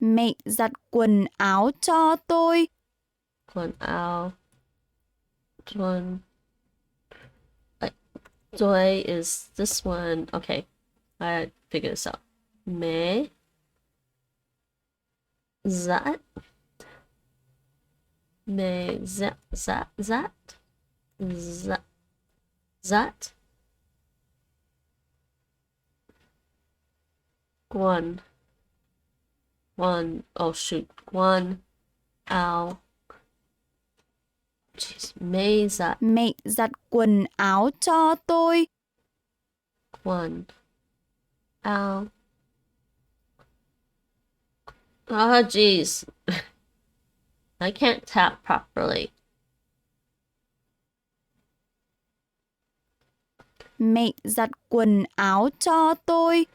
Mẹ giặt quần áo cho tôi. Quần áo. Doi is this one. Okay, I figured this out. Mẹ giặt. Mẹ giặt. One. Oh shoot. One. Ow. Jeez. Mẹ giặt. Mẹ giặt quần áo cho tôi. One. Ow. Oh jeez. I can't tap properly. Mẹ giặt quần áo cho tôi.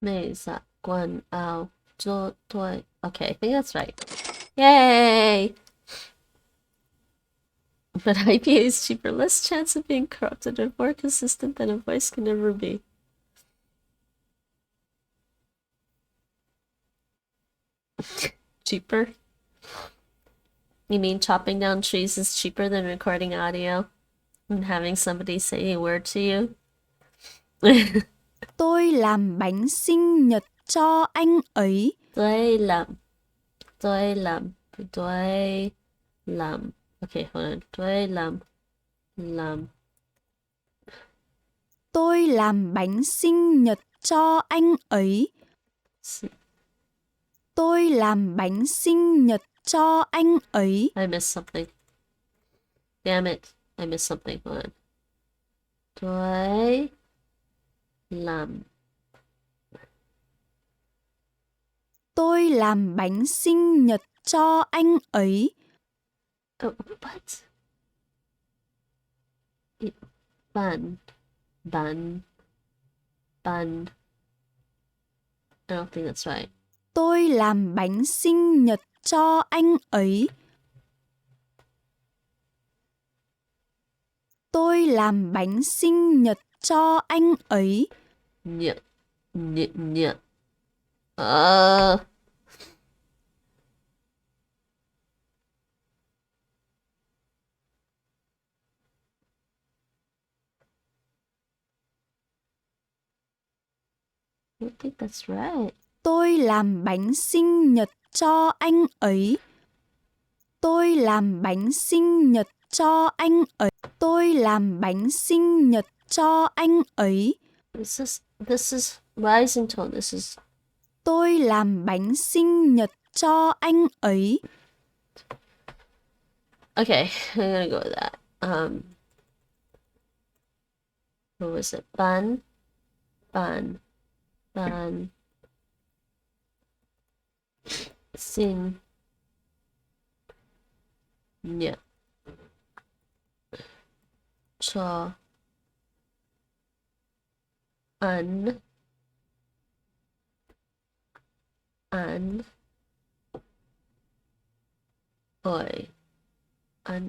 Mẹ giặt quần áo cho tôi. Okay, I think that's right. Yay! But IPA is cheaper, less chance of being corrupted, and more consistent than a voice can ever be. Cheaper? You mean chopping down trees is cheaper than recording audio and having somebody say a word to you? Tôi làm bánh sinh nhật cho anh ấy. Tôi làm. Okay, hold on. Tôi làm. Tôi làm bánh sinh nhật cho anh ấy. Tôi làm bánh sinh nhật cho anh ấy. I missed something. Damn it. I missed something. Hold on. Tôi làm. Tôi làm bánh sinh nhật cho anh ấy. Oh, what? Bun. I don't think that's right. Tôi làm bánh sinh nhật cho anh ấy. Tôi làm bánh sinh nhật cho anh ấy. Nhật. I don't think that's right. Tôi làm bánh sinh nhật cho anh ấy. Tôi làm bánh sinh nhật cho anh ấy. Tôi làm bánh sinh nhật cho anh ấy. This is rising tone. This is. Tôi làm bánh sinh nhật cho anh ấy. Okay, I'm gonna go with that. What was it? Bun. Xin nhật cho anh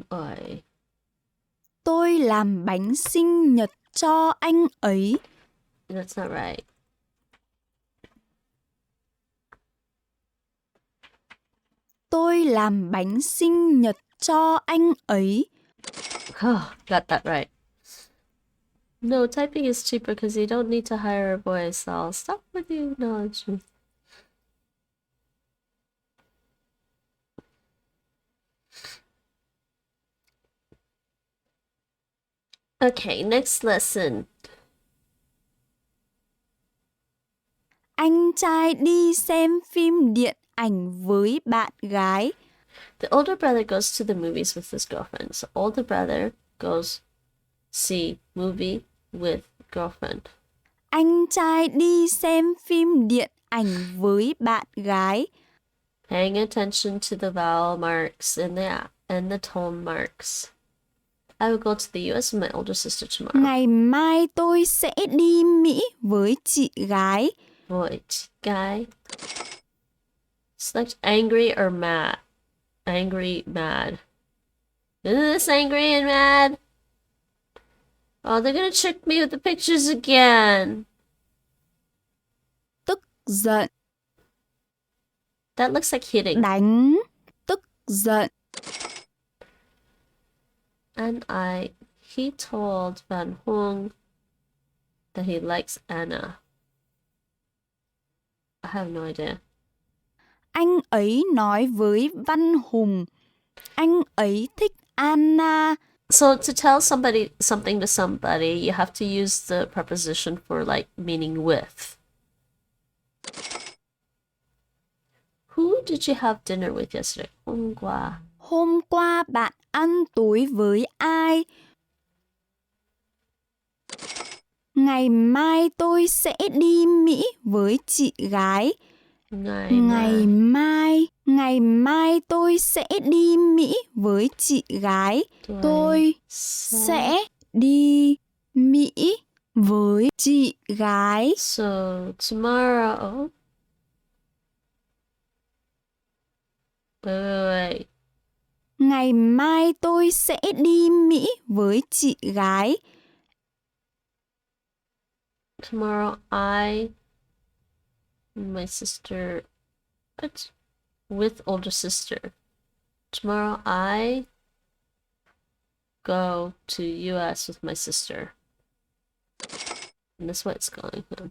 ơi. Tôi làm bánh sinh nhật cho anh ấy. That's not right. Tôi làm bánh sinh nhật cho anh ấy. Oh, got that right. No, typing is cheaper because you don't need to hire a voice. I'll stop with you. No, it's true. Okay, next lesson. Anh trai đi xem phim điện ảnh với bạn gái. The older brother goes to the movies with his girlfriend. So older brother goes see movie with girlfriend. Anh trai đi xem phim điện ảnh với bạn gái. Paying attention to the vowel marks and the tone marks. I will go to the US with my older sister tomorrow. Ngày mai tôi sẽ đi Mỹ với chị gái. Với chị gái. Select angry or mad. Angry, mad. Isn't this angry and mad? Oh, they're gonna trick me with the pictures again. Tức giận. That looks like hitting. Đánh. Tức giận. And he told Van Hong that he likes Anna. I have no idea. Anh ấy nói với Văn Hùng. Anh ấy thích Anna. So to tell somebody something to somebody, you have to use the preposition for like meaning with. Who did you have dinner with yesterday? Hôm qua. Hôm qua bạn ăn tối với ai? Ngày mai tôi sẽ đi Mỹ với chị gái. Ngày mai tôi sẽ đi Mỹ với chị gái. Tôi sẽ đi Mỹ với chị gái. So tomorrow. Wait. Ngày mai tôi sẽ đi Mỹ với chị gái. Tomorrow my sister, what? With older sister. Tomorrow I go to US with my sister. And that's what it's going on.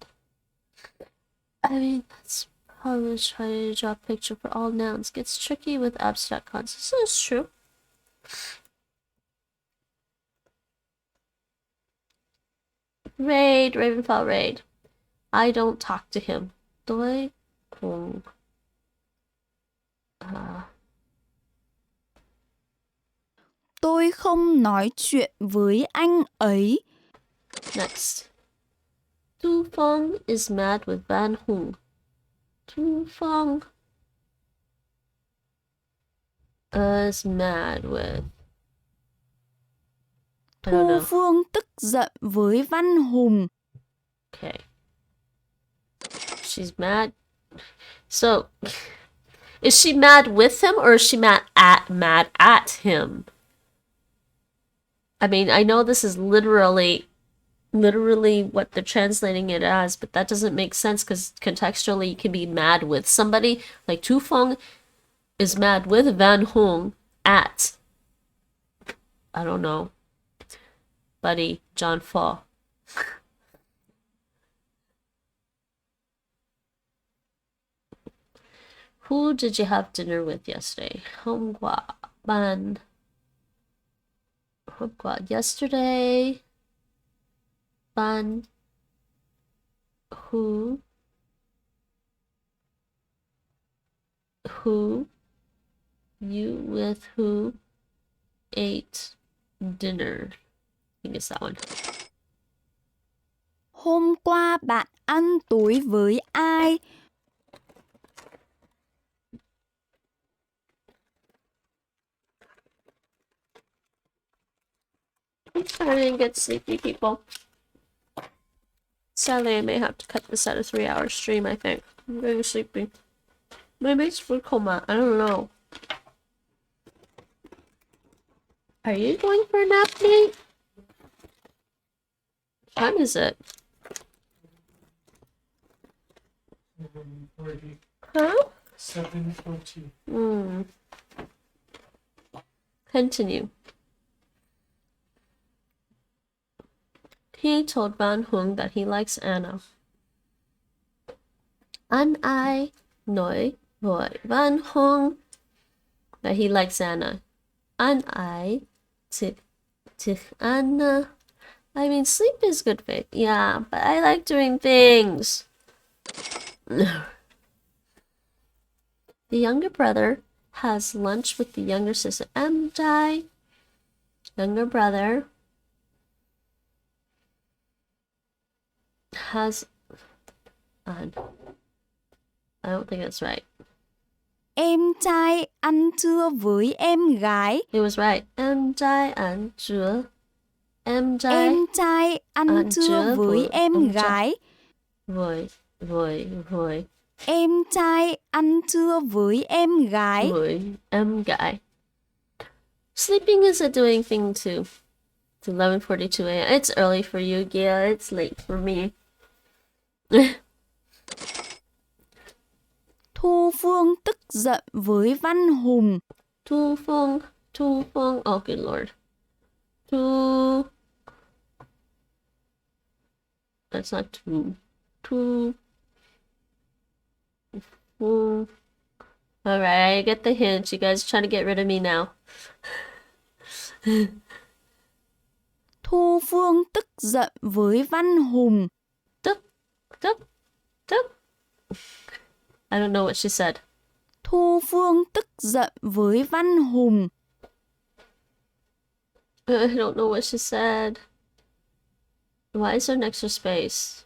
I mean, let's probably try to draw a picture for all nouns. Gets tricky with abstract concepts. This is true. Raid, Ravenfell raid. I don't talk to him. Tôi không Tôi không nói chuyện với anh ấy. Next. Tu Phong is mad with Van Hung. Tu Phong is mad with. I don't know. Thu Phương tức giận với Văn Hùng. Okay. She's mad. So, is she mad with him or is she mad at him? I mean, I know this is literally what they're translating it as, but that doesn't make sense because contextually you can be mad with somebody. Like Tu Feng is mad with Van Hung at, I don't know, buddy John Fo. Who did you have dinner with yesterday? Yesterday. Ban. Who? You with who ate dinner? I think it's that one. Hôm qua bạn ăn tối với ai? I'm starting to get sleepy, people. Sadly, I may have to cut this at a 3-hour stream, I think. I'm getting sleepy. Maybe it's food coma. I don't know. Are you going for a nap, Nate? What time is it? 7:40. Huh? 7:40. Continue. He told Van Hung that he likes Anna. Anh ai nói với Van Hung that he likes Anna. Anh ai thích Anna. I mean, sleep is good for it. Yeah, but I like doing things. The younger brother has lunch with the younger sister. Em trai. Younger brother has... I don't think that's right. Em trai ăn trưa với em gái. He was right. Em trai ăn trưa. Em trai ăn trưa với em gái. Với. Em trai ăn trưa với em gái. Với em gái. Sleeping is a doing thing too. It's 11:42 a.m. It's early for you, yeah. It's late for me. Thu Phương tức giận với Văn Hùng. Thu Phương. Oh, good lord. Thu. That's not two. Two. Alright, I get the hint. You guys are trying to get rid of me now. Thu Phương tức giận với Văn Hùng. Tức. I don't know what she said. Thu Phương tức giận với Văn Hùng. I don't know what she said. Why is there an extra space?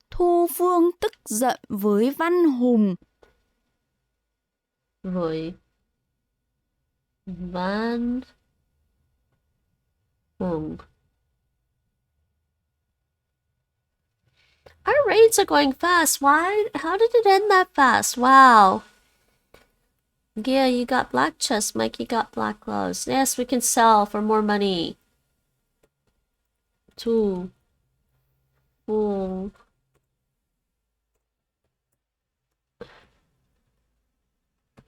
Thu Phương tức giận với Văn Hùng. Với Văn Hùng. Our raids are going fast. Why? How did it end that fast? Wow. Yeah, you got black chest, Mikey got black gloves. Yes, we can sell for more money. Two. Four.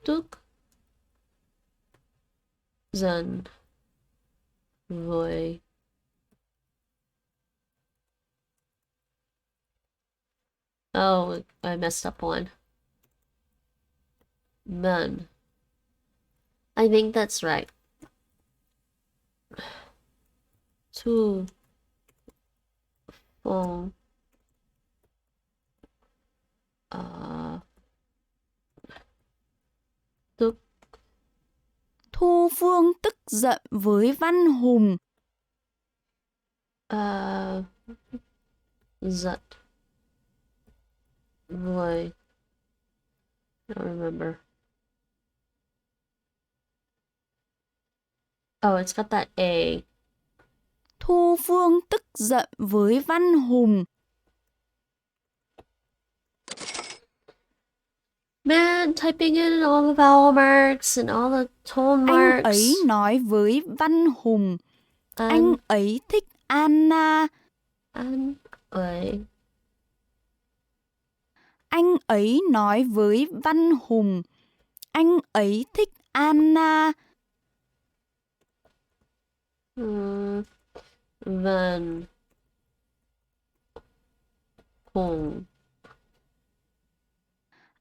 Tức giận với oh, I messed up one. None. I think that's right. Two. Four. Tức. Thu Phương tức giận với Văn Hùng. Giận với. I don't remember. Oh, it's got that A. Thu Phương tức giận với Văn Hùng. Man, typing in all the vowel marks and all the tone marks. Anh ấy nói với Văn Hùng. Anh ấy thích Anna. Anh ấy. Anh ấy nói với Văn Hùng. Anh ấy thích Anna. Văn Hùng.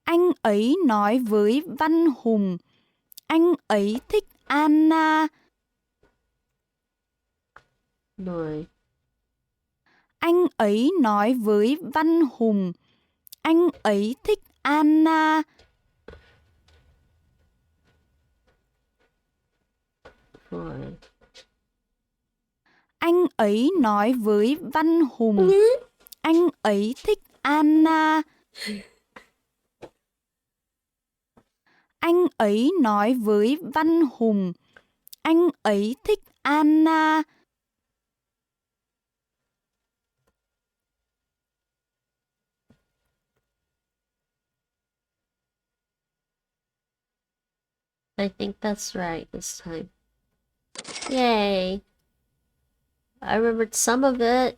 Anh ấy nói với Văn Hùng. Anh ấy thích Anna. Nói. Anh ấy nói với Văn Hùng. Anh ấy thích Anna. Nói. Anh ấy nói với Văn Hùng. Anh ấy thích Anna. Anh ấy nói với Văn Hùng. Anh ấy thích Anna. I think that's right this time. Yay. I remembered some of it.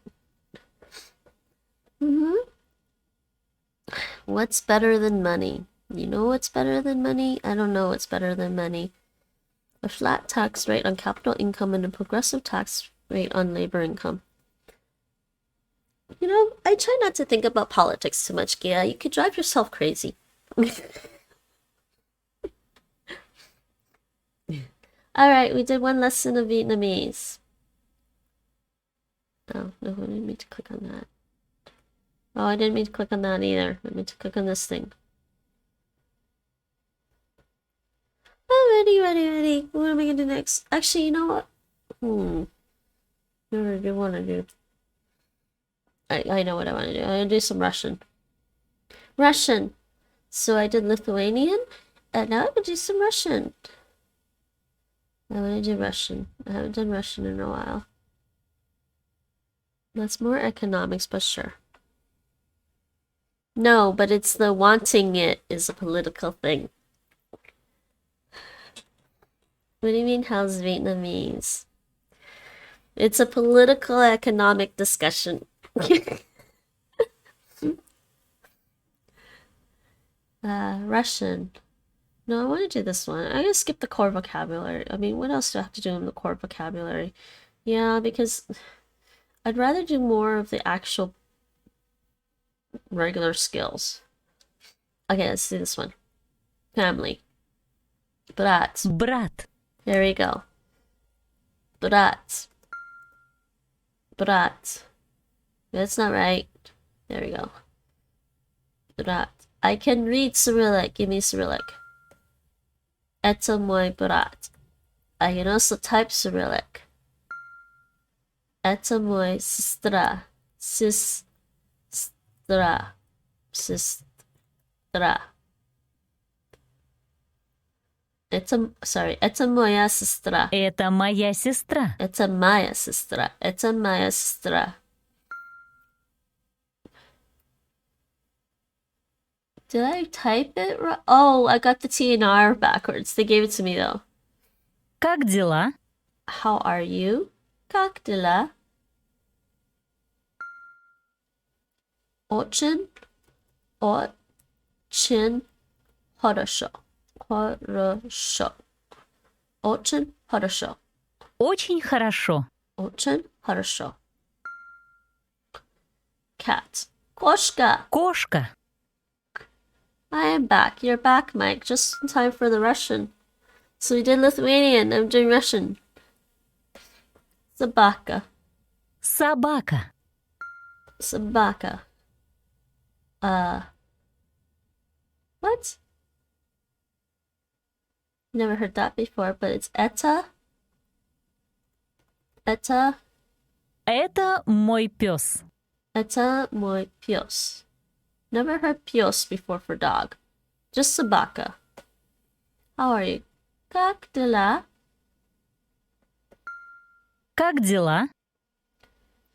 What's better than money? You know what's better than money? I don't know what's better than money. A flat tax rate on capital income and a progressive tax rate on labor income. You know, I try not to think about politics too much, Gia. You could drive yourself crazy. Alright, we did one lesson of Vietnamese. Oh, no, I didn't mean to click on that. Oh, I didn't mean to click on that either. I meant to click on this thing. Oh, ready. What am I gonna do next? Actually, you know what? What do I want to do? I know what I want to do. I'm gonna do some Russian. So I did Lithuanian, and now I'm gonna do some Russian. I want to do Russian. I haven't done Russian in a while. That's more economics, but sure. No, but it's the wanting it is a political thing. What do you mean, how's Vietnamese? It's a political economic discussion. Russian. No, I want to do this one. I'm gonna skip the core vocabulary. I mean, what else do I have to do in the core vocabulary? Yeah, because I'd rather do more of the actual regular skills. Okay, let's do this one. Family. Brat. Брат. There we go. Brat. That's not right. There we go. Brat. I can read Cyrillic. Give me Cyrillic. Это мой брат. I can also type Cyrillic. Это мой сестра. Сестра. Это моя сестра. Это моя сестра. Это моя сестра. Это моя сестра. Did I type it right? Oh, I got the T and R backwards. They gave it to me though. Как дела? How are you? Как дела? Очень хорошо. Очень хорошо. Очень хорошо. Очень хорошо. Cat. Кошка. Кошка. I am back. You're back, Mike. Just in time for the Russian. So we did Lithuanian. I'm doing Russian. Собака. Собака. Собака. What? Never heard that before, but it's это. Это мой пес. Это мой пес. Never heard пес before for dog. Just собака. How are you? Как дела? Как дела?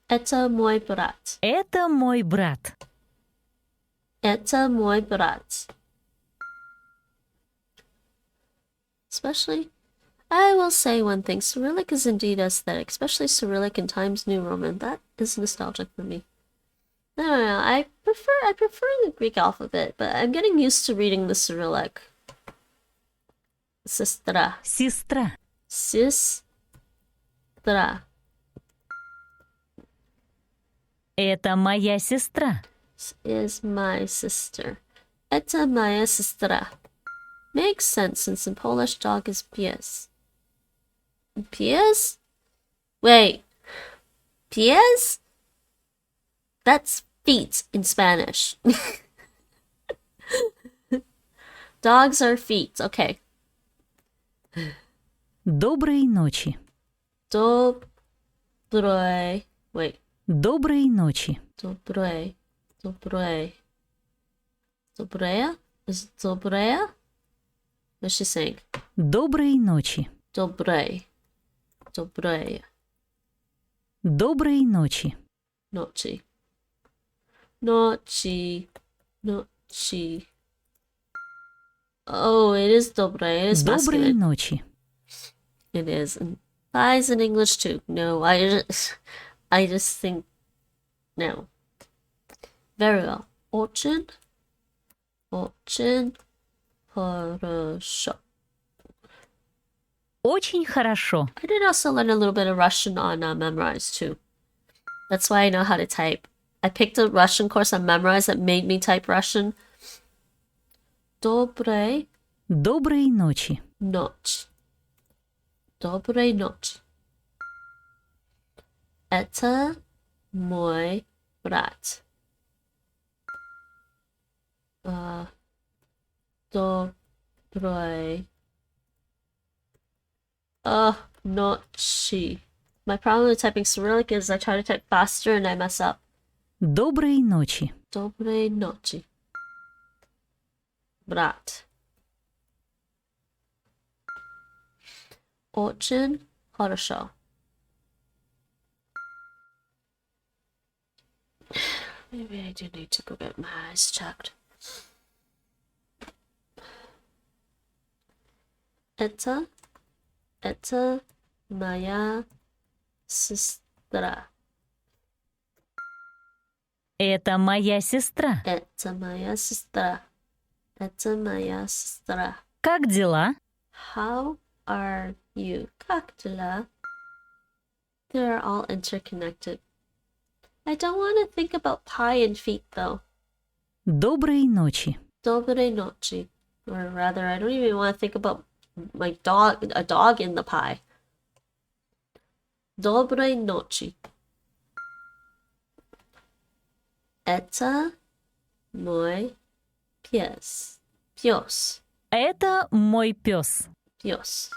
Это мой брат. Это мой брат. Это мой брат. Especially, I will say one thing, Cyrillic is indeed aesthetic, especially Cyrillic in Times New Roman. That is nostalgic for me. I don't know, I prefer the Greek alphabet, but I'm getting used to reading the Cyrillic. Сестра. Сестра. Сестра. Это моя сестра. Is my sister. Это моя сестра. Makes sense since in Polish dog is pies. Pies? Wait. Pies? That's feet in Spanish. Dogs are feet. Okay. Доброй ночи. Доброй. Wait. Доброй ночи. Доброй. Добрая? Is it добрая? What's she saying? Доброй ночи. Добрая. Доброй ночи. Nocci. Oh, it is добрая. It is Доброй masculine. ночи. It is. And thighs in English too. No, I just think no. Very well. Очень хорошо. Очень хорошо. I did also learn a little bit of Russian on Memrise too. That's why I know how to type. I picked a Russian course on Memrise that made me type Russian. Доброй Доброй ночи. ночи. Доброй ночи. Это мой брат. Доброй ночи. My problem with typing Cyrillic is I try to type faster and I mess up. Доброй ночи. Доброй ночи. Брат. Очень хорошо. Maybe I do need to go get my eyes checked. Это моя сестра. Это моя сестра. Это моя сестра. Это моя сестра. Как дела? How are you? Как дела? They're all interconnected. I don't want to think about pie and feet though. Доброй ночи. Доброй ночи. Or rather, I don't even want to think about my dog, a dog in the pie. Доброй ночи. Это мой пес. Пес. Это мой пес. Пес.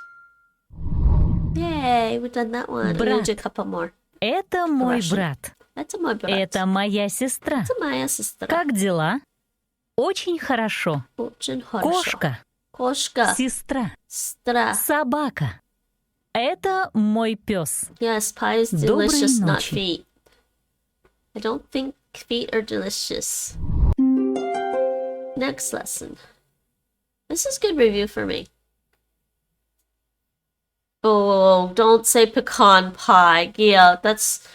Yay, we've done that one. I'm gonna do a couple more. Это мой Russian. брат. Это мой брат. Это моя сестра. Это моя сестра. Как дела? Очень хорошо. Очень хорошо. Кошка. Кошка. Сестра. Сестра. Собака. Это мой пес. Yes, pie is Доброй delicious, not ночи. feet. I don't think feet are delicious. Next lesson. This is good review for me. Oh, don't say pecan pie. Yeah, that's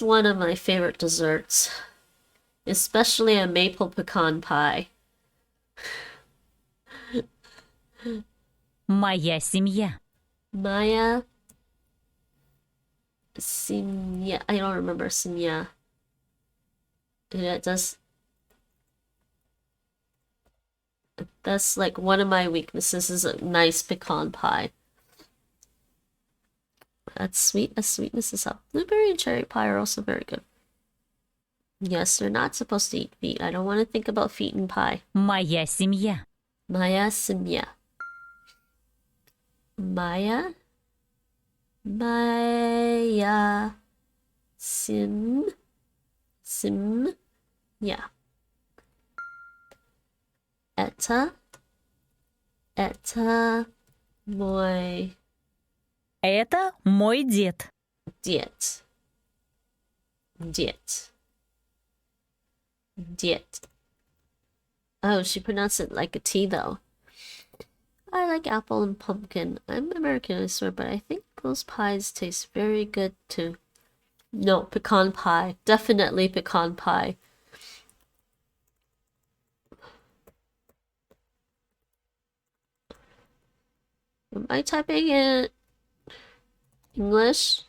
one of my favorite desserts. Especially a maple pecan pie. Моя семья. Maya Simya. I don't remember Simya. Yeah, that's like one of my weaknesses is a nice pecan pie. That's sweet. A sweetness is up. Blueberry and cherry pie are also very good. Yes, they're not supposed to eat feet. I don't want to think about feet in pie. Моя семья. Моя семья. Моя семья. Это мой Это мой дед. дед. Дед. Did. Oh, she pronounced it like a T though. I like apple and pumpkin. I'm American, I swear, but I think those pies taste very good too. No, pecan pie. Definitely pecan pie. Am I typing in English?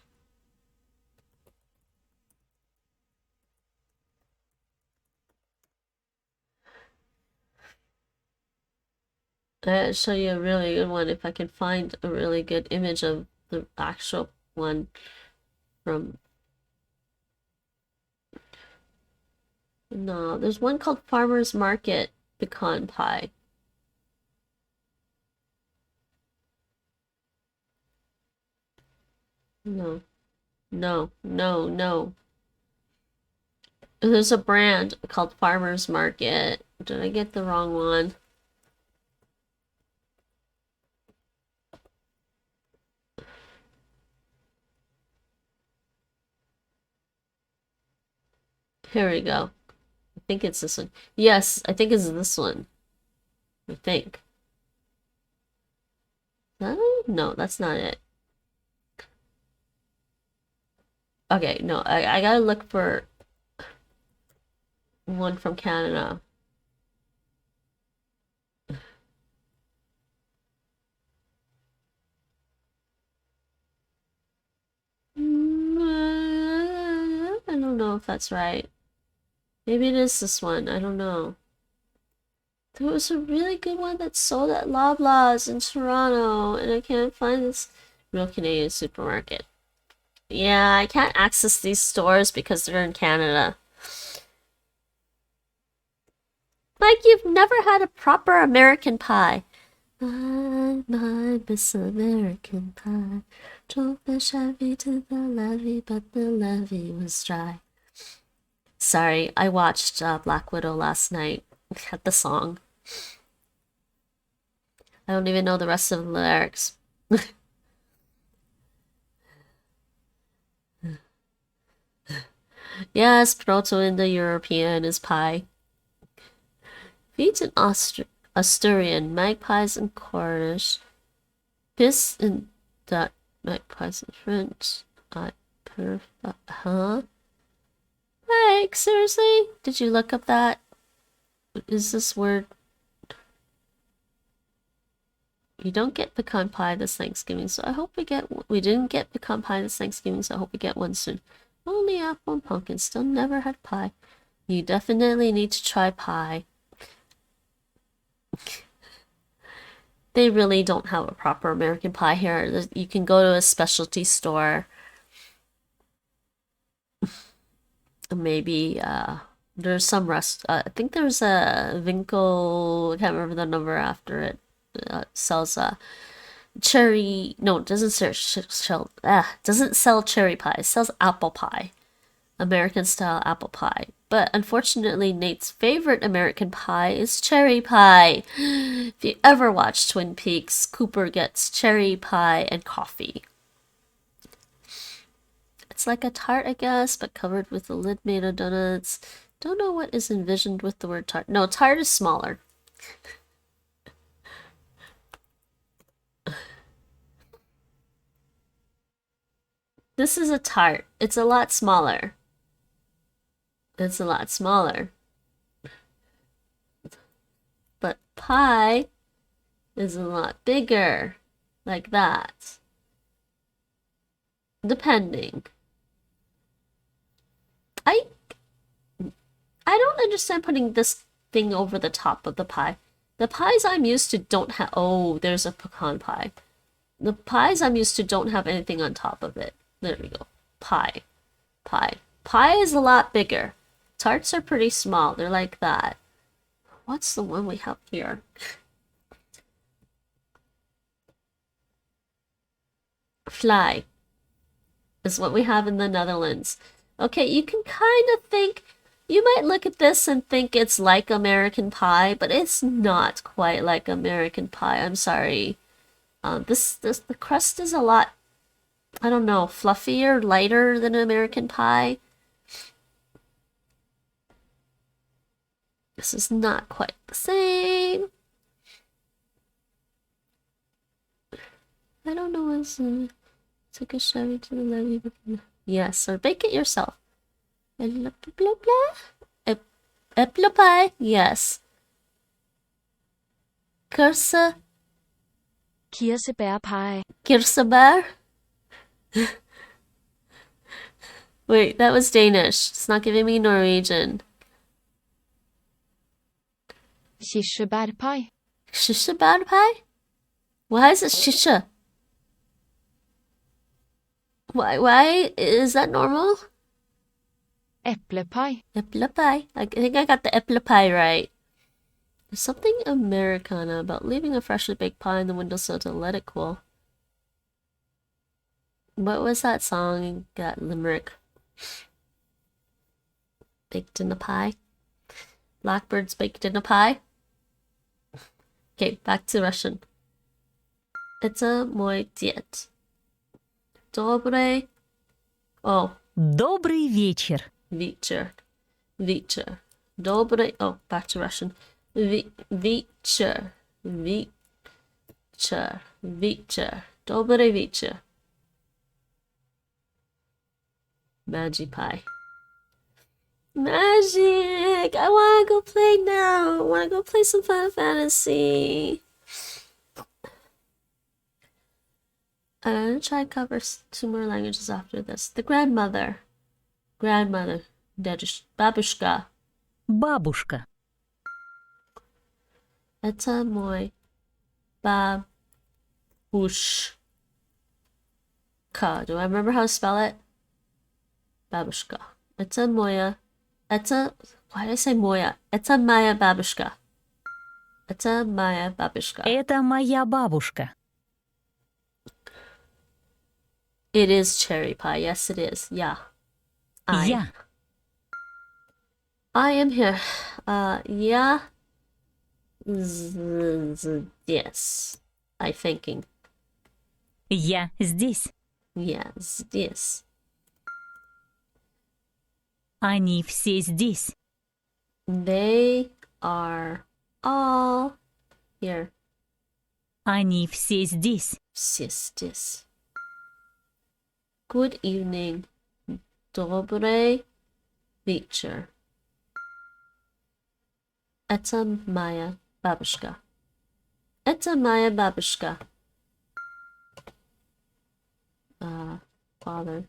I'll show you a really good one if I can find a really good image of the actual one from... No, there's one called Farmer's Market Pecan Pie. No. No, no, no. There's a brand called Farmer's Market. Did I get the wrong one? Here we go. I think it's this one. Yes, I think it's this one. I think. No, that's not it. Okay, no, I gotta look for one from Canada. don't know if that's right. Maybe it is this one. I don't know. There was a really good one that sold at Loblaws in Toronto, and I can't find this real Canadian supermarket. Yeah, I can't access these stores because they're in Canada. Like you've never had a proper American pie. My Miss American Pie. Drove the Chevy to the levee, but the levee was dry. Sorry, I watched Black Widow last night. Had the song. I don't even know the rest of the lyrics. Yes, Proto-Indo-European is pie. Wheat and Asturian, magpies and Cornish. Bis in that magpies in French. Huh? Like, seriously? Did you look up that? Is this word? You don't get pecan pie this Thanksgiving, so I hope we didn't get pecan pie this Thanksgiving, so I hope we get one soon. Only apple and pumpkin, still never had pie. You definitely need to try pie. They really don't have a proper American pie here. You can go to a specialty store. Maybe there's some I think there's a Vinco, I can't remember the number after it, sells cherry, no, it doesn't sell cherry pie, it sells apple pie, American style apple pie. But unfortunately, Nate's favorite American pie is cherry pie. If you ever watch Twin Peaks, Cooper gets cherry pie and coffee. It's like a tart, I guess, but covered with a lid made of donuts. Don't know what is envisioned with the word tart. No, tart is smaller. This is a tart. It's a lot smaller. It's a lot smaller. But pie is a lot bigger. Like that. Depending. I don't understand putting this thing over the top of the pie. The pies I'm used to don't have... Oh, there's a pecan pie. The pies I'm used to don't have anything on top of it. There we go. Pie. Pie. Pie is a lot bigger. Tarts are pretty small. They're like that. What's the one we have here? Fly is what we have in the Netherlands. Okay, you can kind of think... You might look at this and think it's like American pie, but it's not quite like American pie. I'm sorry. The crust is a lot, I don't know, fluffier, lighter than American pie. This is not quite the same. I don't know what's took a Chevy to the levee. Yes, or bake it yourself. Apple pie, yes. Kirsebær pie. Kirsebær? Wait, that was Danish. It's not giving me Norwegian. Kirsebær pie. Kirsebær pie? Why is it shisha? Why is that normal? Æblepie. Æblepie. I think I got the æblepie right. There's something Americana about leaving a freshly baked pie in the windowsill to let it cool. What was that song? That limerick. Baked in a pie. Blackbirds baked in a pie. Okay, back to Russian. Это мой дед. Добрый. Oh. Добрый вечер. Вечер. Вечер. Добрый. Oh, back to Russian. Вечер. Вечер. Вечер. Добрый вечер. Magic pie. Magic! I wanna go play now. I wanna go play some Final Fantasy. I'm gonna try to cover 2 more languages after this. The grandmother. grandmother, babushka. Бабушка. Это мой babushka. Do I remember how to spell it? Babushka. Это моя. Это. Why did I say moya? Это моя бабушка. Это моя бабушка. Это моя бабушка. It is cherry pie. Yes, it is. Yeah. Я. I am here. Yeah. Yes. I thinking. Я здесь. Yeah, здесь. Они все здесь. They are all here. Они все здесь. Все здесь. Good evening. Добрый вечер. Это моя бабушка. Это моя бабушка. Father.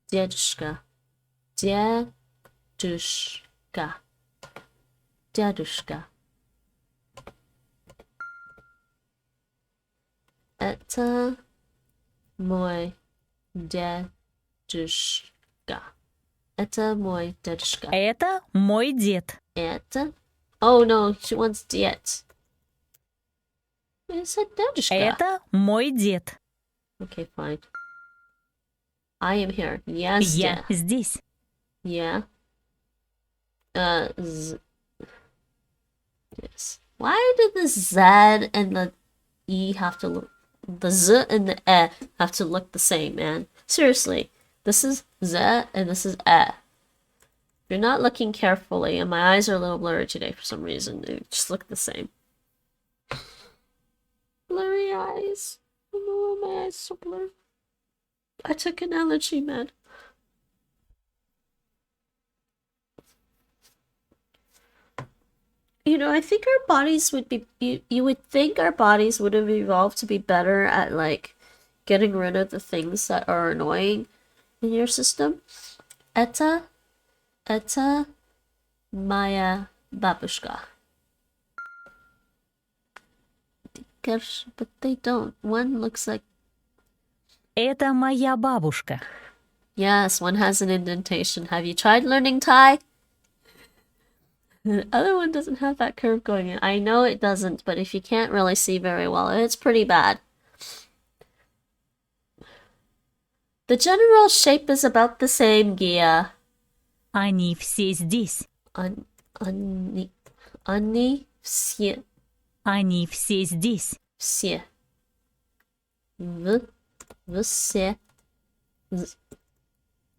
Дедушка. Дедушка. Дедушка. Это мой дедушка. Это мой дедушка. Это мой дед. Это? Oh no, she wants dед. It said дедушка. Это мой дед. Okay, fine. I am here. Я Я здесь. Yeah. Yes. Why did the Z and the E have to look? The Z and the E have to look the same, man. Seriously. This is Z and this is E. If you're not looking carefully, and my eyes are a little blurry today for some reason, they just look the same. Blurry eyes. I don't know why my eyes are so blurry. I took an allergy med. You know, I think our bodies would be... You would think our bodies would have evolved to be better at, like, getting rid of the things that are annoying in your system. Это моя бабушка. But they don't. One looks like... Это моя бабушка. Yes, one has an indentation. Have you tried learning Thai? The other one doesn't have that curve going in. I know it doesn't, but if you can't really see very well, it's pretty bad. The general shape is about the same, Gia. Они все здесь. Они все. Они все здесь. Все. Все.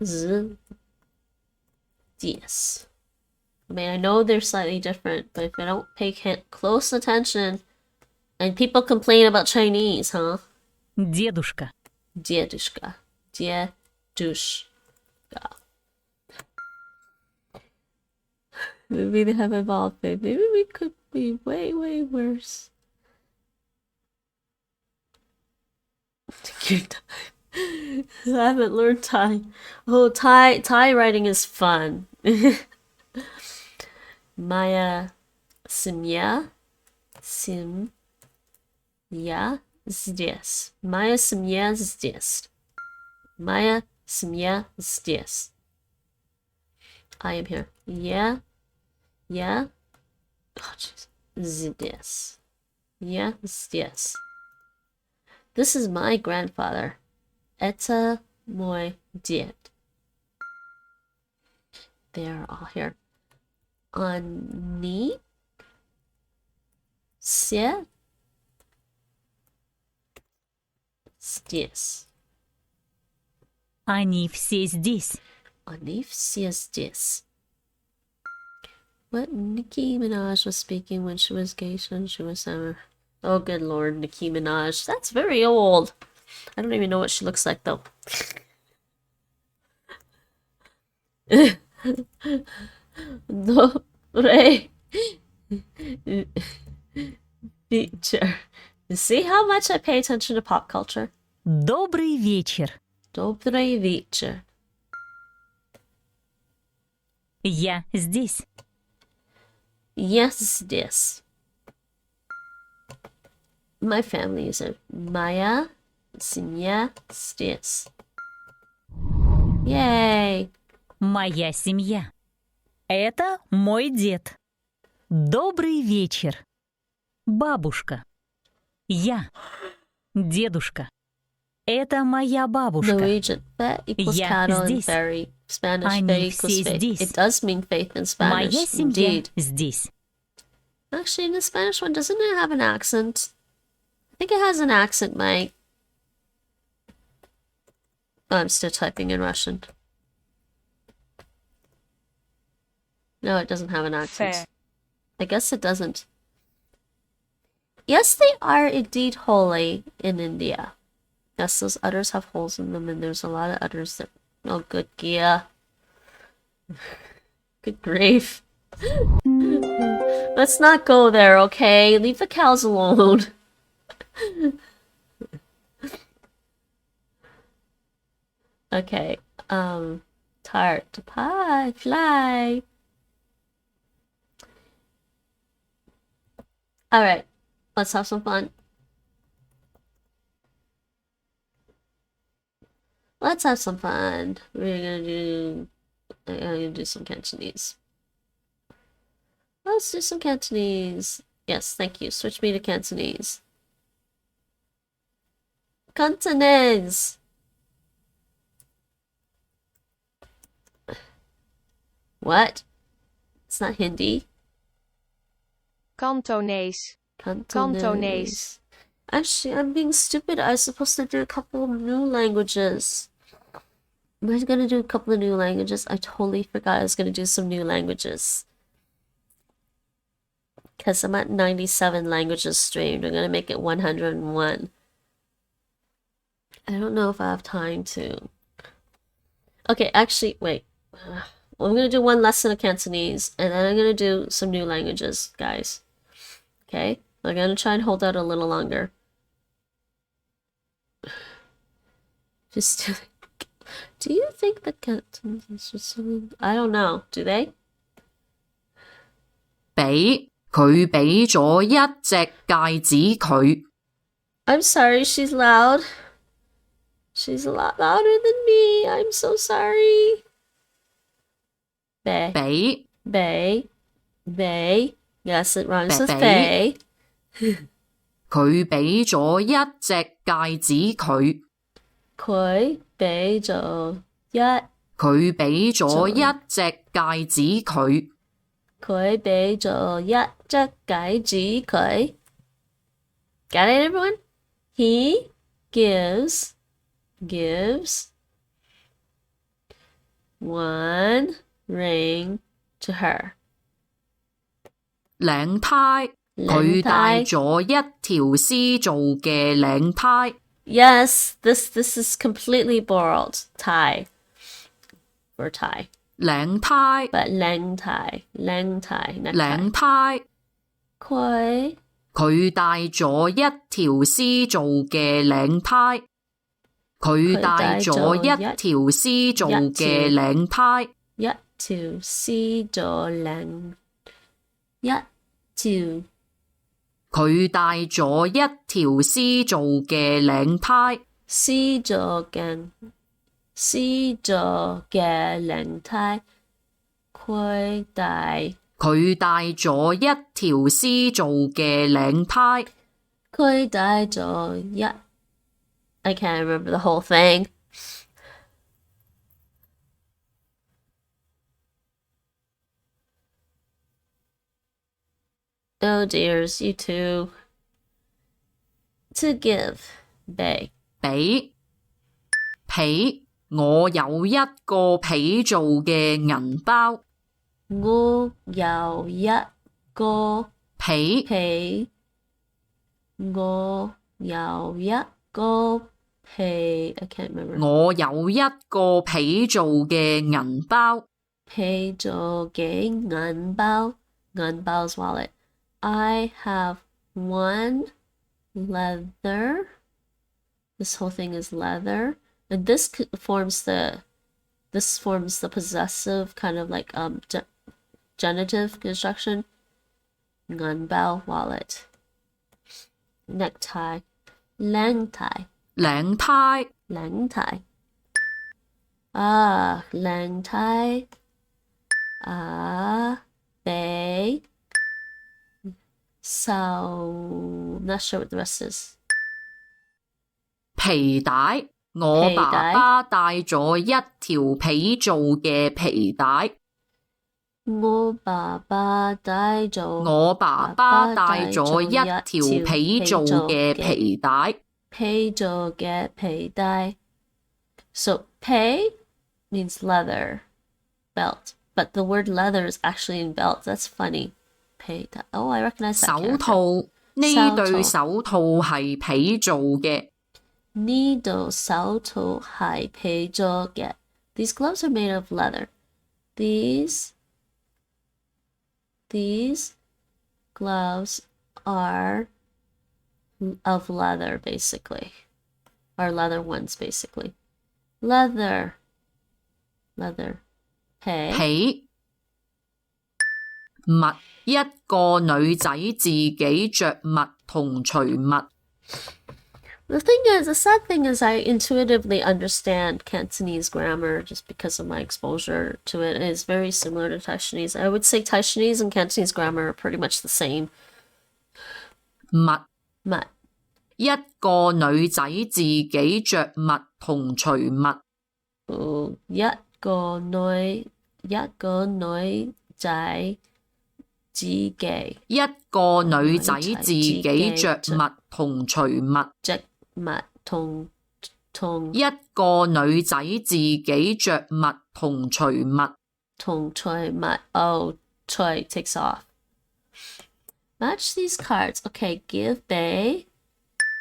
Здесь. I mean, I know they're slightly different, but if I don't pay close attention, and people complain about Chinese, huh? Дедушка. Дедушка. Дедушка. Maybe they have evolved. Maybe we could be way, way worse. I haven't learned Thai. Oh, Thai writing is fun. Моя семья здесь. Моя семья здесь. Моя семья здесь. I am here. Я. Oh, jeez. Здесь. Я здесь. This is my grandfather. Это мой дед. They're all here. Они все здесь. Они все здесь. Они все здесь. What Nicki Minaj was speaking when she was gay, when she was summer. Oh, good lord, Nicki Minaj. That's very old. I don't even know what she looks like, though. Добрый вечер. You see how much I pay attention to pop culture? Добрый вечер. Добрый вечер. Я здесь. Я здесь. My family is Моя семья здесь. Yay! Моя семья. Это мой дед. Добрый вечер. Бабушка. Я. Дедушка. Это моя бабушка. Norwegian. Fe equals Я cattle and здесь. fairy. Spanish. Они Fe equals все faith. здесь. It does mean faith in Spanish. Моя семья Indeed. здесь. Actually, in the Spanish one, doesn't it have an accent? I think it has an accent, Mike. Oh, I'm still typing in Russian. No, it doesn't have an accent. Fair. I guess it doesn't. Yes, they are indeed holy in India. Yes, those udders have holes in them, and there's a lot of udders that... Oh, good gear. Good grief. Let's not go there, okay? Leave the cows alone. Okay, tart, pie, fly. Alright, let's have some fun. Let's have some fun. I'm gonna do some Cantonese. Let's do some Cantonese. Yes, thank you. Switch me to Cantonese. Cantonese. What? It's not Hindi. Cantonees. Cantonese. Cantonese. Actually, I'm being stupid. I was supposed to do a couple of new languages. I was gonna do a couple of new languages. I totally forgot I was gonna do some new languages. Because I'm at 97 languages streamed. I'm gonna make it 101. I don't know if I have time to. Okay, actually, wait. I'm gonna do one lesson of Cantonese, and then I'm gonna do some new languages, guys. Okay? I'm gonna try and hold out a little longer. Just do you think the Cantonese is something? I don't know. Do they? 佢俾咗一隻戒指佢。I'm sorry, she's loud. She's a lot louder than me. I'm so sorry. 俾 Yes, it rhymes with 俾. 佢俾咗一隻戒指佢。佢俾咗一佢俾咗一隻戒指佢。佢俾咗一隻戒指佢。Got it, everyone? He gives one ring to her. 領呔，佢戴咗一條絲做嘅領呔。Yes, this is completely borrowed. Tie. For tie. 領呔， But 領呔 領呔，佢戴咗一條絲做嘅領呔。佢戴咗一條絲做嘅領呔。一條絲做領一條。佢戴咗一條絲做嘅領呔。絲做嘅領呔。佢戴咗一條絲做嘅領呔。佢戴咗一 I can't remember the whole thing. Oh dears, you two. To give. 俾我有一個皮做嘅銀包。我有一個皮。我有一個皮。I can't remember. 我有一個皮做嘅銀包。皮做嘅銀包。銀包 is wallet. I have one leather. This whole thing is leather. And this forms the this forms the possessive kind of like genitive construction. Ngân bao, wallet. Necktie. Lãng tai. lãng tai, Lãng tai. Ah, lãng tai. Ah, bay. So, not sure what the rest is. 皮帶。我爸爸帶咗一條皮做嘅皮帶。我爸爸帶咗一條皮做嘅皮帶。皮做嘅皮帶。So, 皮 means leather, belt. But the word leather is actually in belt. That's funny. 皮帶. Oh, I recognize that character. 手套，呢對手套係皮做嘅。呢對手套係皮做嘅。These gloves are made of leather. These gloves are of leather, basically. Are leather ones, basically. Leather. 皮。襪，一個女仔自己着襪同除襪。The sad thing is I intuitively understand Cantonese grammar just because of my exposure to it. It is very similar to Taishanese. I would say Taishanese and Cantonese grammar are pretty much the same. 襪，一個女仔自己着襪同除襪。一個女仔自己。一個女仔自己着襪同除襪。襪同一個女仔自己着襪同除襪。同除襪。Oh, 除 takes off. Match these cards. Okay, give Bei,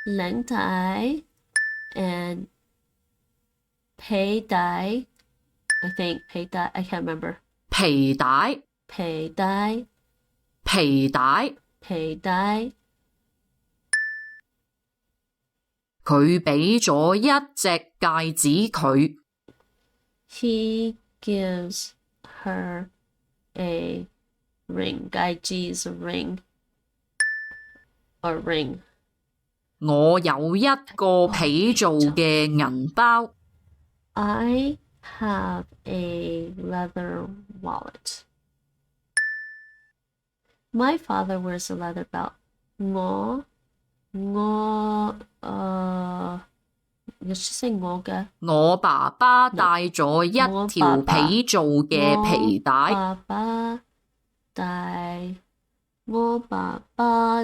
Leng Tai, and Pei Dai. I think Pei Dai. I can't remember. 皮帶。佢俾咗一隻戒指佢。He gives her a ring. 戒指 is a ring. Or ring. 我有一個皮做嘅銀包。I have a leather wallet. My father wears a leather belt. 我爸爸帶咗一條皮做嘅皮帶。我爸爸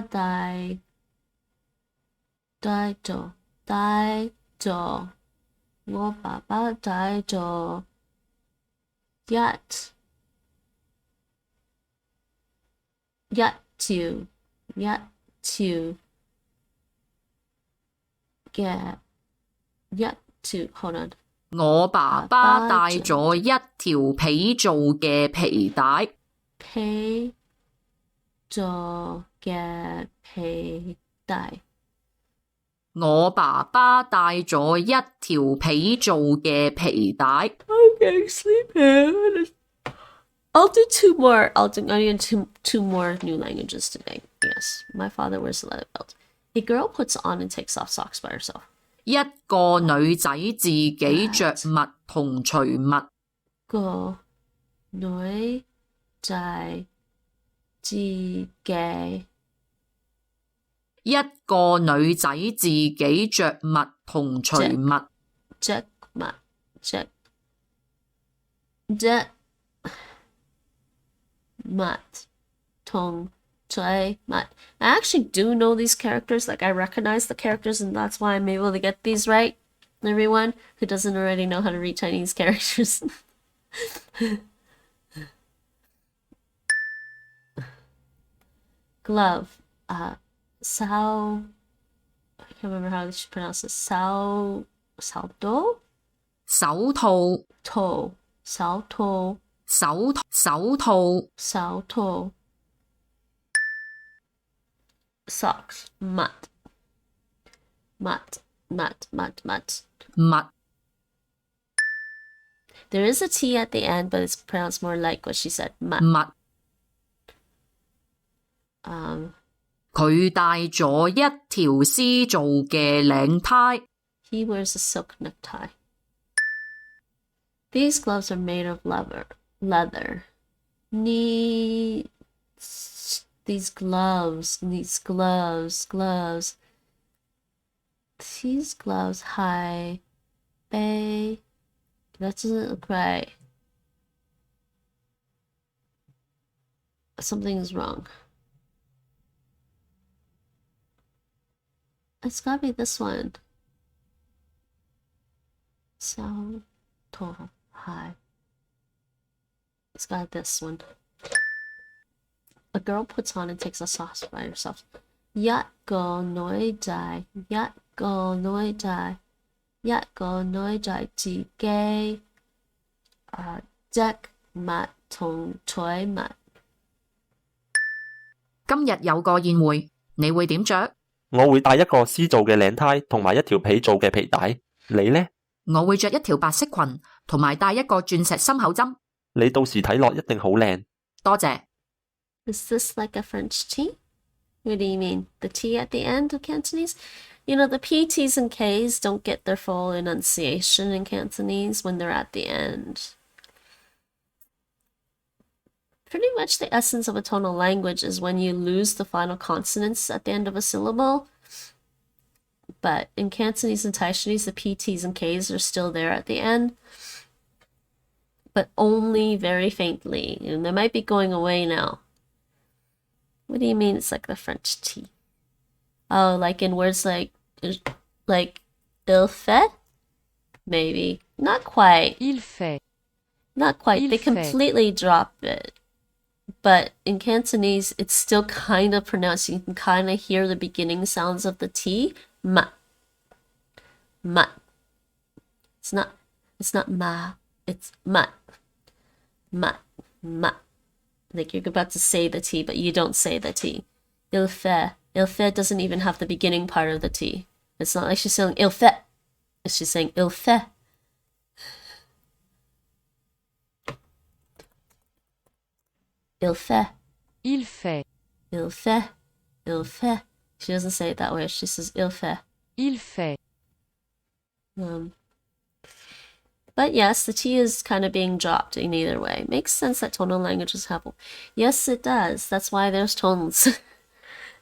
帶咗hold on. 我爸爸帶咗一條皮做嘅皮帶。皮做嘅皮帶。我爸爸帶咗一條皮做嘅皮帶。I'm getting sleepy. I'll do two more. I'm going to do two more new languages today. Yes, my father wears a leather belt. A girl puts on and takes off socks by herself. 一個女仔自己着襪同除襪。個女仔自己。一個女仔自己着襪同除襪。着襪同除襪。I actually do know these characters. Like, I recognize the characters, and that's why I'm able to get these right. Everyone who doesn't already know how to read Chinese characters. Glove. Sao. I can't remember how you should pronounce this. Sao do? 手套。套。手套。手套。Socks. Mat. 襪。There is a T at the end, but it's pronounced more like what she said. 襪。佢戴咗一條絲做嘅領呔。He wears a silk necktie. These gloves are made of leather. These gloves. These gloves, high, bay. That doesn't look right. Something is wrong. It's gotta be this one. So tall, high. It's got this one. A girl puts on and takes a sauce by herself. Yat go noi dai. Yat go noi dai. Yat go noi dai. Ji gay. Deck mat tong choi mat. 今日有個宴會，你會點着？我會帶一個絲做嘅領呔同埋一條皮做嘅皮帶。你呢？我會着一條白色裙同埋戴一個鑽石心口針。你到時睇落一定好靚。多謝。Is this like a French T? What do you mean? The T at the end of Cantonese? You know, the P, T's, and K's don't get their full enunciation in Cantonese when they're at the end. Pretty much the essence of a tonal language is when you lose the final consonants at the end of a syllable. But in Cantonese and Taishanese, the P, T's, and K's are still there at the end. But only very faintly. And they might be going away now. What do you mean it's like the French T? Oh, like in words like il fait? Maybe. Not quite. Il fait. Not quite. Il They fait. completely drop it. But in Cantonese, it's still kind of pronounced. You can kind of hear the beginning sounds of the T. Ma. Ma. It's not ma. It's ma. Ma. Ma. Like you're about to say the T, but you don't say the T. Il fait. Il fait doesn't even have the beginning part of the T. It's not like she's saying il fait. It's just saying il fait. Il fait. Il fait. Il fait. Il fait. She doesn't say it that way. She says il fait. Il fait. But yes, the T is kind of being dropped in either way. Makes sense that tonal languages have. Yes, it does. That's why there's tones.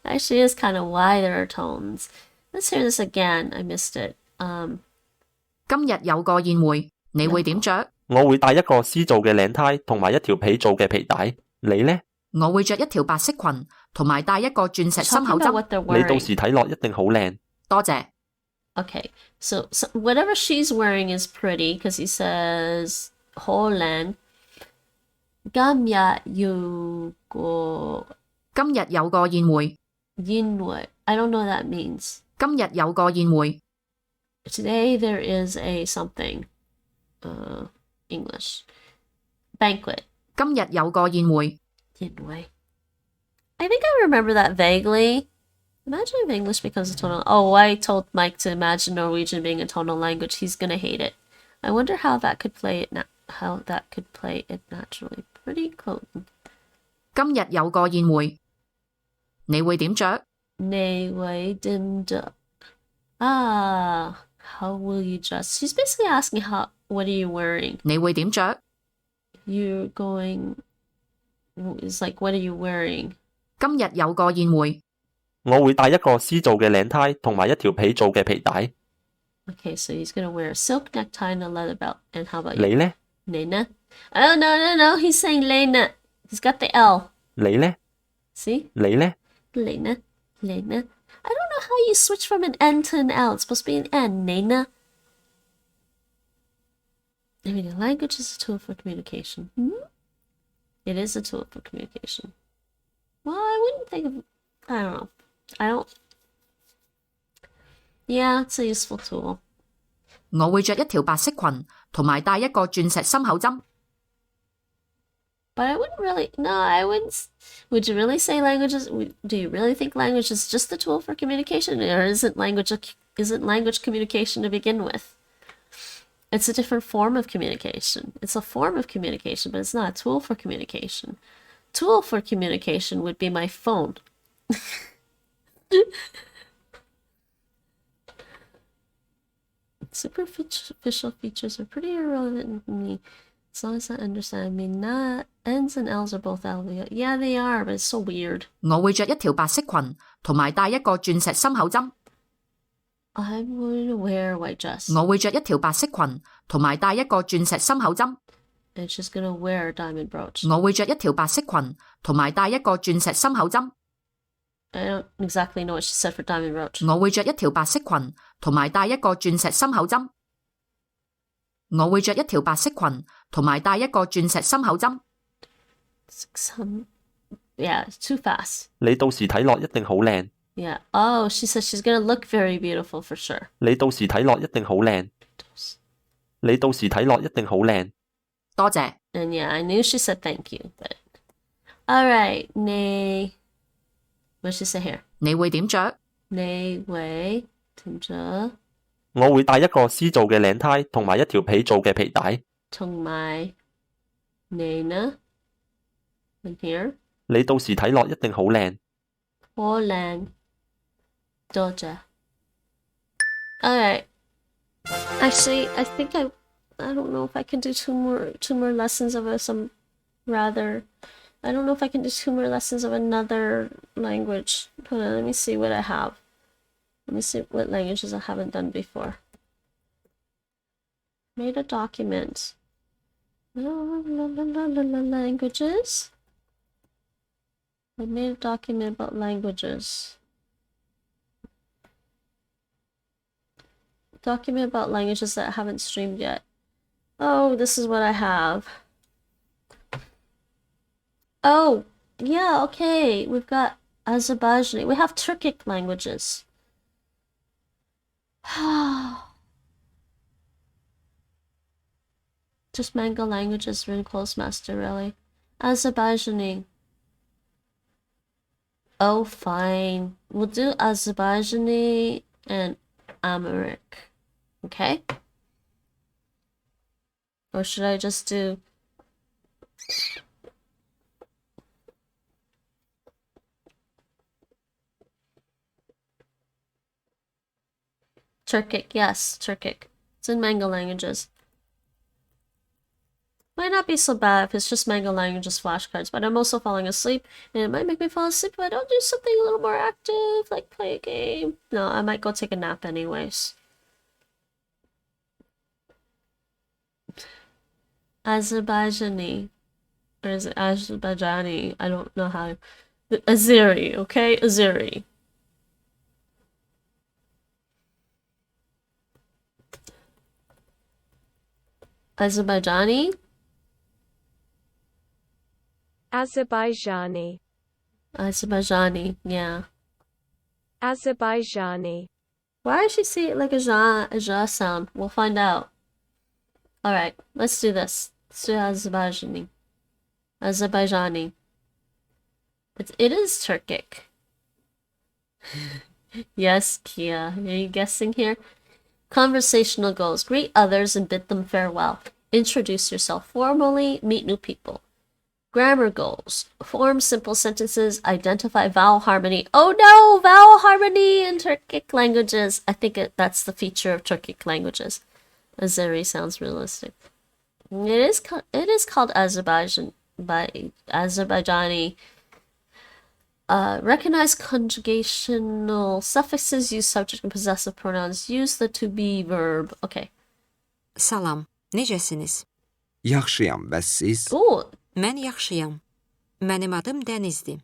Actually, is kind of why there are tones. Let's hear this again. I missed it. 今日有個宴會，你會點着？我會帶一個絲做嘅領呔同埋一條皮做嘅皮帶。你呢？我會着一條白色裙同埋戴一個鑽石心口針。你到時睇落一定好靚。多謝。Okay, so whatever she's wearing is pretty because he says Holland. 今日有個宴會。宴會 I don't know what that means. 今日有個宴會。Today there is a something. English. Banquet. 今日有個宴會。宴會. I think I remember that vaguely. Imagine if English becomes a tonal. Oh, I told Mike to imagine Norwegian being a tonal language. He's gonna hate it. I wonder how that could play it naturally. Pretty close. 今日有個宴會，你會點着？你會點着? Ah, how will you dress? She's basically asking what are you wearing? 你會點着？ You're going. It's like what are you wearing? 今日有個宴會。我會帶一個絲做嘅領呔同埋一條皮做嘅皮帶。Okay, so he's gonna wear a silk necktie and a leather belt. And how about you? 你呢？你呢? Oh, no. He's saying 你呢. He's got the L. 你呢? See? 你呢? 你呢? 你呢? I don't know how you switch from an N to an L. It's supposed to be an N. 你呢? I mean, a language is a tool for communication. It is a tool for communication. Well, I wouldn't think of... I don't know. Yeah, it's a useful tool. 我會着一條白色裙同埋戴一個鑽石心口針。But I wouldn't really... No, I wouldn't... Would you really say languages... Do you really think language is just a tool for communication? Or isn't language communication to begin with? It's a different form of communication. It's a form of communication, but it's not a tool for communication. Tool for communication would be my phone. Superficial features are pretty irrelevant to me, as long as I understand. I mean, not N's and L's are both alveoli. Yeah, they are, but it's so weird. 我會着一條白色裙，同埋戴一個鑽石心口針。I'm going to wear a white dress. 我會着一條白色裙，同埋戴一個鑽石心口針。And she's going to wear a diamond brooch. 我會着一條白色裙，同埋戴一個鑽石心口針。I don't exactly know what she said for diamond brooch. 我會着一條白色裙，同埋戴一個鑽石心口針。我會着一條白色裙，同埋戴一個鑽石心口針。Yeah, it's too fast. 你到時睇落一定好靚。Yeah. Oh, she says she's gonna look very beautiful for sure. 你到時睇落一定好靚。你到時睇落一定好靚。多謝。And yeah, I knew she said thank you, but all right, 你 what did she say here? 你會點着？你會點着？我會戴一個絲做嘅領呔同埋一條皮做嘅皮帶。同埋你呢？ In here? 你到時睇落一定好靚。好靚。多謝。Alright. Actually, I think I don't know if I can do two more lessons of some rather. I don't know if I can do 2 more lessons of another language. Hold on, let me see what I have. Let me see what languages I haven't done before. Made a document. Languages. I made a document about languages. Document about languages that I haven't streamed yet. Oh, this is what I have. Oh, yeah, okay. We've got Azerbaijani. We have Turkic languages. Just Mango languages, really close master, really. Azerbaijani. Oh, fine. We'll do Azerbaijani and Amharic. Okay? Or should I just do... Turkic, yes, Turkic. It's in Mango languages. Might not be so bad if it's just Mango languages flashcards, but I'm also falling asleep, and it might make me fall asleep if I don't do something a little more active, like play a game. No, I might go take a nap anyways. Azerbaijani. Or is it Azerbaijani? I don't know how. Azeri, okay? Azeri. Azerbaijani? Azerbaijani. Azerbaijani, yeah. Azerbaijani. Why does she say it like a ja sound? We'll find out. Alright, let's do this. Let's do Azerbaijani. Azerbaijani. It is Turkic. Yes, Kia. Are you guessing here? Conversational goals. Greet others and bid them farewell. Introduce yourself formally. Meet new people. Grammar goals. Form simple sentences. Identify vowel harmony. Oh no! Vowel harmony in Turkic languages. I think that's the feature of Turkic languages. Azeri sounds realistic. It is called Azerbaijan by Azerbaijani. Recognize conjugational suffixes. Use subject and possessive pronouns. Use the to be verb. Okay. Salam. Necəsiniz? Yaxşıyam, bəs siz? Ooh. Mən yaxşıyam. Mənim adım Dənizdir.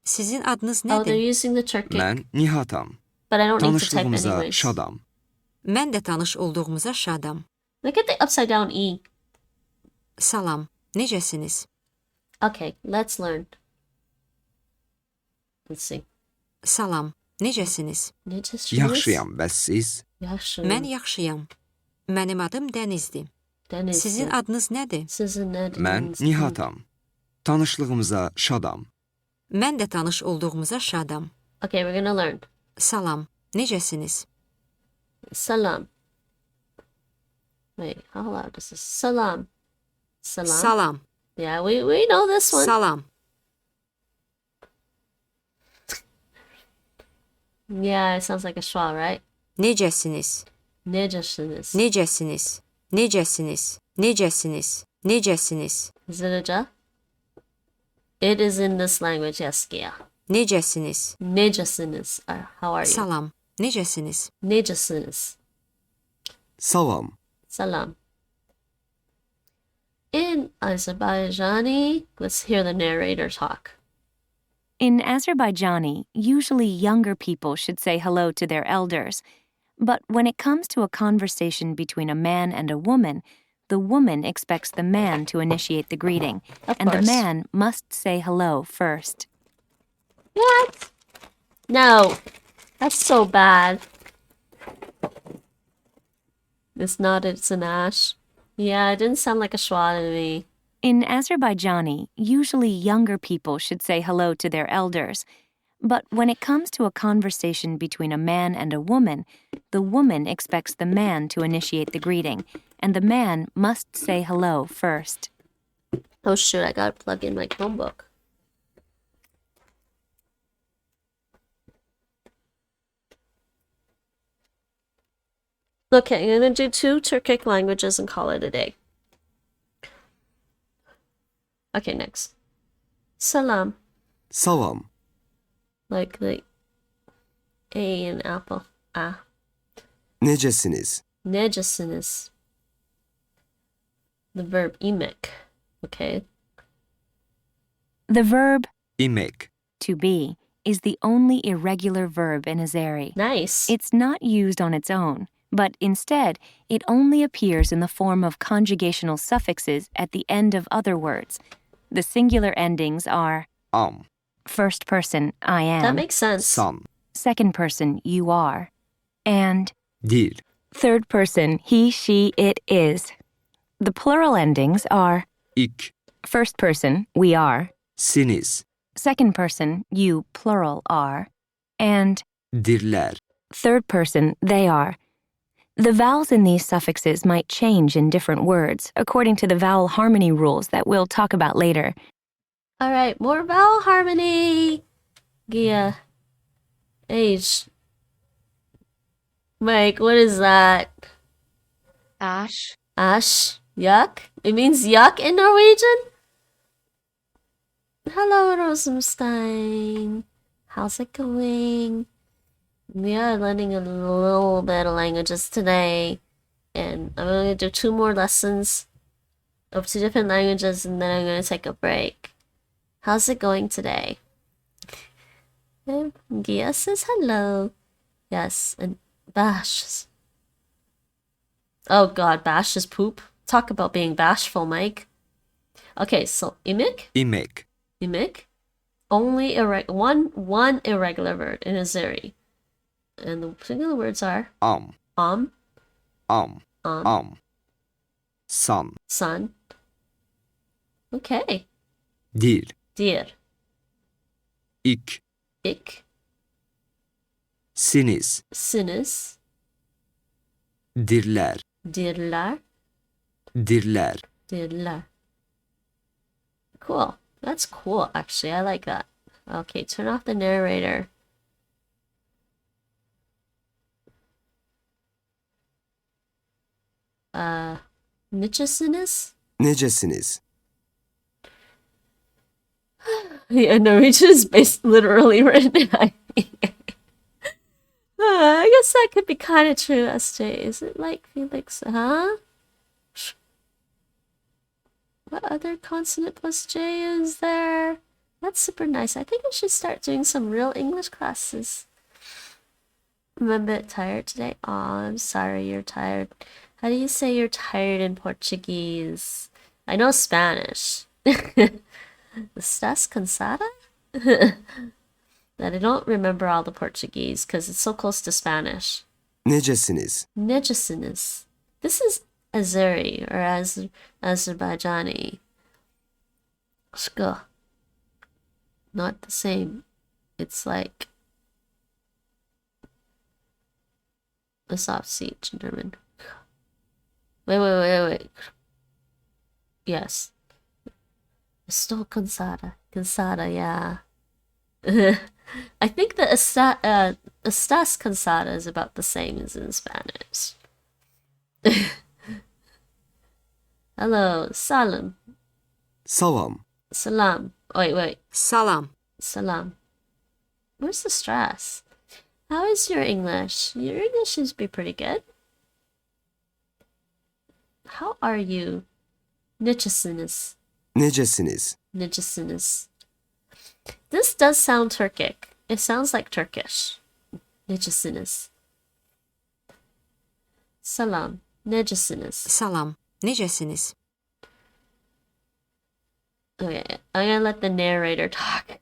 Sizin adınız nədir? Oh, they're using the Turkic. Mən Nihatam. But I don't need to type Tanışdığımıza anyways. şadam. Mən də tanış olduğumuza şadam. Look at the upside down E. Salam. Necəsiniz? Okay, let's learn. Let's see. Salam. Necəsiniz? Yaxşıyam, bəs siz? Mən yaxşıyam. Mənim adım Dənizdir. Sizin adınız nədir? Mən Nihatam. Tanışlığımıza şadam. Mən də tanış olduğumuza şadam. Okay, we're gonna learn. Salam. Necəsiniz? Salam. Wait, how loud is this? Salam. Salam. Salam. Yeah, we know this one. Salam. Yeah, it sounds like a schwa, right? Necesiniz? Necesiniz. Necesiniz? Necesiniz? Necesiniz? Necesiniz? Is it a ja? It is in this language, yes, Gia. Necesiniz? Necesiniz. How are you? Salam. Necesiniz? Necesiniz. Salam. Salam. In Azerbaijani, let's hear the narrator talk. In Azerbaijani, usually younger people should say hello to their elders. But when it comes to a conversation between a man and a woman, the woman expects the man to initiate the greeting, and the man must say hello first. What? No. That's so bad. It's not, it's an ash. Yeah, it didn't sound like a schwa to me. In Azerbaijani, usually younger people should say hello to their elders. But when it comes to a conversation between a man and a woman, the woman expects the man to initiate the greeting, and the man must say hello first. Oh shoot, I gotta plug in my Chromebook. Okay, I'm gonna do 2 Turkic languages and call it a day. Okay, next. Salam. Salam. Like the A in apple. Ah. Necesiniz? Necesiniz. The verb imek. Okay. The verb imek, to be, is the only irregular verb in Azeri. Nice. It's not used on its own, but instead, it only appears in the form of conjugational suffixes at the end of other words. The singular endings are first person, I am. That makes sense. San. Second person, you are. And dir. Third person, he, she, it is. The plural endings are ik. First person, we are. Siniz. Second person, you, plural, are. And dirler. Third person, they are. The vowels in these suffixes might change in different words, according to the vowel harmony rules that we'll talk about later. All right, more vowel harmony. Gia. Age. Mike, what is that? Ash. Ash. Yuck? It means yuck in Norwegian? Hello, Rosenstein. How's it going? We are learning a little bit of languages today, and I'm going to do 2 more lessons of 2 different languages, and then I'm going to take a break. How's it going today? And Gia says hello. Yes, and Bash. Oh god, Bash is poop. Talk about being bashful, Mike. Okay, so imek. Imek. Imek. Only one irregular word in Azeri. And the singular words are Am. San. San. Okay. Dir. Dir. Ik. Ik. Siniz. Sinis. Dirler. Dirlar. Dirler. Dirlar. Cool. That's cool, actually. I like that. Okay, turn off the narrator. Necesiniz? Necesiniz? Yeah, Norwegian is based literally written. I guess that could be kind of true, SJ. Is it like Felix? Huh? What other consonant plus J is there? That's super nice. I think I should start doing some real English classes. I'm a bit tired today. Aw, I'm sorry you're tired. How do you say you're tired in Portuguese? I know Spanish. Estás cansada? That I don't remember all the Portuguese because it's so close to Spanish. Necesiniz? Necesiniz. This is Azeri or Azerbaijani. Shka. Not the same. It's like a soft C in German. Wait. Yes. Estou cansada. Cansada, yeah. I think the estás cansada is about the same as in Spanish. Hello, salam. Salam. Salam. Wait. Salam. Salam. Where's the stress? How is your English? Your English should be pretty good. How are you? Necesiniz. Necesiniz. This does sound Turkic. It sounds like Turkish. Necesiniz. Salam. Necesiniz. Salam. Necesiniz? Okay, I'm gonna let the narrator talk.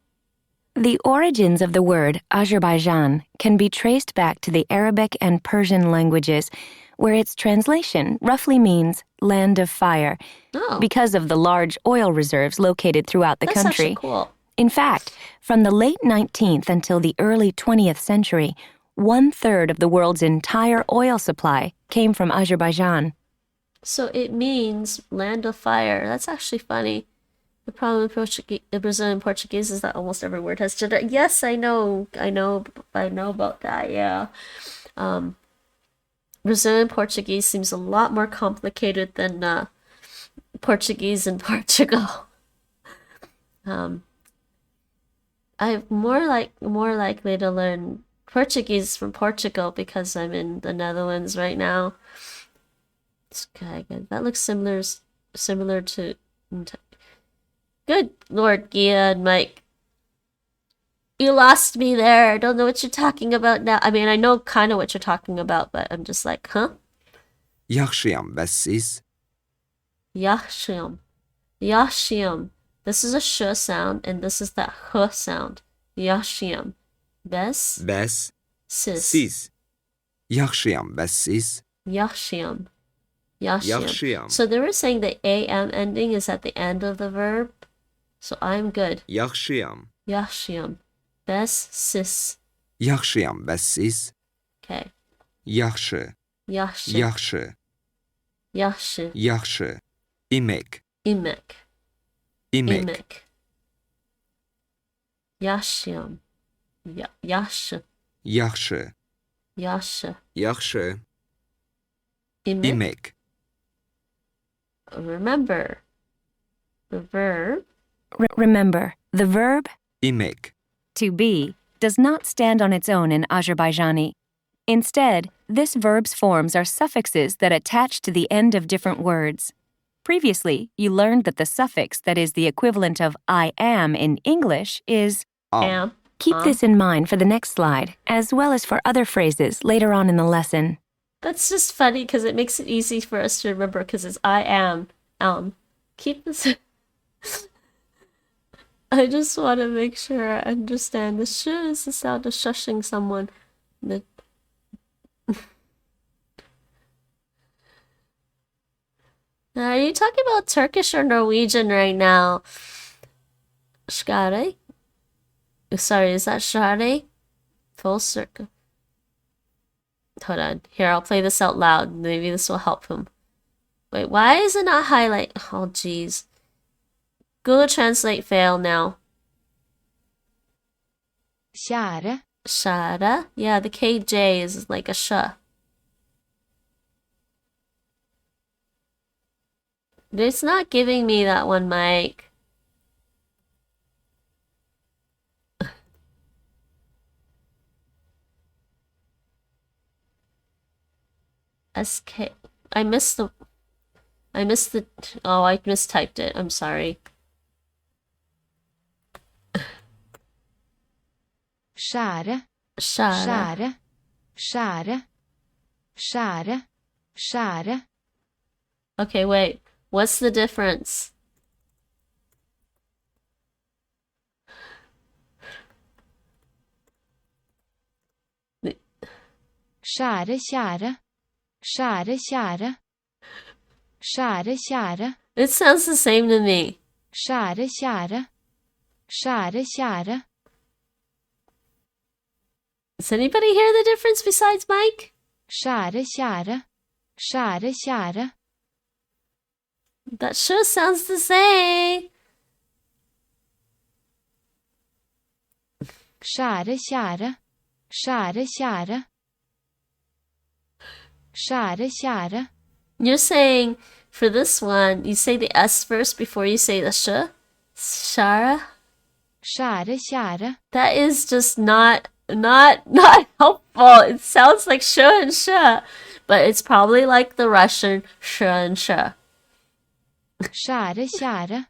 The origins of the word Azerbaijaan can be traced back to the Arabic and Persian languages, where its translation roughly means land of fire, because of the large oil reserves located throughout the That's country. actually cool. In fact, from the late 19th until the early 20th century, 1/3 of the world's entire oil supply came from Azerbaijan. So it means land of fire. That's actually funny. The problem with Brazilian Portuguese is that almost every word has gender. Yes, I know about that, yeah. Brazilian Portuguese seems a lot more complicated than Portuguese in Portugal. I'm more likely to learn Portuguese from Portugal because I'm in the Netherlands right now. It's good. That looks similar to. Good Lord, Gia and Mike. You lost me there. I don't know what you're talking about now. I mean, I know kind of what you're talking about, but I'm just like, huh? Yaxşıyam, bəs siz? Yaxşıyam. Yaxşıyam. This is a sh sound, and this is that h sound. Yaxşıyam. Bəs? Siz. Yaxşıyam, bəs siz? Yaxşıyam. Yaxşıyam. So they were saying the am ending is at the end of the verb. So I'm good. Yaxşıyam. Bəs siz. Yaxşıyam, bəs siz? Okay. Yaxşı. Yaxşı. İmek. Yaşıyam. Yaxşı. İmek. Remember the verb. Remember, the verb İmek. to be does not stand on its own in Azerbaijani. Instead, this verb's forms are suffixes that attach to the end of different words. Previously, you learned that the suffix that is the equivalent of I am in English is am. Keep this in mind for the next slide, as well as for other phrases later on in the lesson. That's just funny because it makes it easy for us to remember because it's I am. Keep this. I just want to make sure I understand. The sh is the sound of shushing someone. Are you talking about Turkish or Norwegian right now? Skare? Sorry, is that Share? Full circle. Hold on. Here, I'll play this out loud. Maybe this will help him. Wait, why is it not highlight? Oh, jeez. Google Translate fail now. Share. Yeah, the KJ is like a sh. It's not giving me that one, Mike. SK. I missed the. Oh, I mistyped it. I'm sorry. Share. Okay, wait. What's the difference? Share. It sounds the same to me. Share. Does anybody hear the difference besides Mike? Share. That sure sounds the same. Skjære, skjære. Skjære, skjære. Skjære, skjære. You're saying, for this one, you say the S first before you say the sh. Shara. Skjære, skjære. That is just not helpful. It sounds like sh and sh, but it's probably like the Russian sh and sh. Skjære, skjære.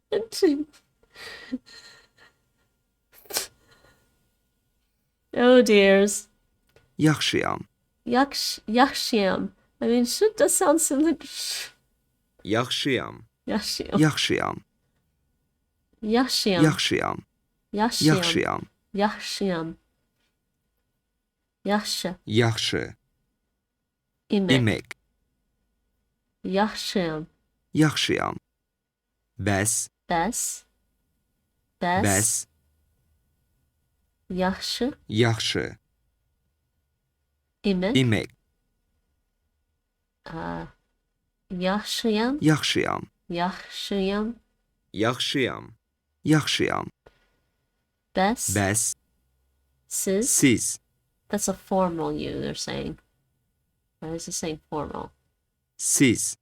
Oh dears. Yaxşıyam. Yaxşıyam. I mean, should that sound similar? Yaxşıyam. Yaxşıyam. Yaxşıyam. Yaxşıyam. Yaxşıyam. Yaxşıyam. Yaxşıyam. Yaxşıyam. Yaxşı. Yaxşı. İmek. İmek. Yaxşıyam. Yaxşıyam. Bəs. Bəs. Bəs. Bəs. Yaxşı. Yaxşı. İmek. İmek. Yaxşıyam. Yaxşıyam. Yaxşıyam. Yaxşıyam. Yaxşıyam. Bəs. Bəs. Siz. Siz. That's a formal you, they're saying. Why is it saying formal? Siz.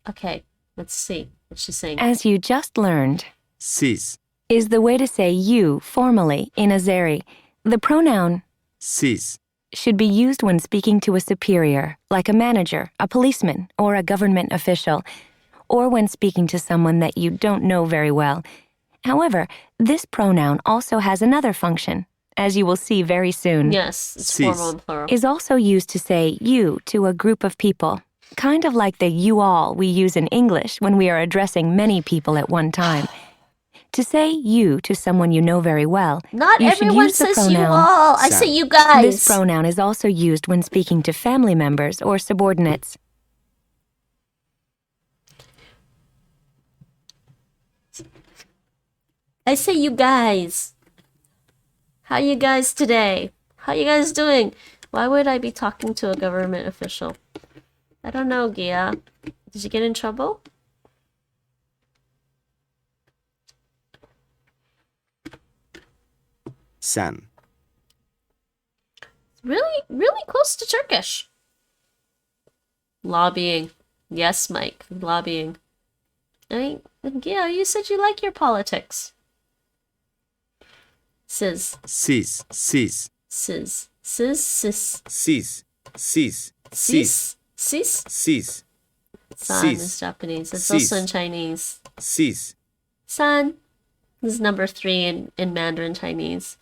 Okay, let's see what she's saying. As you just learned, Siz. is the way to say you formally in Azeri. The pronoun Siz. should be used when speaking to a superior, like a manager, a policeman, or a government official, or when speaking to someone that you don't know very well. However, this pronoun also has another function, as you will see very soon. Yes, it's Siz. formal and plural. Is also used to say you to a group of people, kind of like the you all we use in English when we are addressing many people at one time. To say you to someone you know very well, Not you should everyone use the says you pronoun all. I say you guys. This pronoun is also used when speaking to family members or subordinates. I say you guys. How you guys today? How you guys doing? Why would I be talking to a government official? I don't know, Gia. Did you get in trouble? Sen. Really close to Turkish. Lobbying. Yes, Mike. Lobbying. I mean, yeah, you said you like your politics. Siz. Siz. Siz. Siz. Siz. Sis. Siz. Siz. Sis. Sis. Siz. San is Japanese. It's also in Chinese. Siz. San is number 3 in Mandarin Chinese.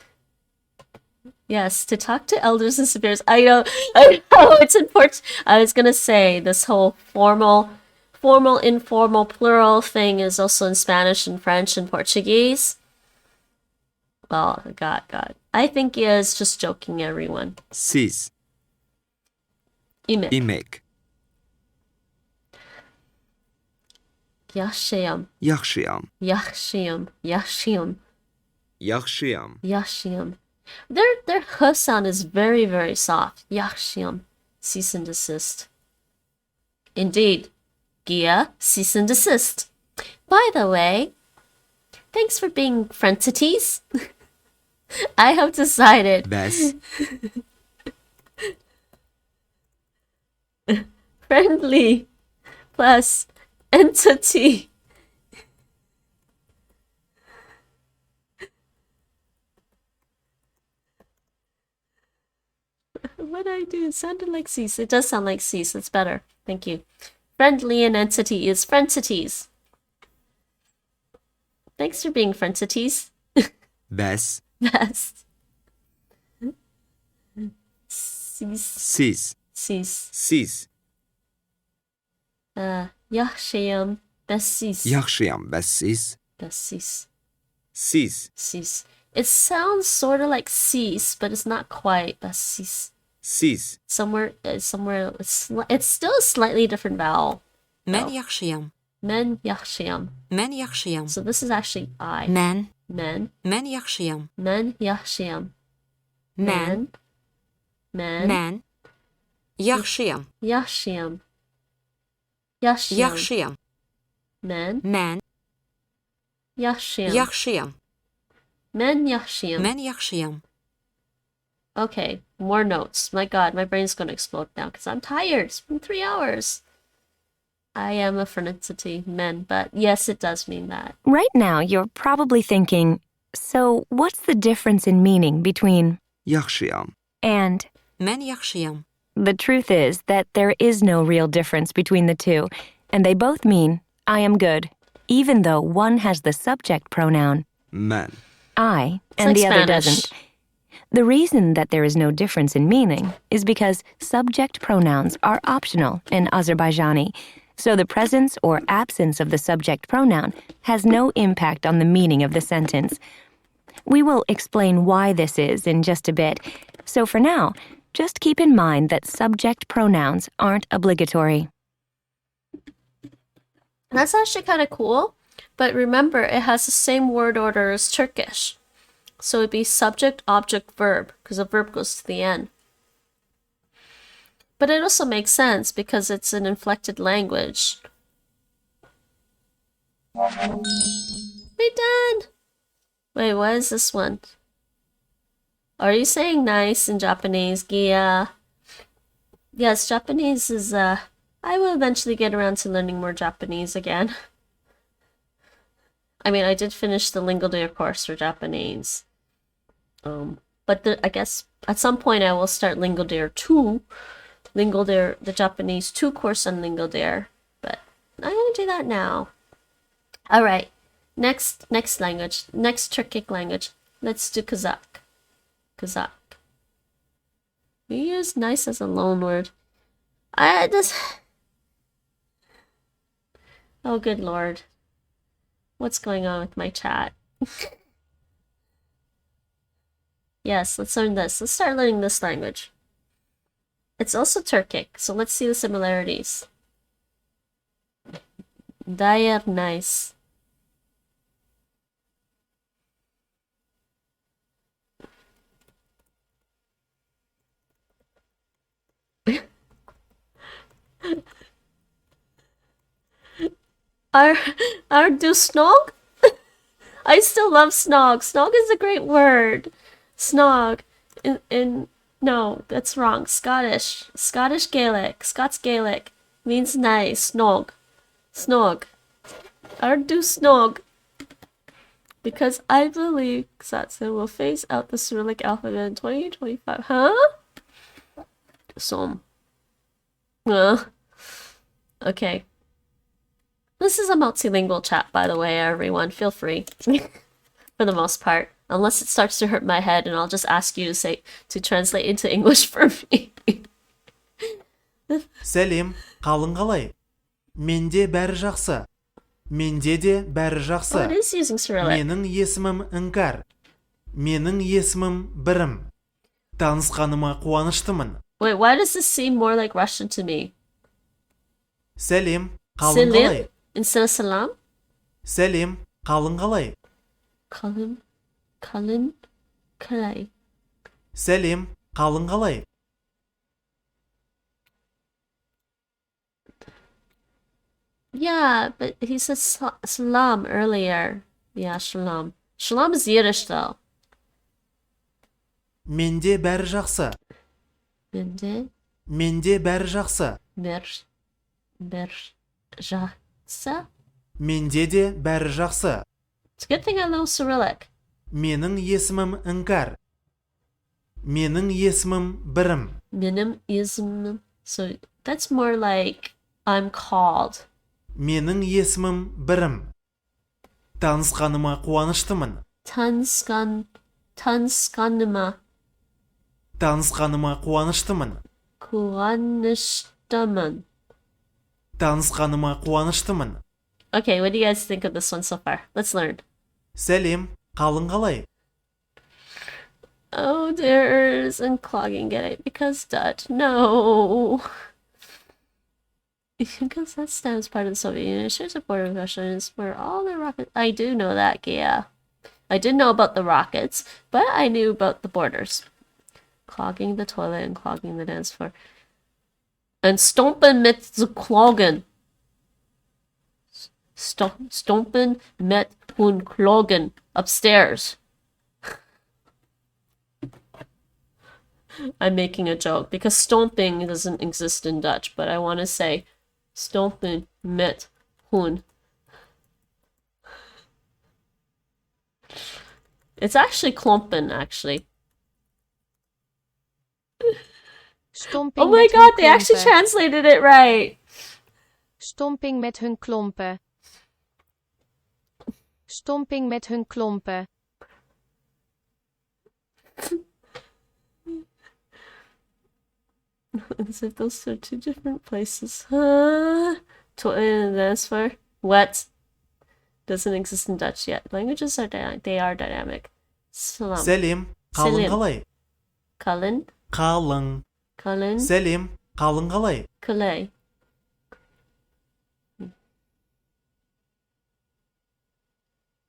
Yes, to talk to elders and superiors. I know, it's important. I was gonna say this whole formal, informal, plural thing is also in Spanish and French and Portuguese. Well, God. I think he is just joking, everyone. Siz. İmek. İmek. Yaşayam. Yaxşıyam. Yaşayam. Yaşayam. Yaxşıyam. Yaşayam. Their h sound is very, very soft. Yaşayam. Cease and desist. Indeed. Gia, cease and desist. By the way, thanks for being friendsities. I have decided. Bəs. Friendly plus entity. What did I do? It sounded like cease. It does sound like cease. It's better. Thank you. Friendly and entity is friendsities. Thanks for being friendsities. Bəs. Best. Cease. Siz. Cease. Siz. Yaşayam. Besis. Yaxşıyam. Bəs siz. Besis. Siz. Cease. It sounds sort of like cease, but it's not quite besis. Siz. Somewhere, it's still a slightly different vowel. Mən yaxşıyam. Men yaxşıyam. Mən yaxşıyam. So this is actually I. Mən. Men. Mən yaxşıyam. Men yaxşıyam. Mən. Men. Mən. Yaxşıyam. Yaşayam. Yaxşıyam. Men. Mən Yaxşıyam. yaxşıyam. Men yaxşıyam. Mən yaxşıyam. Okay, more notes. My God, my brain's going to explode now because I'm tired. It's been 3 hours. I am a phronicity, men, but yes, it does mean that. Right now, you're probably thinking, so what's the difference in meaning between Yaxşıyam. and? Mən yaxşıyam. The truth is that there is no real difference between the two, and they both mean I am good, even though one has the subject pronoun Mən. I It's and like the other Spanish. doesn't. The reason that there is no difference in meaning is because subject pronouns are optional in Azerbaijani, so the presence or absence of the subject pronoun has no impact on the meaning of the sentence. We will explain why this is in just a bit, so for now, just keep in mind that subject pronouns aren't obligatory. That's actually kind of cool, but remember it has the same word order as Turkish. So it'd be subject, object, verb, because the verb goes to the end. But it also makes sense because it's an inflected language. We done! Wait, what is this one? Are you saying nice in Japanese, Gia? Yes, Japanese is, I will eventually get around to learning more Japanese again. I mean, I did finish the LingoDeer course for Japanese. But I guess at some point I will start LingoDeer 2. LingoDeer, the Japanese 2 course on LingoDeer. But I'm going to do that now. Alright, next language, next Turkic language. Let's do Kazakh. Kazakh. We use nice as a loan word. Oh, good lord. What's going on with my chat? Yes, let's learn this. Let's start learning this language. It's also Turkic, so let's see the similarities. Dayer nice. Are do snog? I still love snog. Snog is a great word. Snog. No, that's wrong. Scottish. Scottish Gaelic. Scots Gaelic means nice. Snog. Snog. Are do snog. Because I believe Satsa will phase out the Cyrillic alphabet in 2025. Huh? Okay. This is a multilingual chat, by the way, everyone. Feel free. For the most part. Unless it starts to hurt my head and I'll just ask you to translate into English for me. Сәлем, қалың қалай? Менде бәрі жақсы. Менде де бәрі жақсы. Oh, it is using Cyrillic. Менің есімім Іңкәр. Менің есімім Бірім. Танысқаныма қуаныштымын. Wait, why does this seem more like Russian to me? Сәлем, қалың қалай? Instead of salam? Сәлем, қалың қалай? Kalın kalay. Сәлем, қалың қалай? Yeah, but he said salam earlier. Yeah, shalom. Shalom is Yiddish though. Менде бәрі жақсы. Менде бәрі жақсы. Бер жақсы? Менде де бәрі жақсы. It's a good thing I know Cyrillic. Менің есімім Іңкәр. Менің есімім Бірім. Менің есімім. So that's more like I'm called. Менің есімім Бірім. Танысқаныма қуаныштымын. Танысқаныма. Танысқаныма қуаныштымын. Қуаныштымын. Танысқаныма қуаныштымын. Okay, what do you guys think of this one so far? Let's learn. Сәлем, қалың қалай? Oh, there's unclogging it because that. No. Because that stems part of the Soviet Union. It shares a border with Russia and it's where all the rockets. I do know that, yeah. I did know about the rockets, but I knew about the borders. Clogging the toilet and clogging the dance floor. And stompen mit the cloggen. Stompen met hun klogen upstairs. I'm making a joke because stomping doesn't exist in Dutch, but I want to say stompen met hun. It's actually klompen, actually. Stomping oh my met god, hun they actually klompen. translated it right. Stomping met hun klompen. Stomping met hun klompen. As if those are two different places. That's for wet. Doesn't exist in Dutch yet. Languages are they are dynamic. Salam. Selim, қалың қалай? Kalın. Қалың. Kalın. Selim, қалың қалай? Kalay.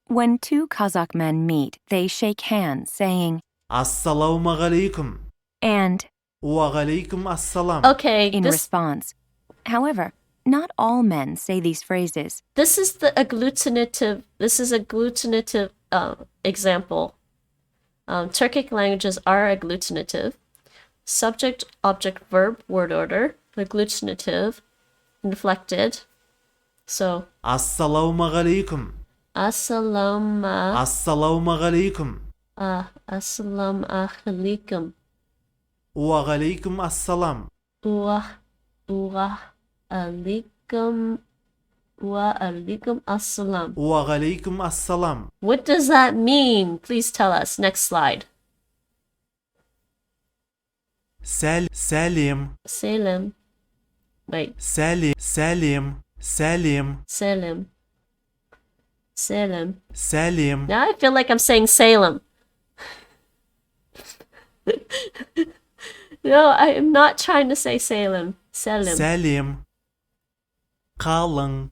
When two Kazakh men meet, they shake hands, saying, Assalamu alaikum. and Wa alaikum assalam. Okay, in response. However, not all men say these phrases. This is the agglutinative. This is agglutinative example. Turkic languages are agglutinative. Subject, object, verb, word order. Agglutinative, inflected. So. Assalamu alaikum. Assalamu alaikum. Assalamu alaikum. Wa alaikum assalam. Wa alaikum. Wa alaikum assalam. Wa alaikum assalam. What does that mean? Please tell us. Next slide. Salim. Salim. Wait. Salim. Now I feel like I'm saying Salem. No, I am not trying to say Salem. Salim. Kalın.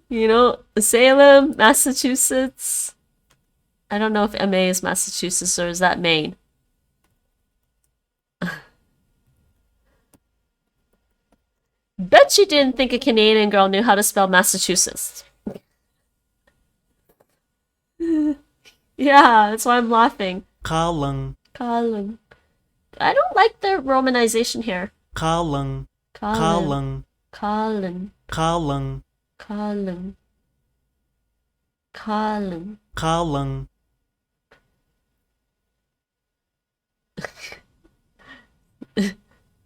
You know, Salem, Massachusetts. I don't know if MA is Massachusetts or is that Maine. Bet you didn't think a Canadian girl knew how to spell Massachusetts. Yeah, that's why I'm laughing. Kalın. I don't like the romanization here. Kalın. Kalın.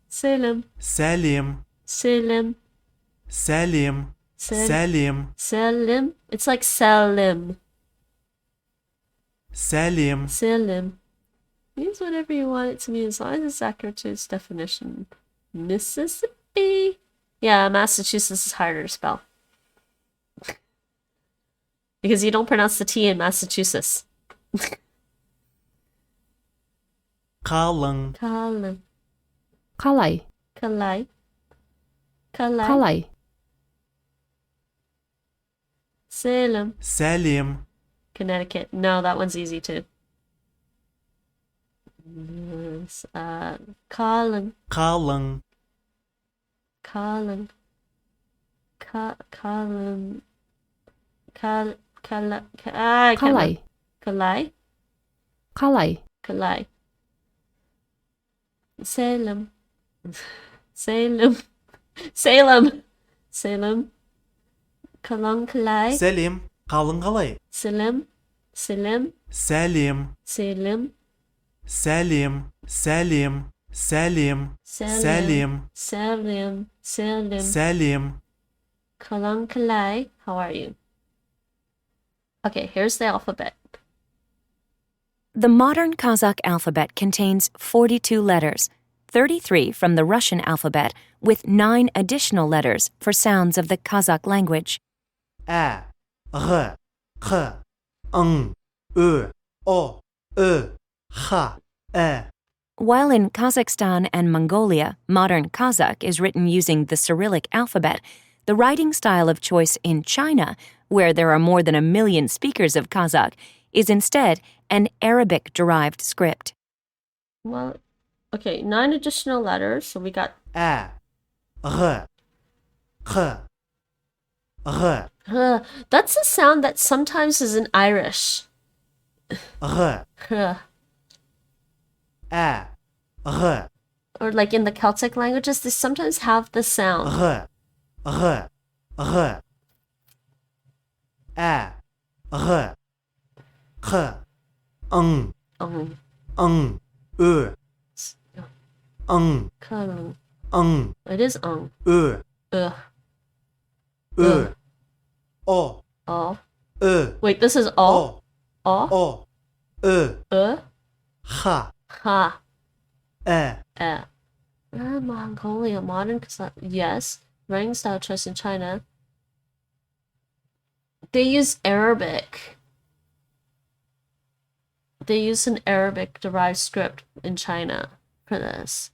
Salem. It's like Salim. Salim. Means whatever you want it to mean as long as it's accurate to its definition. Mississippi. Yeah, Massachusetts is harder to spell. Because you don't pronounce the T in Massachusetts. Kalın. Kalay. Salem. Connecticut. No, that one's easy too. Kalın. Kalın. Salem. Kalın kalay. Selim, kalın kalay. Salim. Salim. Kalın kalay. How are you? Okay, here's the alphabet. The modern Kazakh alphabet contains 42 letters, 33 from the Russian alphabet, with 9 additional letters for sounds of the Kazakh language. A, R, K, N, Ö, O, Ö, H, E. While in Kazakhstan and Mongolia, modern Kazakh is written using the Cyrillic alphabet, the writing style of choice in China, where there are more than 1 million speakers of Kazakh, is instead an Arabic-derived script. Well, okay, 9 additional letters, so we got A, R, G. G. That's a sound that sometimes is in Irish. G. G. A. G. Or like in the Celtic languages, they sometimes have the sound. G. G. G. A. G. K. Ng. Ng. Ö. Ng. Ng. It is Ö. Ö. O. O. Ö. Wait, this is O. O. O. Ö. Ö. Ha. Ha. E. Mongolia, modern Kazakh. Yes. Writing style choice in China. They use Arabic. They use an Arabic derived script in China for this.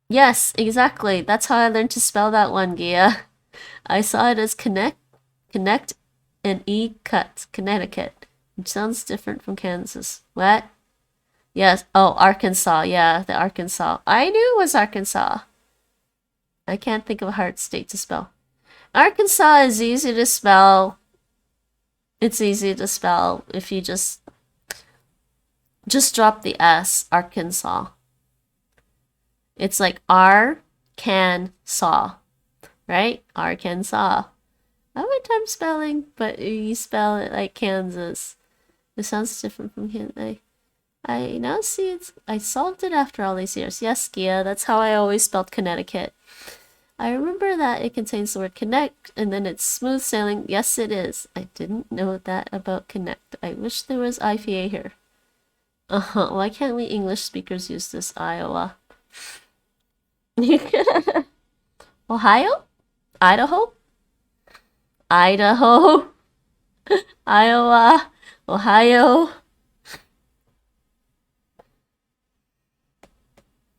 Yes, exactly. That's how I learned to spell that one, Gia. I saw it as connect, and cut, Connecticut, which sounds different from Kansas. What? Yes. Oh, Arkansas. Yeah, the Arkansas. I knew it was Arkansas. I can't think of a hard state to spell. Arkansas is easy to spell. It's easy to spell if you just drop the S, Arkansas. It's like Arkansas, right? Arkansas. I have a time spelling, but you spell it like Kansas. It sounds different from Kansas. I now see it's. I solved it after all these years. Yes, Gia, that's how I always spelled Connecticut. I remember that it contains the word connect, and then it's smooth sailing. Yes, it is. I didn't know that about connect. I wish there was IPA here. Why can't we English speakers use this, Iowa? Ohio? Idaho? Idaho? Iowa? Ohio?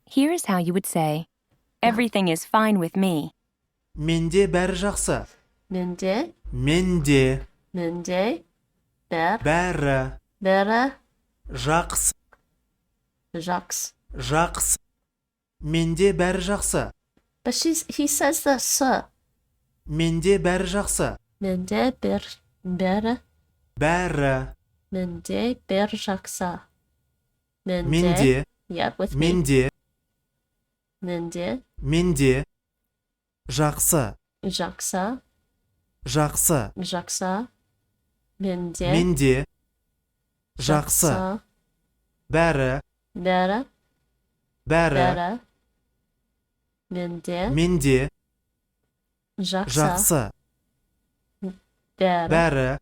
Here's how you would say, everything is fine with me. Менде бәрі жақсы. Менде? Менде. Менде? Бәрі. Бәрі? Жақсы. Жақсы. Жақсы. Менде бәрі жақсы. But he says the s. Менде бәрі жақсы. Менде бәрі. Бәрі. Менде бәрі жақсы. Менде. Yep, with me. Менде. Менде. Менде. Жақсы. Жақсы. Жақсы. Жақсы. Менде. Менде. Жақсы. Бәрі. Бәрі. Бәрі. Менде. Менде. Жақсы. Бәрі.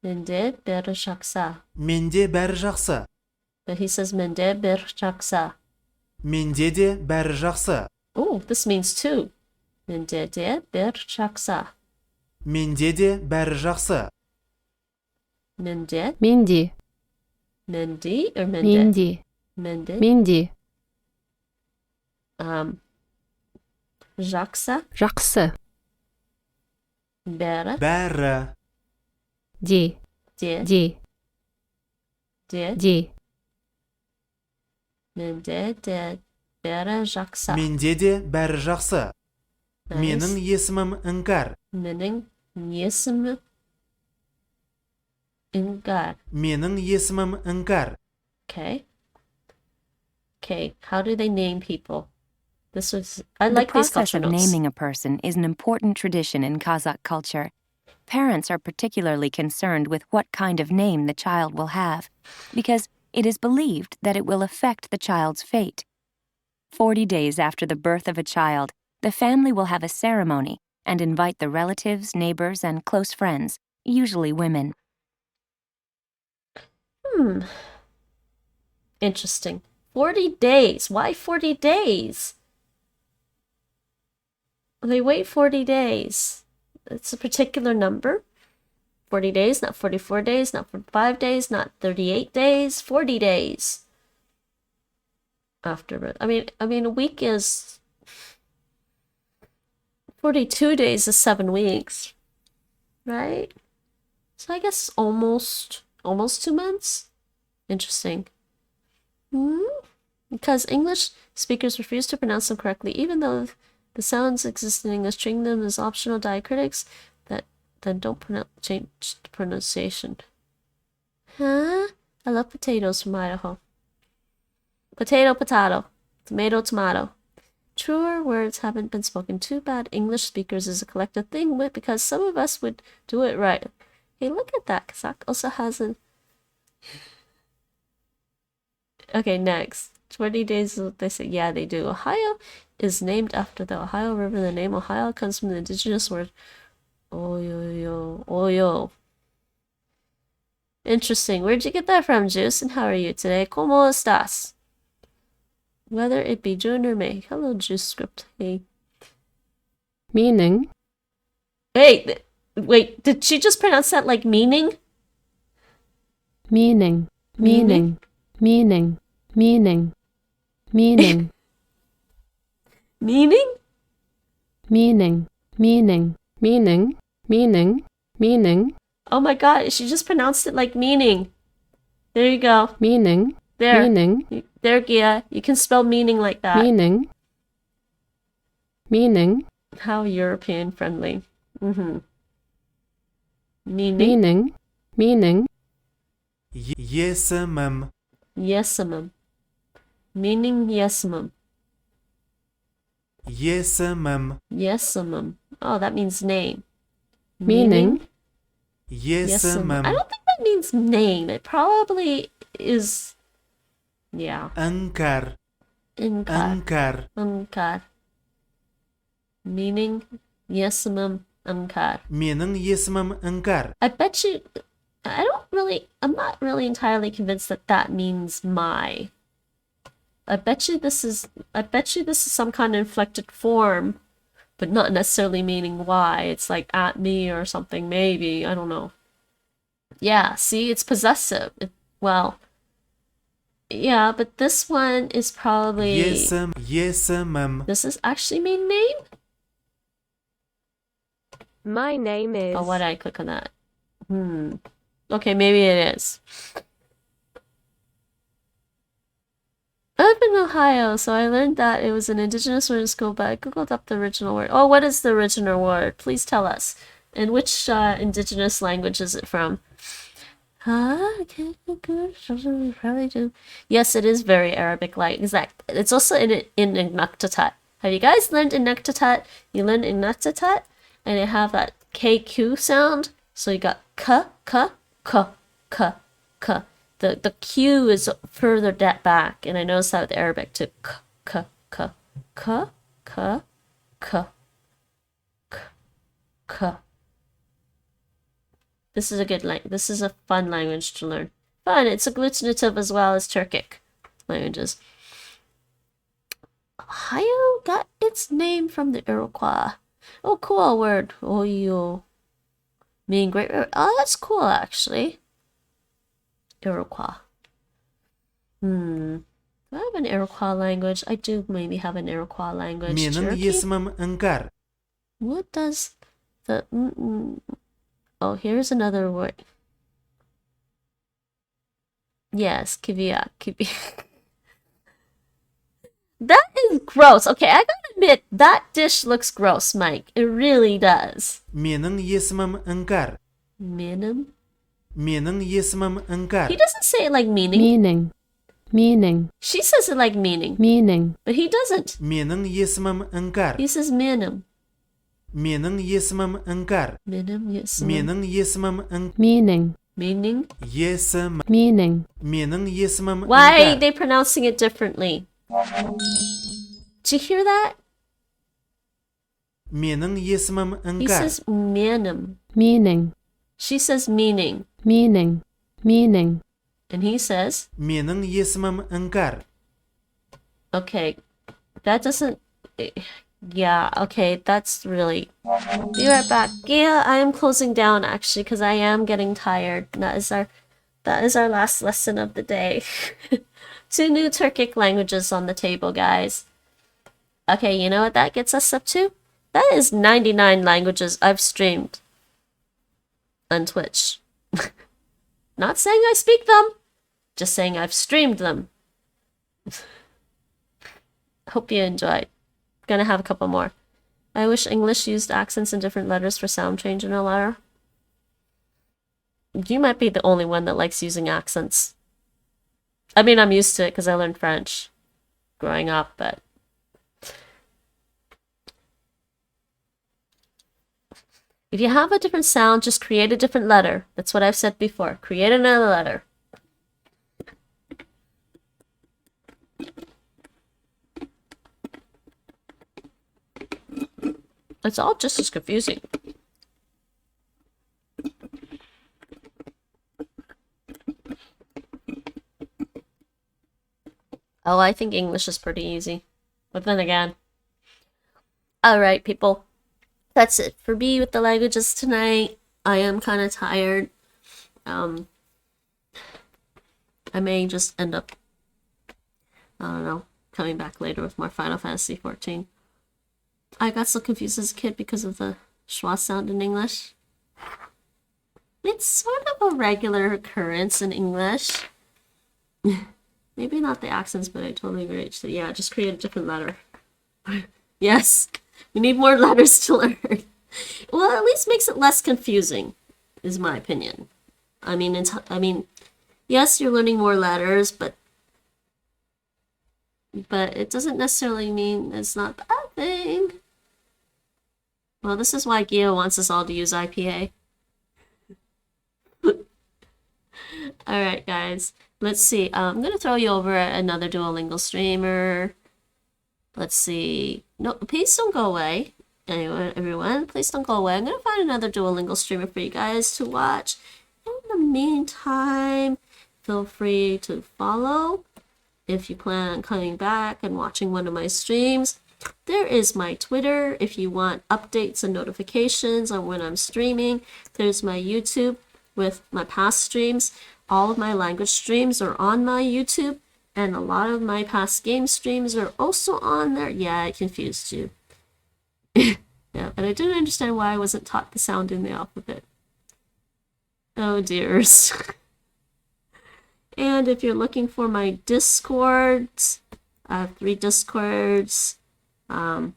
Менде бәрі жақсы. Менде бәрі жақсы. But he says менде бәрі жақсы. Менде де бәрі жақсы. Oh, this means two. Менде де бәрі жақсы. Менде де бәрі жақсы. Менде. Менде. Mendy or Mende? Менде. Mende. Менде. Жақсы. Жақсы. Бәрі. Бәрі. Де. Де. Де. Де. Менде де бәрі жақсы. Менде де бәрі жақсы. Менің есімім Іңкәр. Менің есімім Іңкәр. Менің есімім Іңкәр. Okay. Okay, how do they name people? This was I like these culture culture notes. The process of notes. naming a person is an important tradition in Kazakh culture. Parents are particularly concerned with what kind of name the child will have, because it is believed that it will affect the child's fate. 40 days after the birth of a child, the family will have a ceremony and invite the relatives, neighbors, and close friends, usually women. Interesting. 40 days. Why 40 days? They wait 40 days. It's a particular number. 40 days, not 44 days, not 45 days, not 38 days, 40 days. After birth. I mean a week is 42 days is 7 weeks. Right? So I guess almost 2 months. Interesting. Because English speakers refuse to pronounce them correctly, even though The sounds exist in English. Treating them as optional diacritics that then don't change the pronunciation. Huh? I love potatoes from Idaho. Potato, potato. Tomato, tomato. Truer words haven't been spoken. Too bad English speakers is a collective thing, because some of us would do it right. Hey, look at that. Kazakh also has an... Okay, next. 20 days, they say, yeah, they do. Ohio is named after the Ohio River. The name Ohio comes from the indigenous word Oyo. Oyo. Interesting. Where'd you get that from, Juice? And how are you today? ¿Cómo estás? Whether it be June or May. Hello, Juice Script. Hey. Meaning. Hey, wait, did she just pronounce that like meaning? Meaning. Meaning. Meaning. Meaning. Meaning. Meaning? Meaning. Meaning. Meaning. Meaning. Meaning. Oh my god, she just pronounced it like meaning. There you go. Meaning. There. Meaning. There, Gia. You can spell meaning like that. Meaning. Meaning. How European friendly. Mm-hmm. Meaning. Meaning. Meaning. Yesemem. Yesemem. Meaning yesemem. Yesemem. Yesemem. Oh, that means name. Meaning. Yesemem. I don't think that means name. It probably is... Yeah. Ankar. Ankar. Ankar. Meaning yesemem ankar. Meaning yesemem ankar. I bet you... I'm not really entirely convinced that that means my. I bet you this is some kind of inflected form, but not necessarily meaning why. It's like at me or something, maybe. I don't know. Yeah, see, it's possessive. Well, yeah, but this one is probably... Yesemem. Does this actually mean name? My name is... Oh, why did I click on that? Okay, maybe it is. I live in Ohio, so I learned that it was an indigenous word in school, but I googled up the original word. Oh, what is the original word? Please tell us. And which indigenous language is it from? Probably do. Yes, it is very Arabic-like. Exact. It's also in Inuktitut. Have you guys learned Inuktitut? You learn Inuktitut, and it have that KQ sound. So you got k, k, k, k, k. The Q is further back, and I noticed that with Arabic too. K, k, k, k, k, k, k, k. This is a good this is a fun language to learn. Fun. It's agglutinative as well as Turkic languages. Ohio got its name from the Iroquois. Oh, cool word. Oyo. Meaning Great River. Oh, that's cool, actually. Iroquois. Do I have an Iroquois language? I do maybe have an Iroquois language. Meaning yesemem ankar. What does the... Oh, here's another word. Yes, kiviak. That is gross. Okay, I gotta admit, that dish looks gross, Mike. It really does. Meaning yesemem ankar. Meaning? Meaning yesemem ankar. He doesn't say it like meaning. Meaning. Meaning. She says it like meaning. Meaning. But he doesn't. Meaning yesemem ankar. He says meaning. Meaning yesemem ankar. Meaning yesemem. Meaning yesemem ankar. Meaning. Meaning. Yesem. Meaning. Meaning yesemem ankar. Why are they pronouncing it differently? Did you hear that? Meaning yesemem ankar. He says meaning. Meaning. She says meaning. Meaning. Meaning. And he says? Meaning yesemem ankar. Okay. That doesn't... Yeah, okay, that's really... Be right back. Yeah, I am closing down, actually, because I am getting tired. That is our last lesson of the day. 2 new Turkic languages on the table, guys. Okay, you know what that gets us up to? That is 99 languages I've streamed on Twitch. Not saying I speak them, just saying I've streamed them. Hope you enjoyed. Gonna have a couple more. I wish English used accents and different letters for sound change in a letter. You might be the only one that likes using accents. I mean, I'm used to it because I learned French growing up, but if you have a different sound, just create a different letter. That's what I've said before. Create another letter. It's all just as confusing. Oh, I think English is pretty easy. But then again. Alright, people. That's it for me with the languages tonight. I am kind of tired. I may just end up, I don't know, coming back later with more Final Fantasy XIV. I got so confused as a kid because of the schwa sound in English. It's sort of a regular occurrence in English. Maybe not the accents, but I totally agree. So yeah, just create a different letter. Yes, we need more letters to learn. Well, at least makes it less confusing, is my opinion. I mean, yes, you're learning more letters, but it doesn't necessarily mean it's not a bad thing. Well, this is why Gio wants us all to use IPA. Alright, guys. Let's see. I'm going to throw you over at another Duolingo streamer. Let's see. No, please don't go away. Everyone, please don't go away. I'm going to find another Duolingo streamer for you guys to watch. In the meantime, feel free to follow if you plan on coming back and watching one of my streams. There is my Twitter if you want updates and notifications on when I'm streaming. There's my YouTube with my past streams. All of my language streams are on my YouTube, and a lot of my past game streams are also on there. Yeah, I confused you. Yeah, but I didn't understand why I wasn't taught the sound in the alphabet. Oh dears. And if you're looking for my Discords, I have 3 Discords. There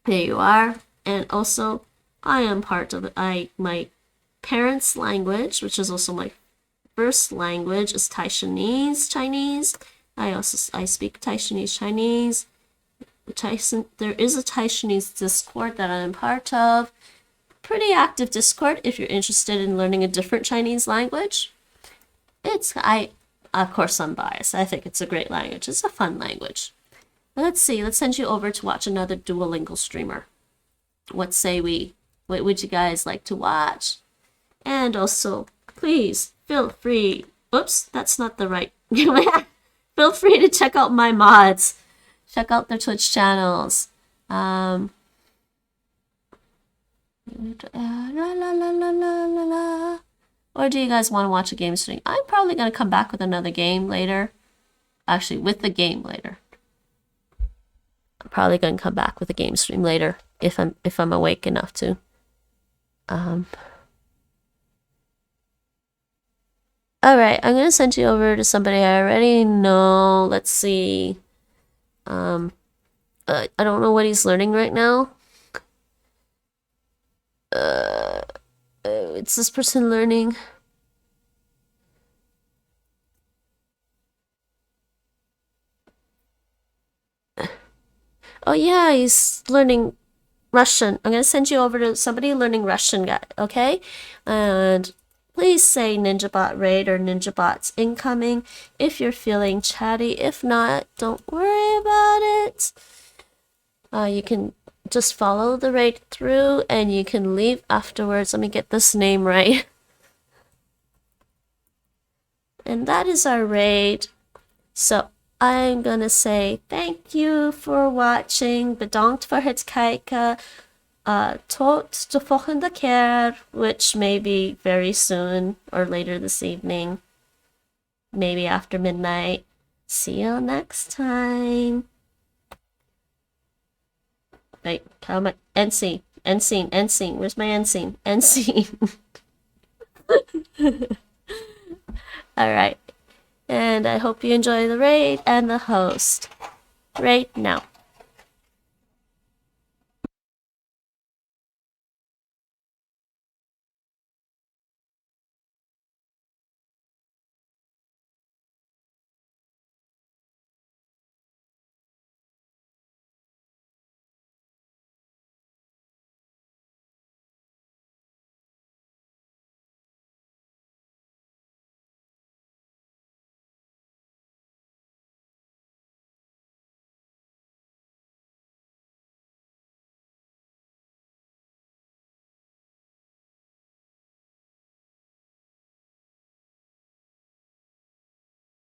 you are. And also, I am part of my parents' language, which is also my first language, is Chinese. I speak Chinese. There is a Chinese Discord that I'm part of. Pretty active Discord if you're interested in learning a different Chinese language. Of course I'm biased. I think it's a great language. It's a fun language. Let's see. Let's send you over to watch another Duolingo streamer. What would you guys like to watch? And also, please feel free. Oops, that's not the right. Feel free to check out my mods. Check out their Twitch channels. Or do you guys want to watch a game stream? I'm probably going to come back with another game later. Actually, with the game later. I'm probably going to come back with a game stream later if I'm awake enough to. Alright, I'm going to send you over to somebody I already know. Let's see. I don't know what he's learning right now. It's this person learning. Oh yeah, he's learning Russian. I'm gonna send you over to somebody learning Russian, guy. Okay, and please say NinjaBot raid or NinjaBots incoming if you're feeling chatty. If not, don't worry about it. You can just follow the raid through and you can leave afterwards. Let me get this name right. And that is our raid. So I'm gonna say thank you for watching. Bedankt voor het kijken. Tot de volgende keer, which may be very soon or later this evening. Maybe after midnight. See you next time. Wait, how am I? End scene. Where's my end scene? End scene. Alright. And I hope you enjoy the raid and the host. Right now.